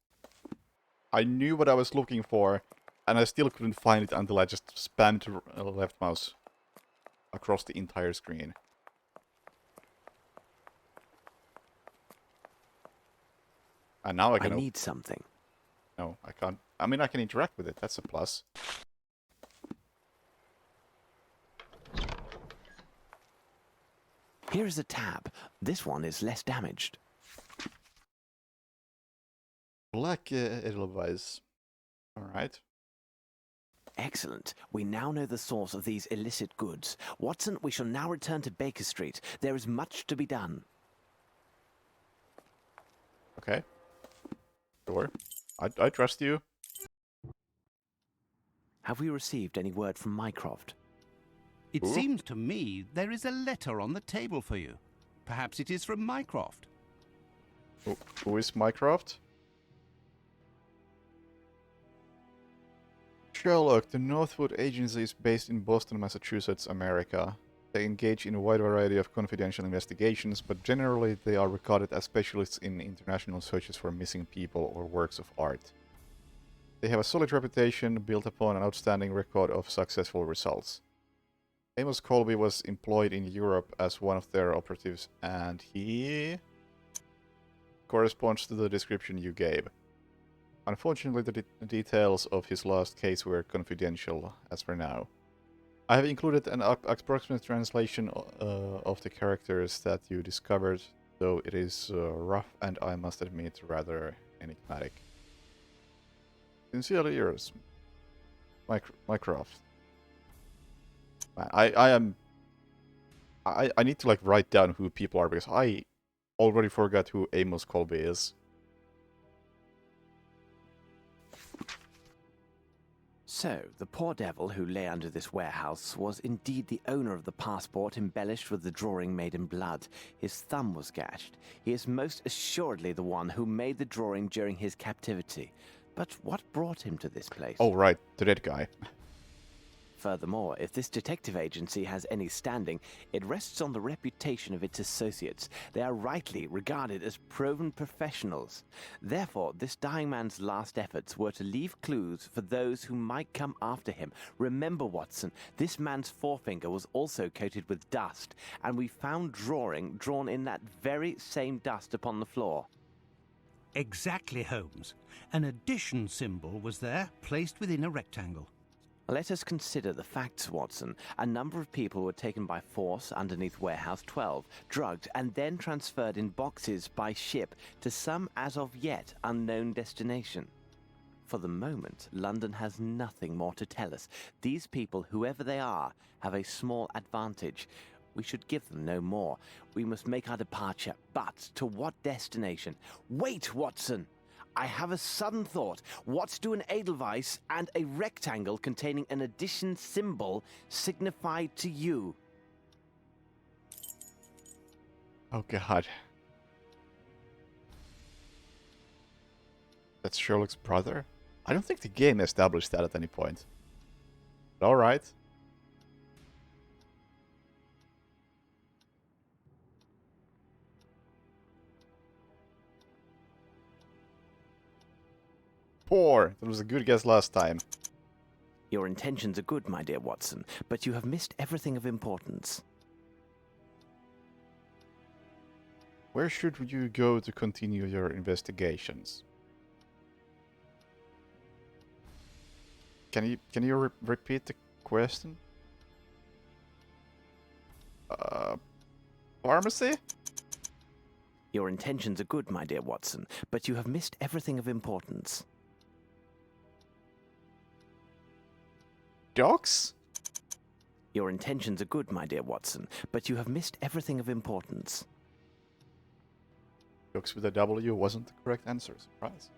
I knew what I was looking for, and I still couldn't find it until I just spammed left mouse across the entire screen. And now I can... I need something. No, I can't. I mean, I can interact with it. That's a plus. Here is a tab. This one is less damaged. Black Edelweiss. Alright. Excellent. We now know the source of these illicit goods. Watson, we shall now return to Baker Street. There is much to be done. Okay. Sure. I trust you. Have we received any word from Mycroft? It Ooh. seems to me there is a letter on the table for you. Perhaps it is from Mycroft. Who is Mycroft? Sherlock, the Northwood Agency is based in Boston, Massachusetts, America. They engage in a wide variety of confidential investigations, but generally they are regarded as specialists in international searches for missing people or works of art. They have a solid reputation built upon an outstanding record of successful results. Amos Colby was employed in Europe as one of their operatives, and he corresponds to the description you gave. Unfortunately, the details of his last case were confidential, as for now. I have included an approximate translation of the characters that you discovered, though it is rough and, I must admit, rather enigmatic. Sincerely yours, Mycroft. I need to like write down who people are, because I already forgot who Amos Colby is. So, the poor devil who lay under this warehouse was indeed the owner of the passport embellished with the drawing made in blood. His thumb was gashed. He is most assuredly the one who made the drawing during his captivity. But what brought him to this place? Oh, right, the dead guy. Furthermore, if this detective agency has any standing, it rests on the reputation of its associates. They are rightly regarded as proven professionals. Therefore, this dying man's last efforts were to leave clues for those who might come after him. Remember, Watson, this man's forefinger was also coated with dust, and we found drawing drawn in that very same dust upon the floor. Exactly, Holmes. An addition symbol was there, placed within a rectangle. Let us consider the facts, Watson. A number of people were taken by force underneath Warehouse 12, drugged, and then transferred in boxes by ship to some as of yet unknown destination. For the moment, London has nothing more to tell us. These people, whoever they are, have a small advantage. We should give them no more. We must make our departure, but to what destination? Wait, Watson! I have a sudden thought. What do an Edelweiss and a rectangle containing an addition symbol signify to you? Oh god. That's Sherlock's brother? I don't think the game established that at any point. But alright. Poor. That was a good guess last time. Your intentions are good, my dear Watson, but you have missed everything of importance. Where should you go to continue your investigations? Can you repeat the question? Pharmacy? Your intentions are good, my dear Watson, but you have missed everything of importance. Docks? Your intentions are good, my dear Watson, but you have missed everything of importance. Docks with a W wasn't the correct answer. Surprise.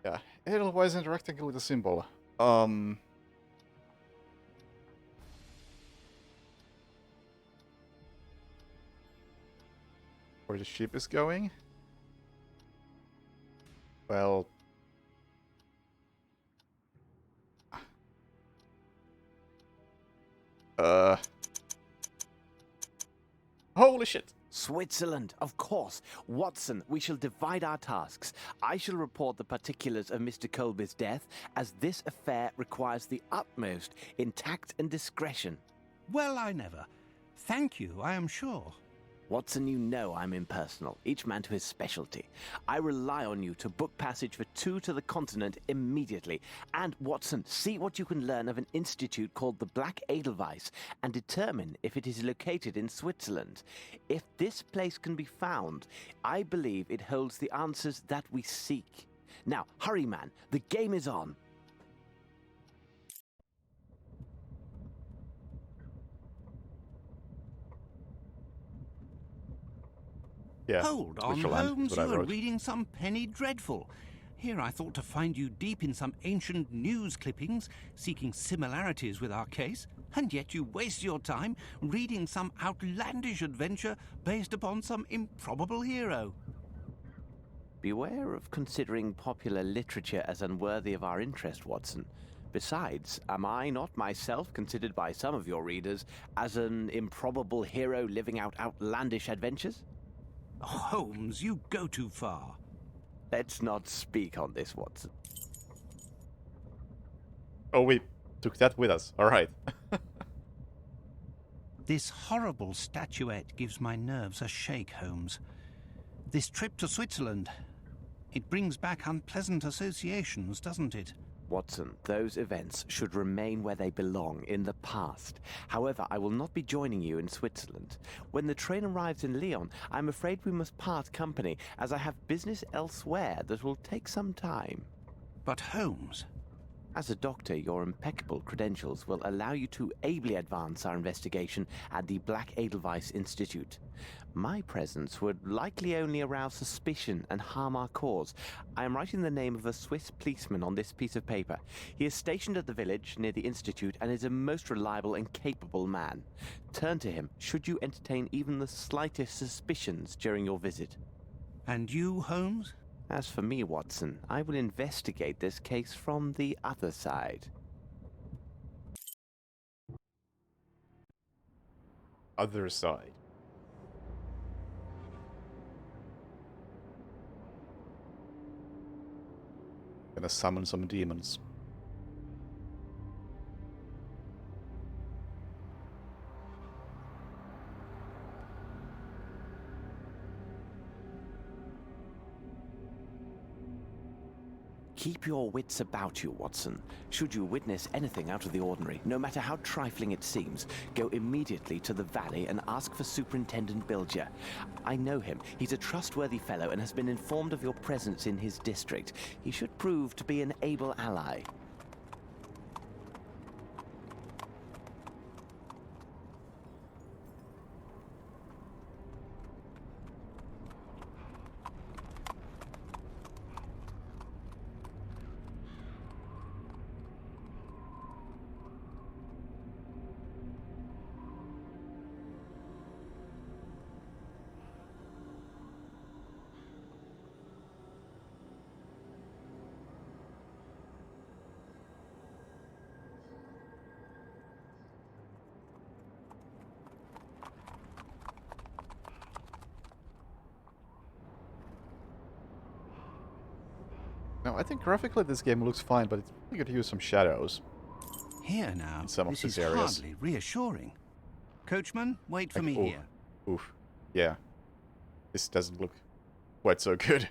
Yeah, Edelweiss and rectangle with a symbol. Where the ship is going? Well... Holy shit! Switzerland, of course. Watson, we shall divide our tasks. I shall report the particulars of Mr. Colby's death, as this affair requires the utmost in tact and discretion. Well, I never. Thank you, I am sure. Watson, you know I'm impersonal, each man to his specialty. I rely on you to book passage for 2 to the continent immediately. And, Watson, see what you can learn of an institute called the Black Edelweiss and determine if it is located in Switzerland. If this place can be found, I believe it holds the answers that we seek. Now, hurry, man, the game is on. Yeah, Hold on, Switzerland is Holmes, what I you are wrote. reading some penny dreadful. Here I thought to find you deep in some ancient news clippings, seeking similarities with our case, and yet you waste your time reading some outlandish adventure based upon some improbable hero. Beware of considering popular literature as unworthy of our interest, Watson. Besides, am I not myself considered by some of your readers as an improbable hero living out outlandish adventures? Holmes, you go too far. Let's not speak on this, Watson. Oh, we took that with us. Alright. This horrible statuette gives my nerves a shake, Holmes. This trip to Switzerland, it brings back unpleasant associations, doesn't it? Watson, those events should remain where they belong, in the past. However, I will not be joining you in Switzerland. When the train arrives in Lyon, I'm afraid we must part company, as I have business elsewhere that will take some time. But Holmes... As a doctor, your impeccable credentials will allow you to ably advance our investigation at the Black Edelweiss Institute. My presence would likely only arouse suspicion and harm our cause. I am writing the name of a Swiss policeman on this piece of paper. He is stationed at the village near the institute and is a most reliable and capable man. Turn to him should you entertain even the slightest suspicions during your visit. And you, Holmes? As for me, Watson, I will investigate this case from the other side. Other side. Gonna summon some demons. Keep your wits about you, Watson. Should you witness anything out of the ordinary, no matter how trifling it seems, go immediately to the valley and ask for Superintendent Bilger. I know him. He's a trustworthy fellow and has been informed of your presence in his district. He should prove to be an able ally. Now, I think graphically this game looks fine, but it's really good to use some shadows. Here now, In some of this these is areas. hardly reassuring. Coachman, wait for Like, me oh, here. Oof. Yeah. This doesn't look quite so good.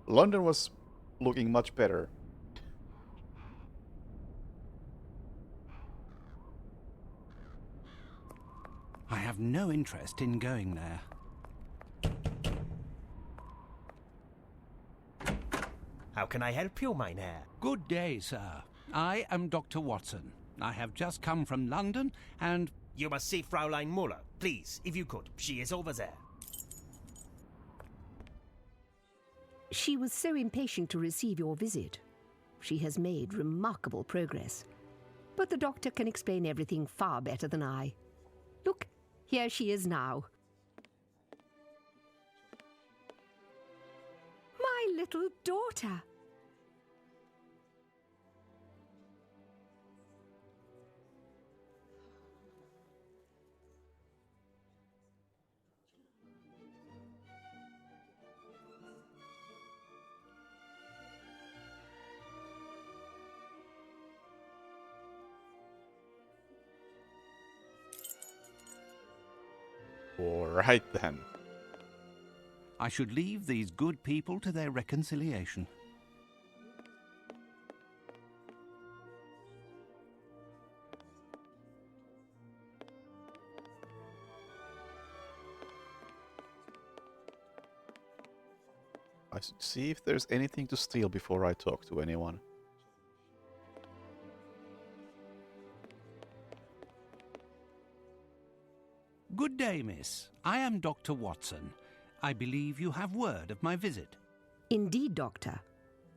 London was looking much better. I have no interest in going there. How can I help you, mein Herr? Good day, sir. I am Dr. Watson. I have just come from London and... You must see Fraulein Muller, please, if you could. She is over there. She was so impatient to receive your visit. She has made remarkable progress. But the doctor can explain everything far better than I. Look, here she is now. My little daughter. Alright then. I should leave these good people to their reconciliation. I should see if there's anything to steal before I talk to anyone. Good day, miss. I am Dr. Watson. I believe you have word of my visit. Indeed, Doctor.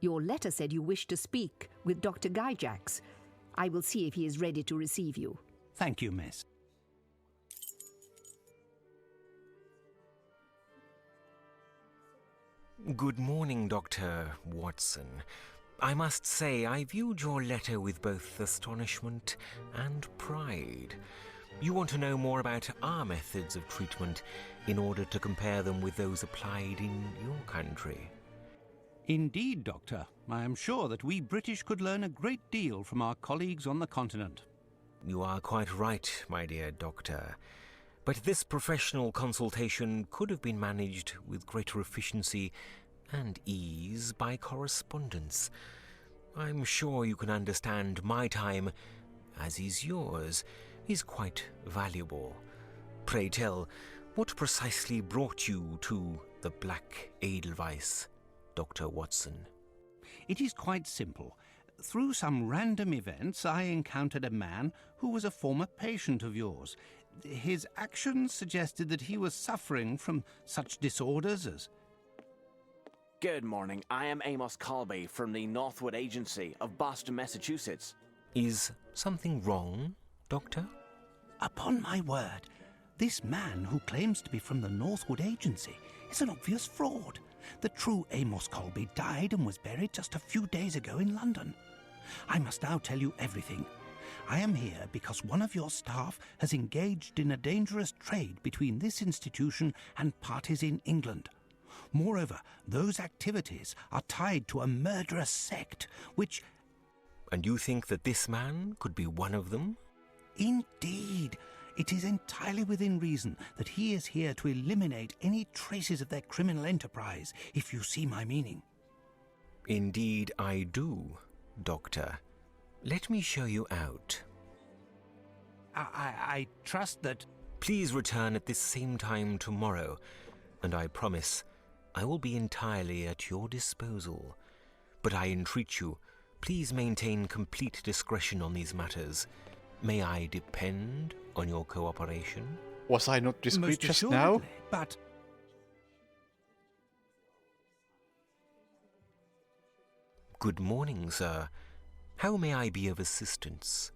Your letter said you wished to speak with Dr. Gyjax. I will see if he is ready to receive you. Thank you, miss. Good morning, Dr. Watson. I must say I viewed your letter with both astonishment and pride. You want to know more about our methods of treatment in order to compare them with those applied in your country. Indeed, Doctor. I am sure that we British could learn a great deal from our colleagues on the continent. You are quite right, my dear Doctor. But this professional consultation could have been managed with greater efficiency and ease by correspondence. I'm sure you can understand my time, as is yours, is quite valuable. Pray tell, what precisely brought you to the Black Edelweiss, Dr. Watson? It is quite simple. Through some random events, I encountered a man who was a former patient of yours. His actions suggested that he was suffering from such disorders as... Good morning. I am Amos Colby from the Northwood Agency of Boston, Massachusetts. Is something wrong, Doctor? Upon my word, this man who claims to be from the Northwood Agency is an obvious fraud. The true Amos Colby died and was buried just a few days ago in London. I must now tell you everything. I am here because one of your staff has engaged in a dangerous trade between this institution and parties in England. Moreover, those activities are tied to a murderous sect, which... And you think that this man could be one of them? Indeed. It is entirely within reason that he is here to eliminate any traces of their criminal enterprise, if you see my meaning. Indeed I do, Doctor. Let me show you out. I trust that... Please return at this same time tomorrow, and I promise I will be entirely at your disposal. But I entreat you, please maintain complete discretion on these matters. May I depend on your cooperation? Was I not discreet Most just assuredly, now? but... Good morning, sir. How may I be of assistance?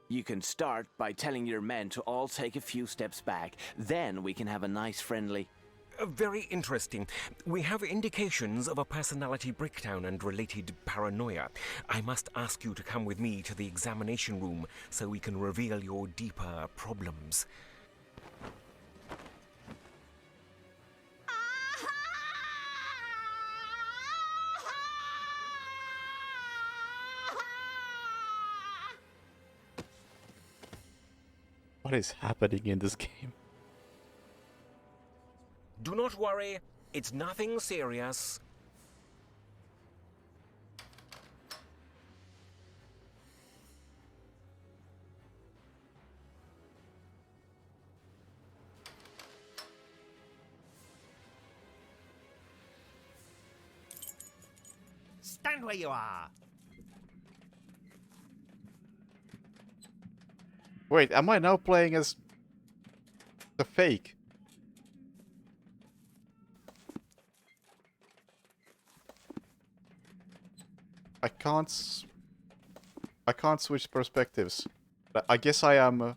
You can start by telling your men to all take a few steps back. Then we can have a nice friendly... Very interesting. We have indications of a personality breakdown and related paranoia. I must ask you to come with me to the examination room so we can reveal your deeper problems. What is happening in this game? Do not worry, it's nothing serious. Stand where you are. Wait, am I now playing as the fake? I can't switch perspectives. I guess I am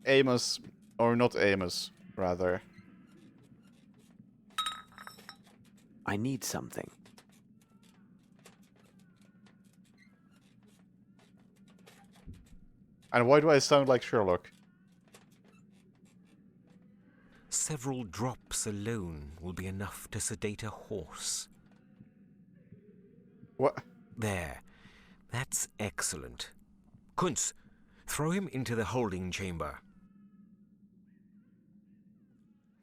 Amos, or not Amos, rather. I need something. And why do I sound like Sherlock? Several drops alone will be enough to sedate a horse. What? There. That's excellent. Kunz, throw him into the holding chamber.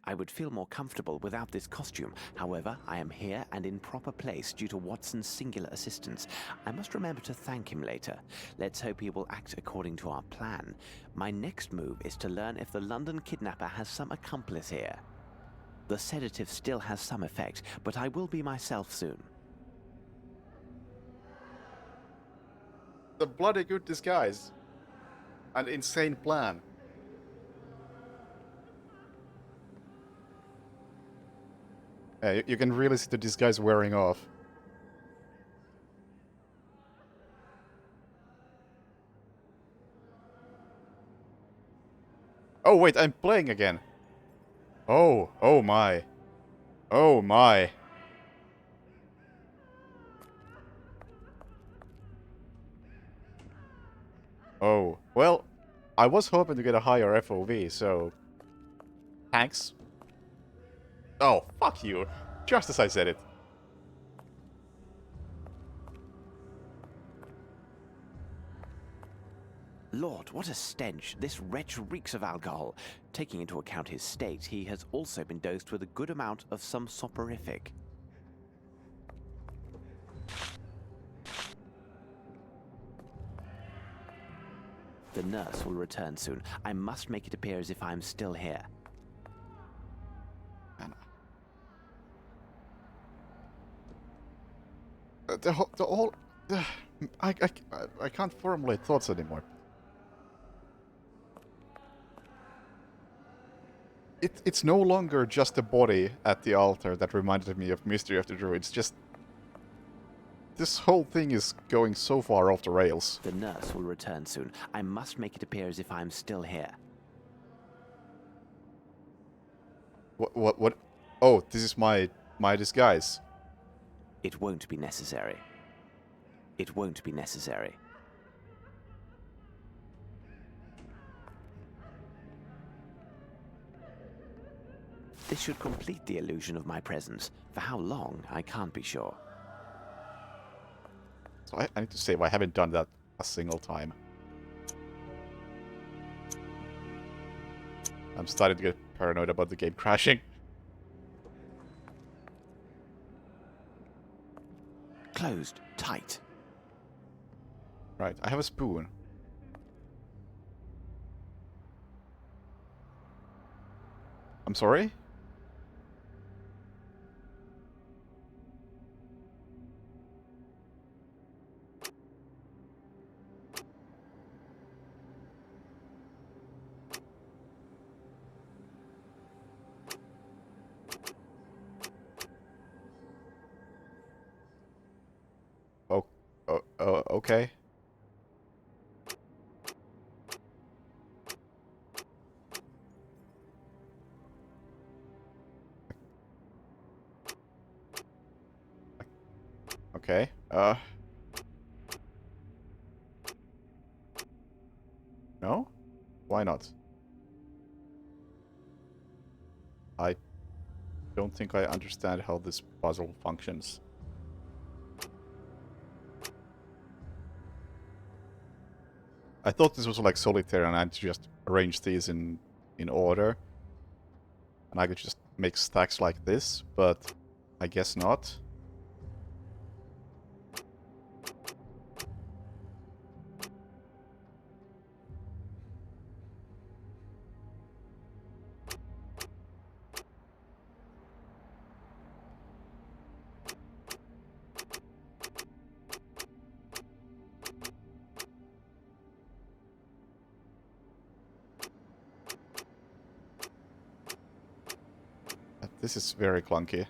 I would feel more comfortable without this costume. However, I am here and in proper place due to Watson's singular assistance. I must remember to thank him later. Let's hope he will act according to our plan. My next move is to learn if the London kidnapper has some accomplice here. The sedative still has some effect, but I will be myself soon. The bloody good disguise. An insane plan. Yeah, you can really see the disguise wearing off. Oh wait, I'm playing again. Oh my. Oh my. Oh, well, I was hoping to get a higher FOV, so... Thanks. Oh, fuck you. Just as I said it. Lord, what a stench. This wretch reeks of alcohol. Taking into account his state, he has also been dosed with a good amount of some soporific. The nurse will return soon. I must make it appear as if I'm still here. I can't formulate thoughts anymore. It's no longer just a body at the altar that reminded me of Mystery of the Druids. Just this whole thing is going so far off the rails. The nurse will return soon. I must make it appear as if I'm still here. What? Oh, this is my disguise. It won't be necessary. It won't be necessary. This should complete the illusion of my presence. For how long, I can't be sure. So I need to save. I haven't done that a single time. I'm starting to get paranoid about the game crashing. Closed. Tight. Right, I have a spoon. I'm sorry? Okay. Okay. No? Why not? I don't think I understand how this puzzle functions. I thought this was like solitaire and I had to just arrange these in order. And I could just make stacks like this, but I guess not. This is very clunky.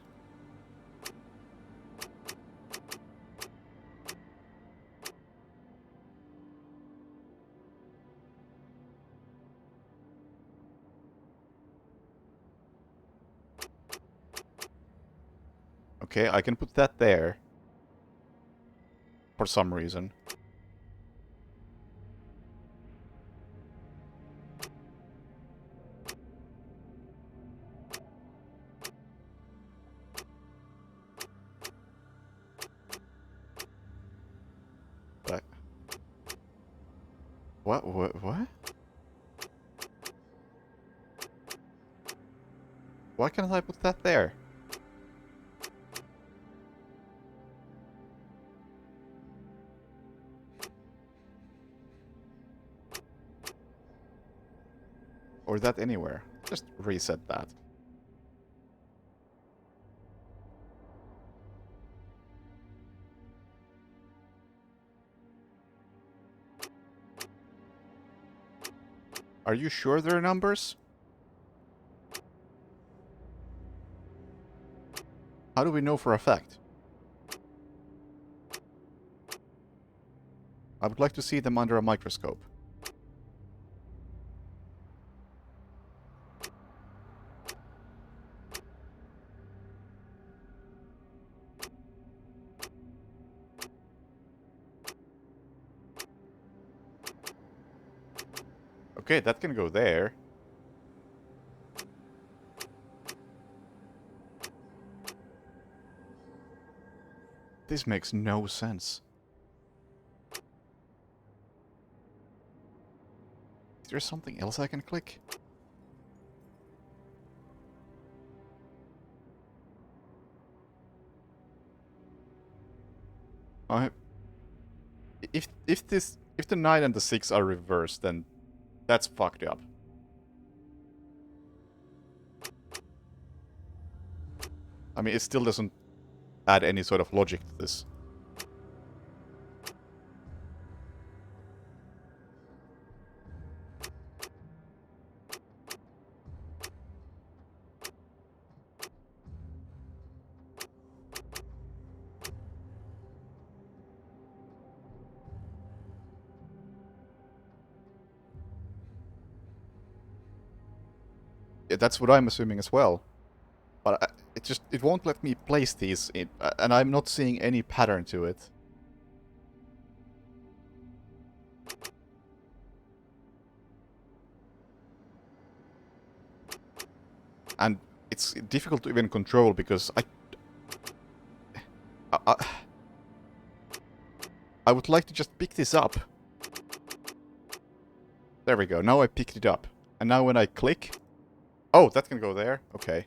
Okay, I can put that there. For some reason. But... What? Why can't I put that there? Or that anywhere. Just reset that. Are you sure there are numbers? How do we know for a fact? I would like to see them under a microscope. Okay, that can go there. This makes no sense. Is there something else I can click? If the 9 and the 6 are reversed, then that's fucked up. I mean, it still doesn't add any sort of logic to this. Yeah, that's what I'm assuming as well. But it won't let me place these in, and I'm not seeing any pattern to it. And it's difficult to even control because I would like to just pick this up. There we go. Now I picked it up. And now when I click... Oh, that can go there. Okay.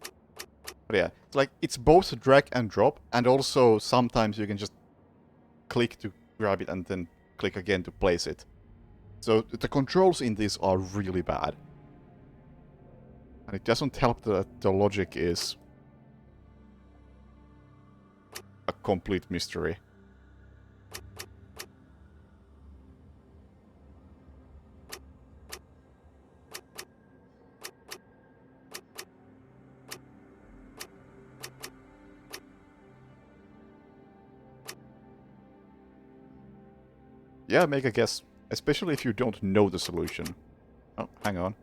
But yeah, it's like, it's both drag and drop, and also sometimes you can just click to grab it and then click again to place it. So the controls in this are really bad. And it doesn't help that the logic is a complete mystery. Yeah, make a guess. Especially if you don't know the solution. Oh, hang on.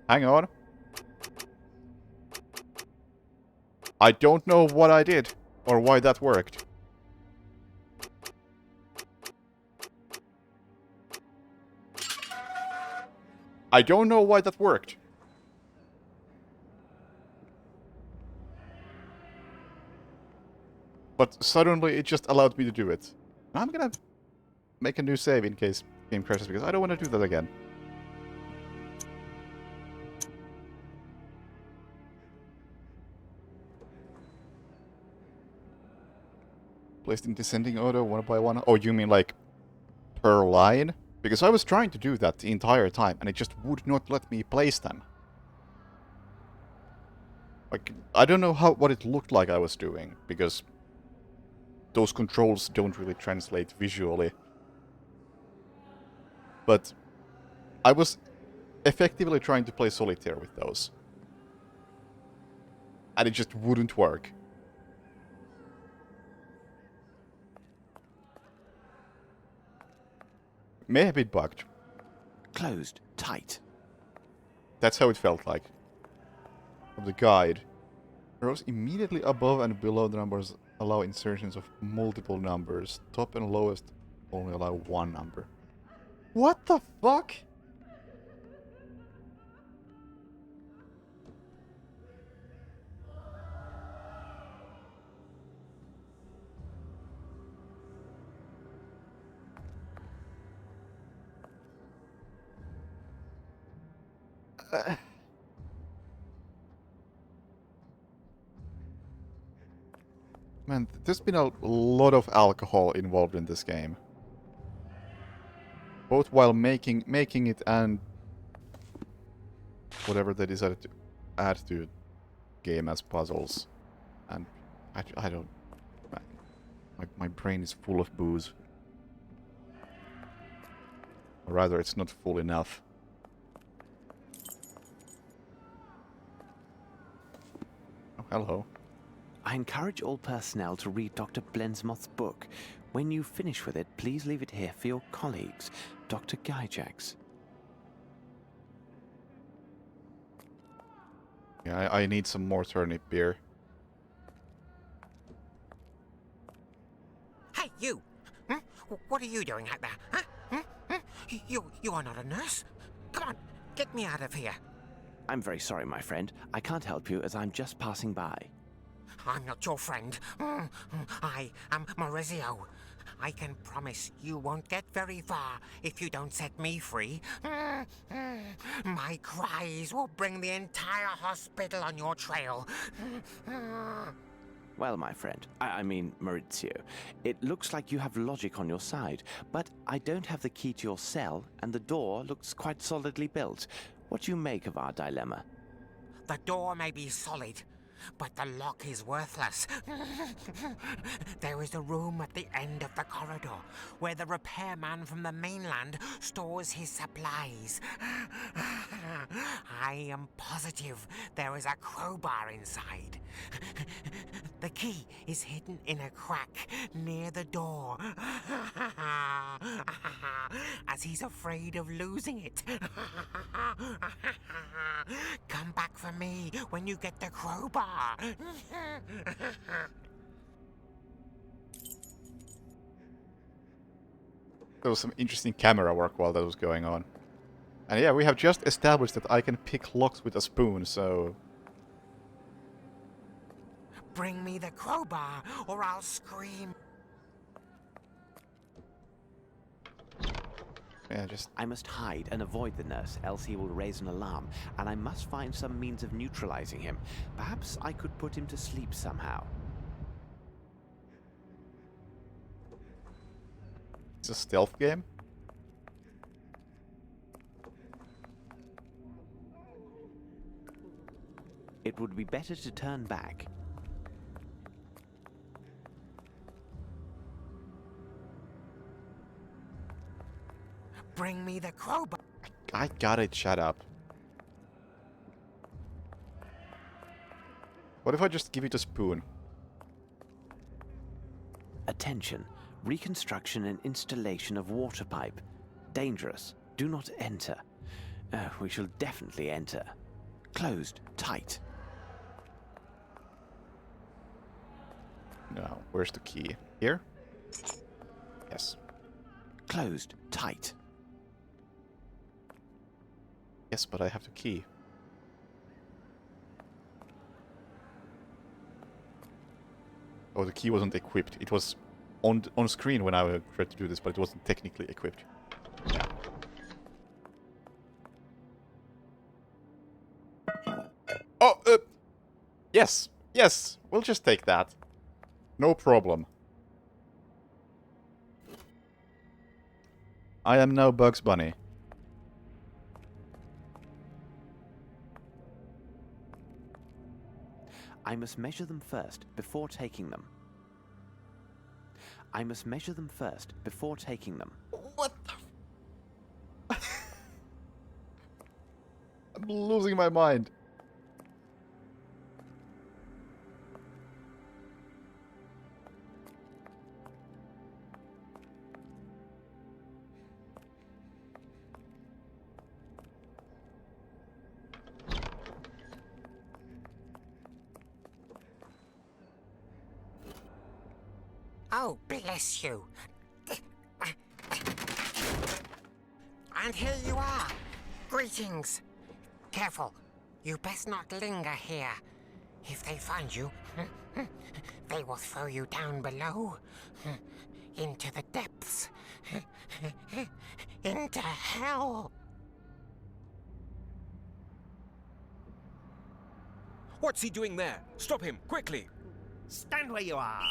Hang on. I don't know what I did, or why that worked. I don't know why that worked. But suddenly it just allowed me to do it. I'm gonna make a new save in case game crashes because I don't want to do that again. Placed in descending order, one by one. Oh, you mean like per line? Because I was trying to do that the entire time, and it just would not let me place them. Like, I don't know what it looked like I was doing, because those controls don't really translate visually. But I was effectively trying to play solitaire with those. And it just wouldn't work. May have been bugged. Closed. Tight. That's how it felt like. Of the guide. Rows immediately above and below the numbers allow insertions of multiple numbers. Top and lowest only allow one number. What the fuck? Man, there's been a lot of alcohol involved in this game. Both while making it and whatever they decided to add to the game as puzzles. And I don't... My brain is full of booze. Or rather, it's not full enough. Oh, hello. I encourage all personnel to read Dr. Blensmoth's book. When you finish with it, please leave it here for your colleagues, Dr. Gyjax. Yeah, I need some more turnip beer. Hey, you! Hmm? What are you doing out there? Huh? You are not a nurse. Come on, get me out of here. I'm very sorry, my friend. I can't help you as I'm just passing by. I'm not your friend. I am Maurizio. I can promise you won't get very far if you don't set me free. My cries will bring the entire hospital on your trail. Well, my friend, I mean Maurizio, it looks like you have logic on your side, but I don't have the key to your cell, and the door looks quite solidly built. What do you make of our dilemma? The door may be solid, but the lock is worthless. There is a room at the end of the corridor where the repairman from the mainland stores his supplies. I am positive there is a crowbar inside. The key is hidden in a crack near the door, as he's afraid of losing it. Come back for me when you get the crowbar. There was some interesting camera work while that was going on. And yeah, we have just established that I can pick locks with a spoon, so... Bring me the crowbar, or I'll scream. Yeah, just... I must hide and avoid the nurse, else he will raise an alarm, and I must find some means of neutralizing him. Perhaps I could put him to sleep somehow. It's a stealth game? It would be better to turn back. Bring me the crowbar. I got it, shut up. What if I just give it a spoon? Attention. Reconstruction and installation of water pipe. Dangerous. Do not enter. We shall definitely enter. Closed. Tight. No, where's the key? Here? Yes. Closed. Tight. Yes, but I have the key. Oh, the key wasn't equipped. It was on screen when I tried to do this, but it wasn't technically equipped. Yeah. Oh, yes, yes, we'll just take that. No problem. I am now Bugs Bunny. I must measure them first before taking them. I must measure them first before taking them. What the I'm losing my mind. Oh, bless you. And here you are. Greetings. Careful. You best not linger here. If they find you, they will throw you down below. Into the depths. Into hell. What's he doing there? Stop him, quickly! Stand where you are.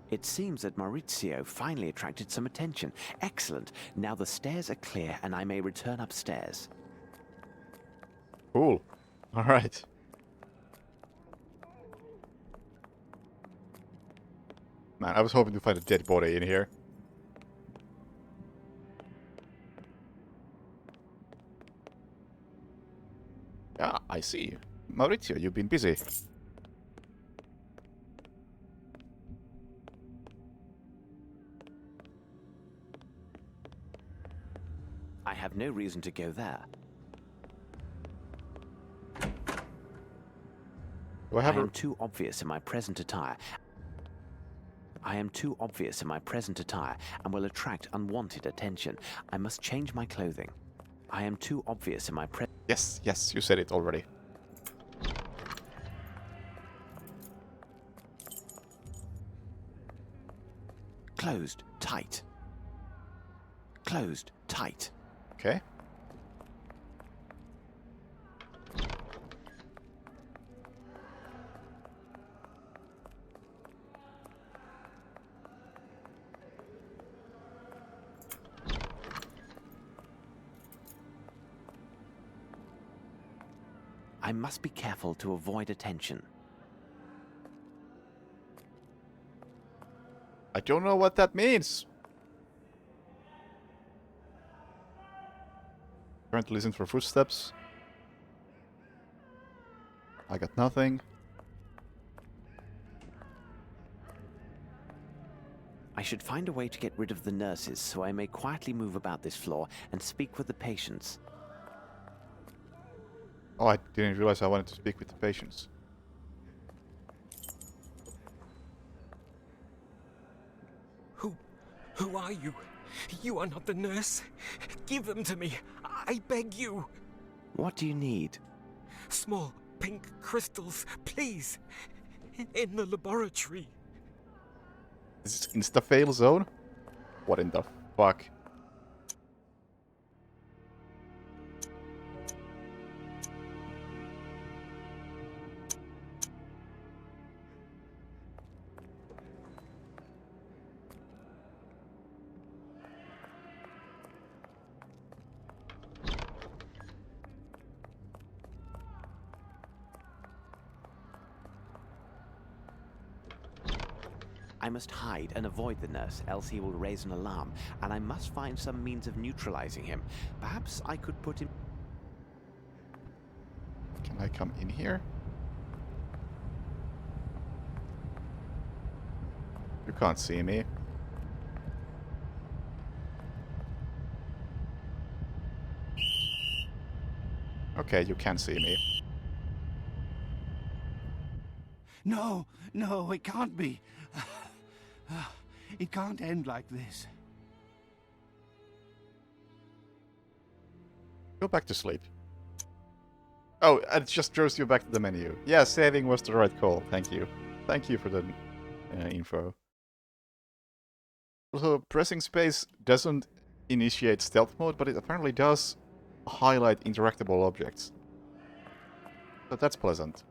It seems that Maurizio finally attracted some attention. Excellent. Now the stairs are clear and I may return upstairs. Cool. Alright. Man, I was hoping to find a dead body in here. Yeah, I see. Maurizio, you've been busy. I have no reason to go there. Do I I have am too obvious in my present attire. I am too obvious in my present attire and will attract unwanted attention. I must change my clothing. I am too obvious in my Yes, yes, you said it already. Closed, tight. Closed, tight. Okay. I must be careful to avoid attention. I don't know what that means. Trying to listen for footsteps. I got nothing. I should find a way to get rid of the nurses so I may quietly move about this floor and speak with the patients. Oh, I didn't realize I wanted to speak with the patients. Who are you? You are not the nurse. Give them to me. I beg you. What do you need? Small pink crystals, please. In the laboratory. Is this insta-fail zone? What in the fuck? I must hide and avoid the nurse, else he will raise an alarm, and I must find some means of neutralizing him. Perhaps I could put him... Can I come in here? You can't see me. Okay, you can see me. No, no, it can't be. It can't end like this. Go back to sleep. Oh, it just throws you back to the menu. Yeah, saving was the right call. Thank you. Thank you for the info. Also, pressing space doesn't initiate stealth mode, but it apparently does highlight interactable objects. So that's pleasant.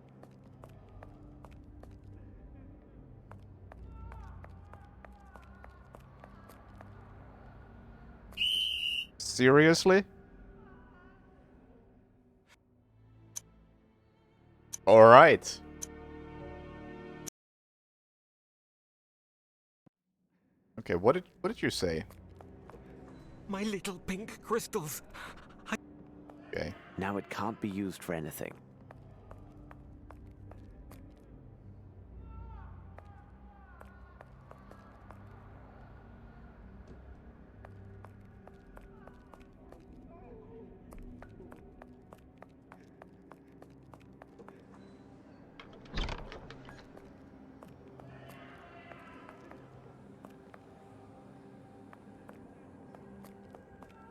Seriously? Alright. Okay, what did you say? My little pink crystals. Okay. Now it can't be used for anything.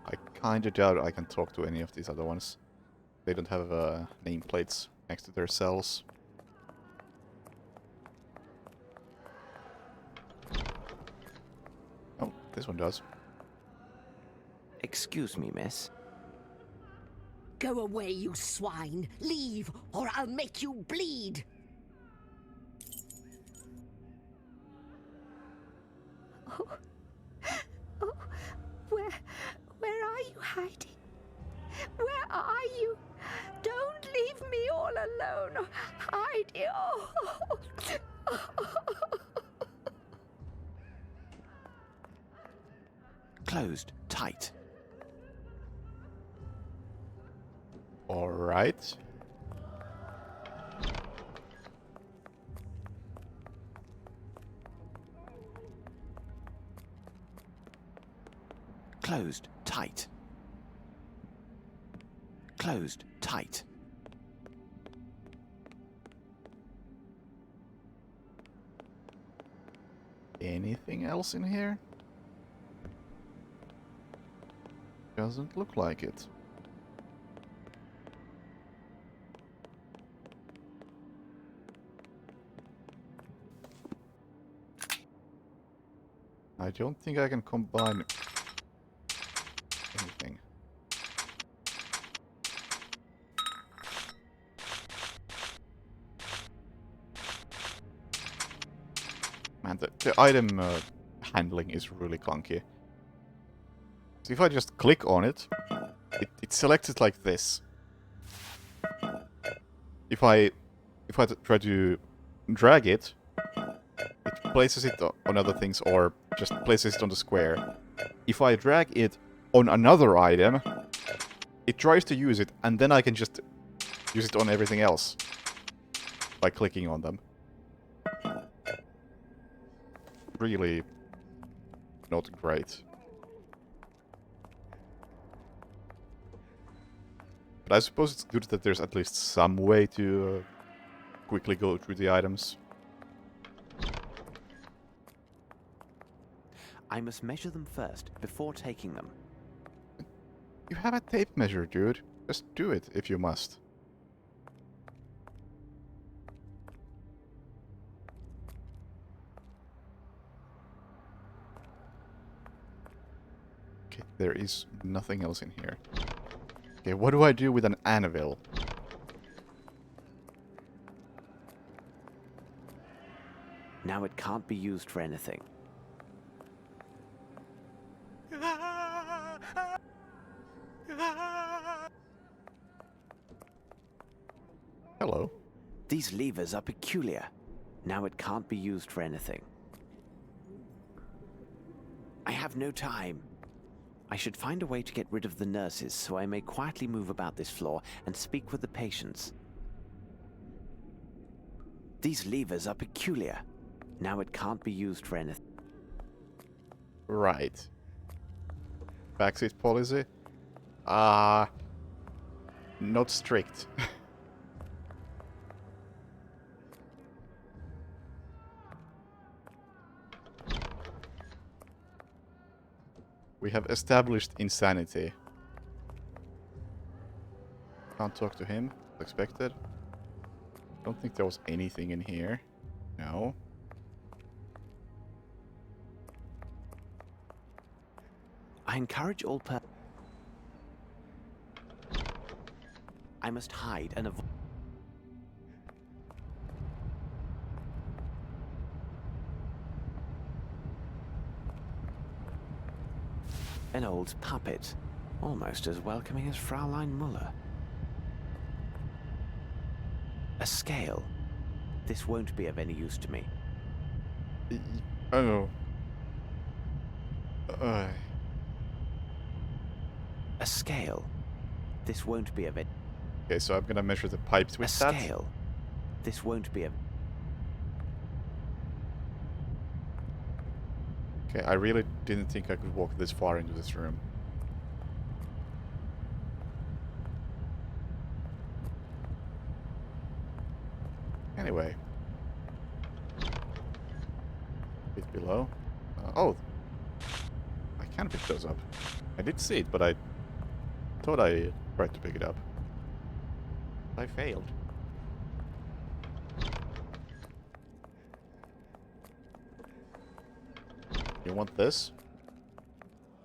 I kinda doubt I can talk to any of these other ones. They don't have nameplates next to their cells. Oh, this one does. Excuse me, miss. Go away, you swine. Leave, or I'll make you bleed. Oh, where are you hiding? Where are you? Don't leave me all alone. Hide. Oh. Closed. Tight. Alright. Closed. Tight. Closed. Tight. Anything else in here? Doesn't look like it. I don't think I can combine anything. Man, the item handling is really clunky. So if I just click on it, it selects it like this. If I try to drag it, it places it on other things or just places it on the square. If I drag it on another item, it tries to use it, and then I can just use it on everything else by clicking on them. Really not great. But I suppose it's good that there's at least some way to quickly go through the items. I must measure them first, before taking them. You have a tape measure, dude. Just do it if you must. Okay, there is nothing else in here. Okay, what do I do with an anvil? Now it can't be used for anything. Hello. These levers are peculiar. Now it can't be used for anything. I have no time. I should find a way to get rid of the nurses so I may quietly move about this floor and speak with the patients. These levers are peculiar. Now it can't be used for anything. Right. Backseat policy? Not strict. We have established insanity. Can't talk to him, as expected. Don't think there was anything in here. No. I encourage all I must hide and avoid. An old puppet, almost as welcoming as Fraulein Muller. A scale. This won't be of any use to me. Oh. A scale. This won't be of it. Okay, so I'm gonna measure the pipes with A that. scale. This won't be of. Okay, I really didn't think I could walk this far into this room. Anyway. Bit below. Oh! I can pick those up. I did see it, but I thought I tried to pick it up. I failed. You want this?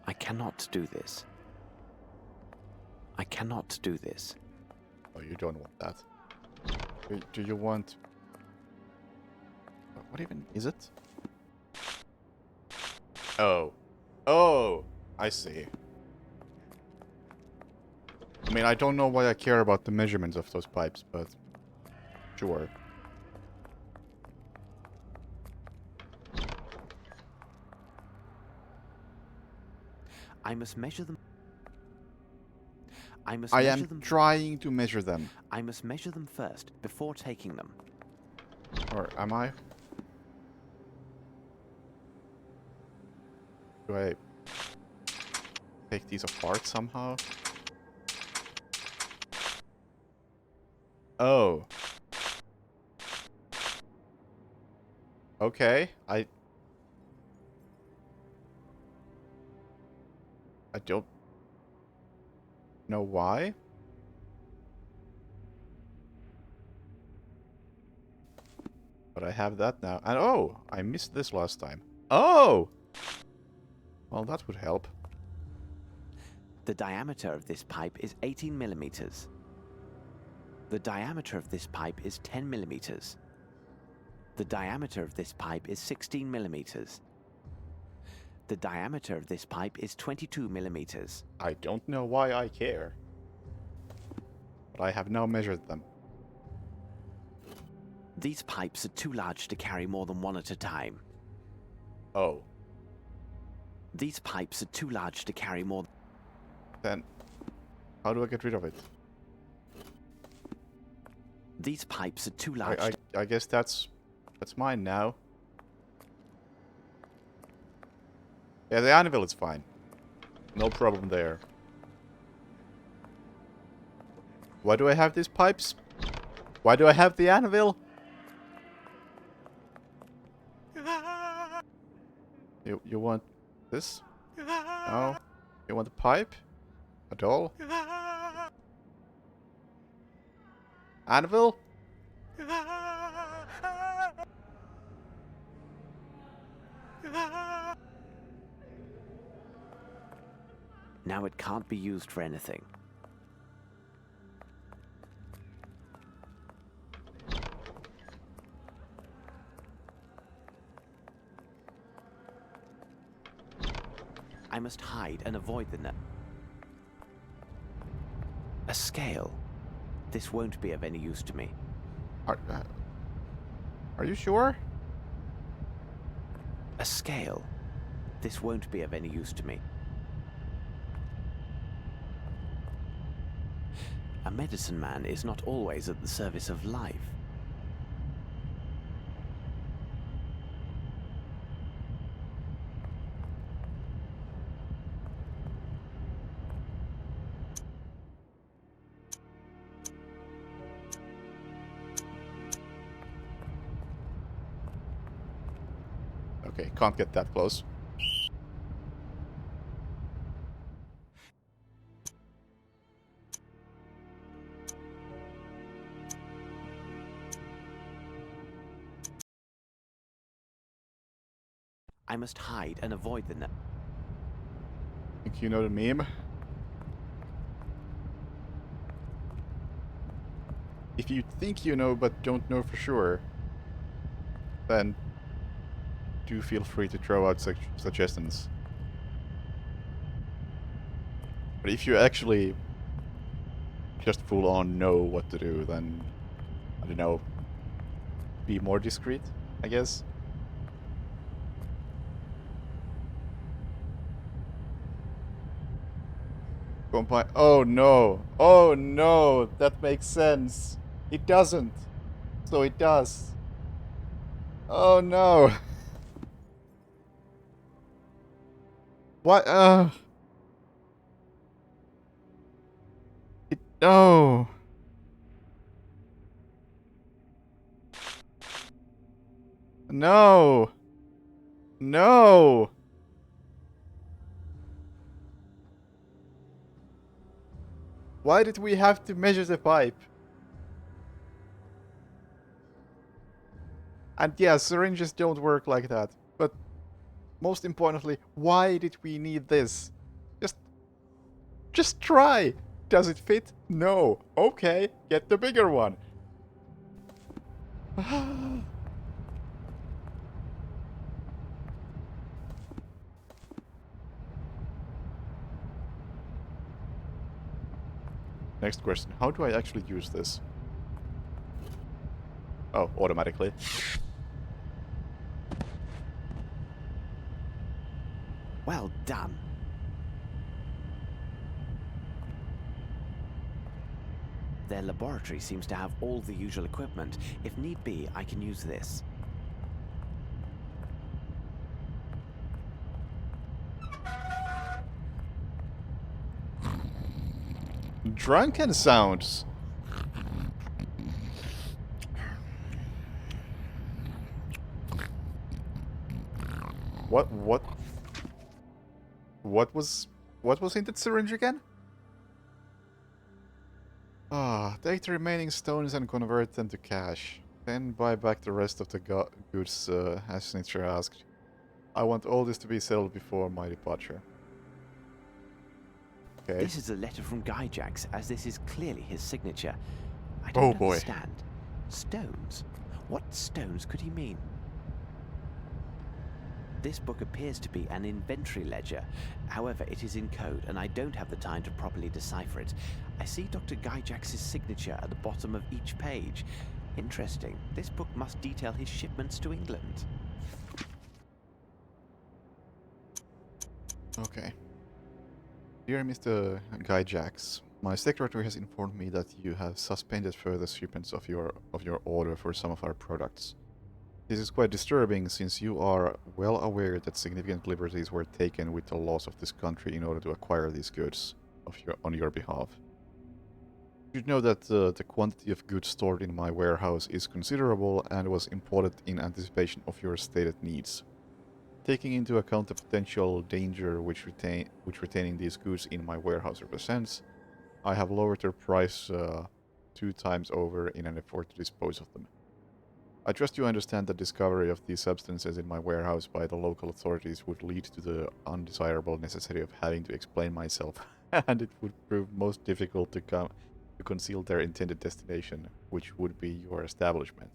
I cannot do this. I cannot do this. Oh, you don't want that. Do you want... What even is it? Oh. Oh! I see. I mean, I don't know why I care about the measurements of those pipes, but... Sure. I must measure them. I am trying to measure them. I must measure them first, before taking them. Or am I? Do I take these apart somehow? Oh. Okay, I don't know why. But I have that now. And oh, I missed this last time. Oh! Well, that would help. The diameter of this pipe is 18 millimeters. The diameter of this pipe is 10 millimeters. The diameter of this pipe is 16 millimeters. The diameter of this pipe is 22 millimeters. I don't know why I care. But I have now measured them. These pipes are too large to carry more than one at a time. Oh. These pipes are too large to carry more. Then, how do I get rid of it? These pipes are too large. I guess that's mine now. Yeah, the anvil is fine. No problem there. Why do I have these pipes? Why do I have the anvil? You want this? No? You want the pipe? At all? Anvil? Now it can't be used for anything. I must hide and avoid the net. A scale. This won't be of any use to me. Are you sure? A scale. This won't be of any use to me. A medicine man is not always at the service of life. Okay, can't get that close. I must hide and avoid the net. Think you know the meme? If you think you know but don't know for sure, then do feel free to throw out suggestions. But if you actually just full on know what to do, then I don't know, be more discreet, I guess. Combine. Oh no! Oh no! That makes sense. It doesn't. So it does. Oh no! What? No! No! No! Why did we have to measure the pipe? And yeah, syringes don't work like that. But most importantly, why did we need this? Just try! Does it fit? No. Okay, get the bigger one. Next question. How do I actually use this? Oh, automatically. Well done. Their laboratory seems to have all the usual equipment. If need be, I can use this. Drunken sounds. What was in that syringe again? Take the remaining stones and convert them to cash. Then buy back the rest of the goods, as Snitcher asked. I want all this to be settled before my departure. Okay. This is a letter from Gyjax, as this is clearly his signature. I don't understand. Stones? What stones could he mean? This book appears to be an inventory ledger. However, it is in code, and I don't have the time to properly decipher it. I see Dr. Gyjax's signature at the bottom of each page. Interesting. This book must detail his shipments to England. Okay. Dear Mr. Gyjax, my secretary has informed me that you have suspended further shipments of your order for some of our products. This is quite disturbing, since you are well aware that significant liberties were taken with the laws of this country in order to acquire these goods on your behalf. You should know that the quantity of goods stored in my warehouse is considerable and was imported in anticipation of your stated needs. Taking into account the potential danger which retaining these goods in my warehouse represents, I have lowered their price 2 times over in an effort to dispose of them. I trust you understand that discovery of these substances in my warehouse by the local authorities would lead to the undesirable necessity of having to explain myself, and it would prove most difficult to conceal their intended destination, which would be your establishment.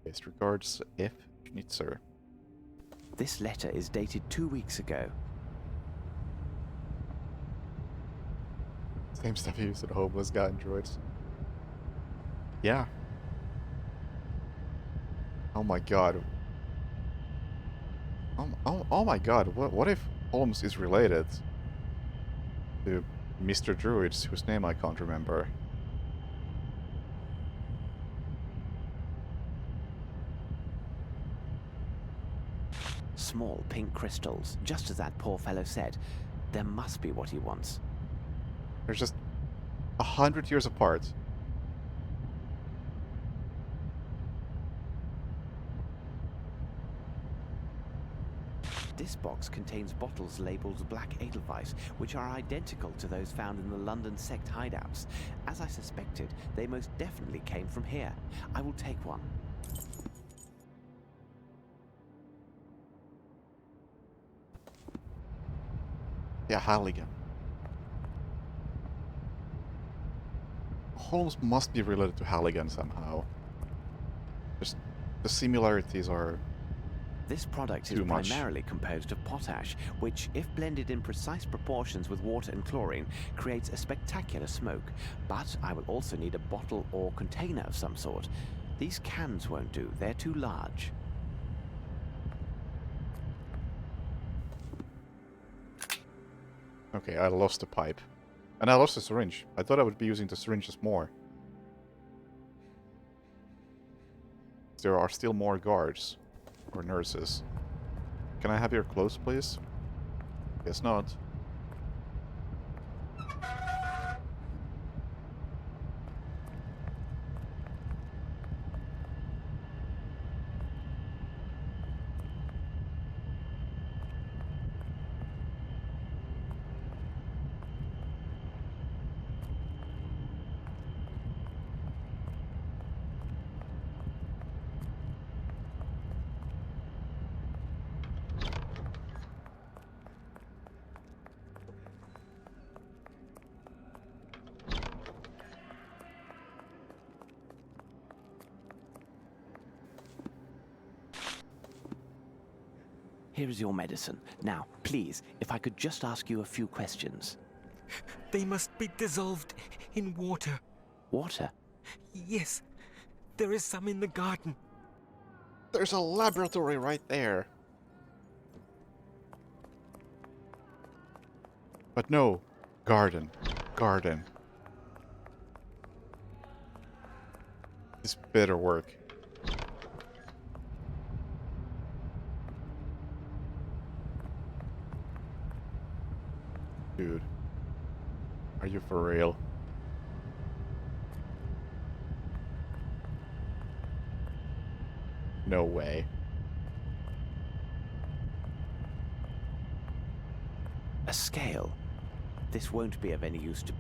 Best regards, F. Schnitzer. This letter is dated 2 weeks ago. Same stuff used in homeless guy androids. Yeah. Oh my god. Oh my god, what if Holmes is related to Mr. Druids, whose name I can't remember? Small pink crystals, just as that poor fellow said. There must be what he wants. They're just 100 years apart. This box contains bottles labelled Black Edelweiss, which are identical to those found in the London sect hideouts. As I suspected, they most definitely came from here. I will take one. Yeah, Halligan. Holmes must be related to Halligan somehow. Just the similarities are This product is too much. primarily composed of potash, which, if blended in precise proportions with water and chlorine, creates a spectacular smoke. But I will also need a bottle or container of some sort. These cans won't do, they're too large. Okay, I lost the pipe. And I lost the syringe. I thought I would be using the syringes more. There are still more guards. Or nurses. Can I have your clothes, please? Guess not. Here is your medicine. Now, please, if I could just ask you a few questions. They must be dissolved in water. Water? Yes, there is some in the garden. There's a laboratory right there. But no. Garden. Garden. This better work. Dude. Are you for real? No way. A scale? This won't be of any use to...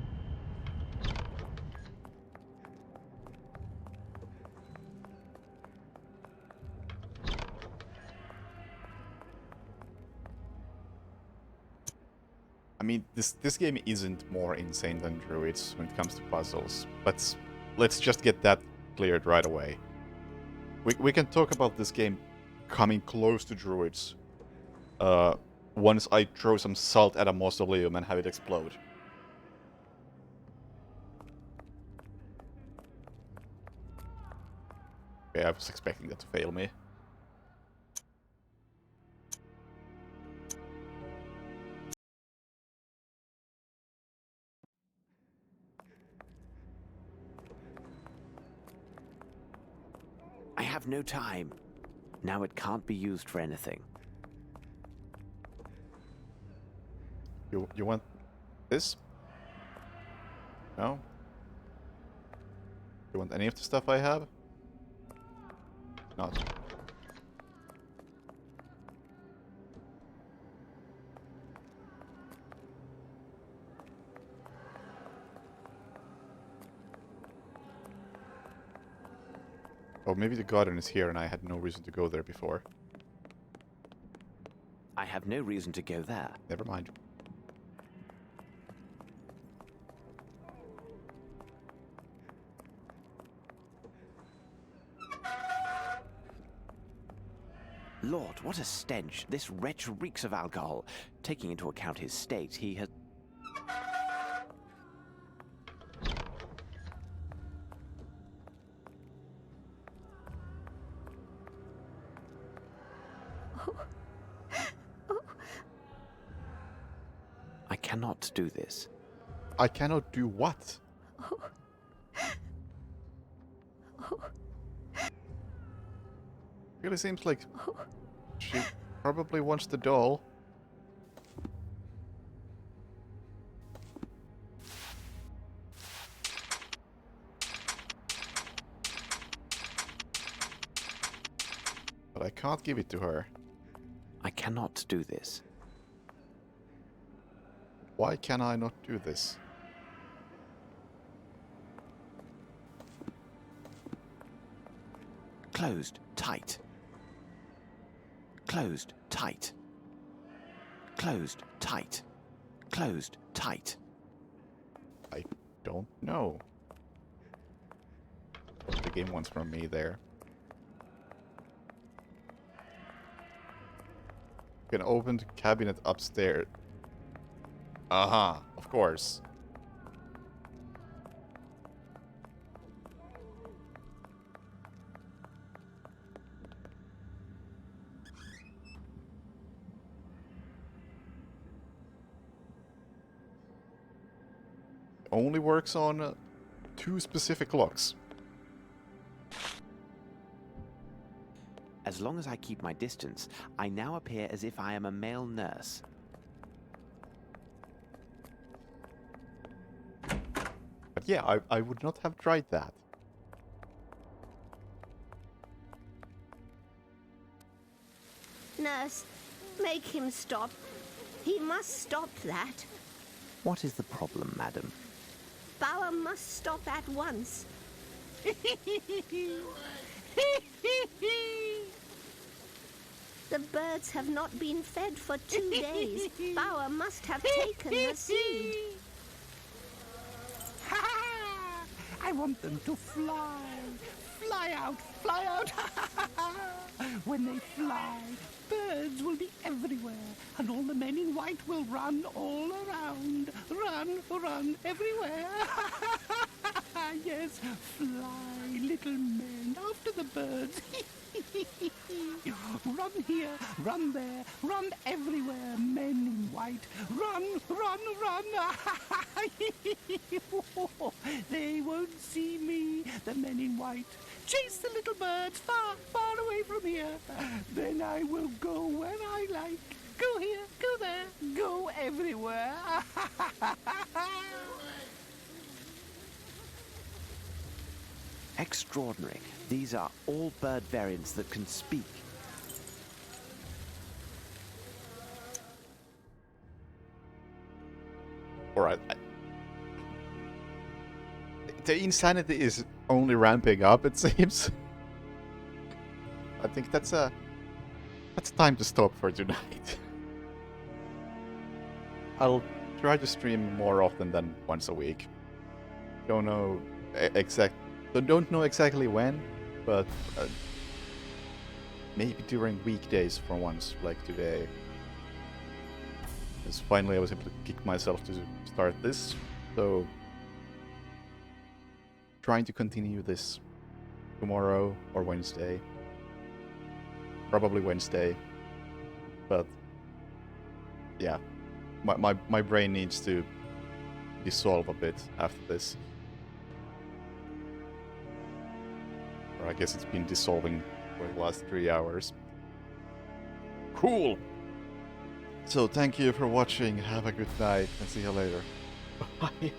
I mean, this game isn't more insane than Druids when it comes to puzzles. Let's just get that cleared right away. We can talk about this game coming close to Druids once I throw some salt at a mausoleum and have it explode. Okay, I was expecting that to fail me. I have no time. Now it can't be used for anything. You want this? No? You want any of the stuff I have? Not. Oh, maybe the garden is here and I had no reason to go there before. I have no reason to go there. Never mind. Lord, what a stench. This wretch reeks of alcohol. Taking into account his state, he has... I cannot do this. I cannot do what? Really seems like she probably wants the doll. But I can't give it to her. I cannot do this. Why can I not do this? Closed, tight. Closed, tight. Closed, tight. Closed. Tight. I don't know what the game wants from me there. You can open the cabinet upstairs. Of course. Only works on 2 specific locks. As long as I keep my distance, I now appear as if I am a male nurse. But yeah, I would not have tried that. Nurse, make him stop. He must stop that. What is the problem, madam? Bauer must stop at once. The birds have not been fed for 2 days. Bauer must have taken the seed. I want them to fly. Fly out, fly out. When they fly, birds will be everywhere, and all the men in white will run all around. Run everywhere. Yes, fly, little men, after the birds. Run here, run there, run everywhere, men in white. Run. They won't see me, the men in white. Chase the little birds far, far away from here. Then I will go where I like. Go here, go there, go everywhere. Extraordinary. These are all bird variants that can speak. Alright. The insanity is only ramping up, it seems. I think that's time to stop for tonight. I'll try to stream more often than once a week. Don't know exactly when, but maybe during weekdays for once, like today. Because finally I was able to kick myself to start this, so trying to continue this tomorrow or Wednesday. Probably Wednesday, but yeah, my brain needs to dissolve a bit after this. Or I guess it's been dissolving for the last 3 hours. Cool! So thank you for watching, have a good night, and see you later. Bye!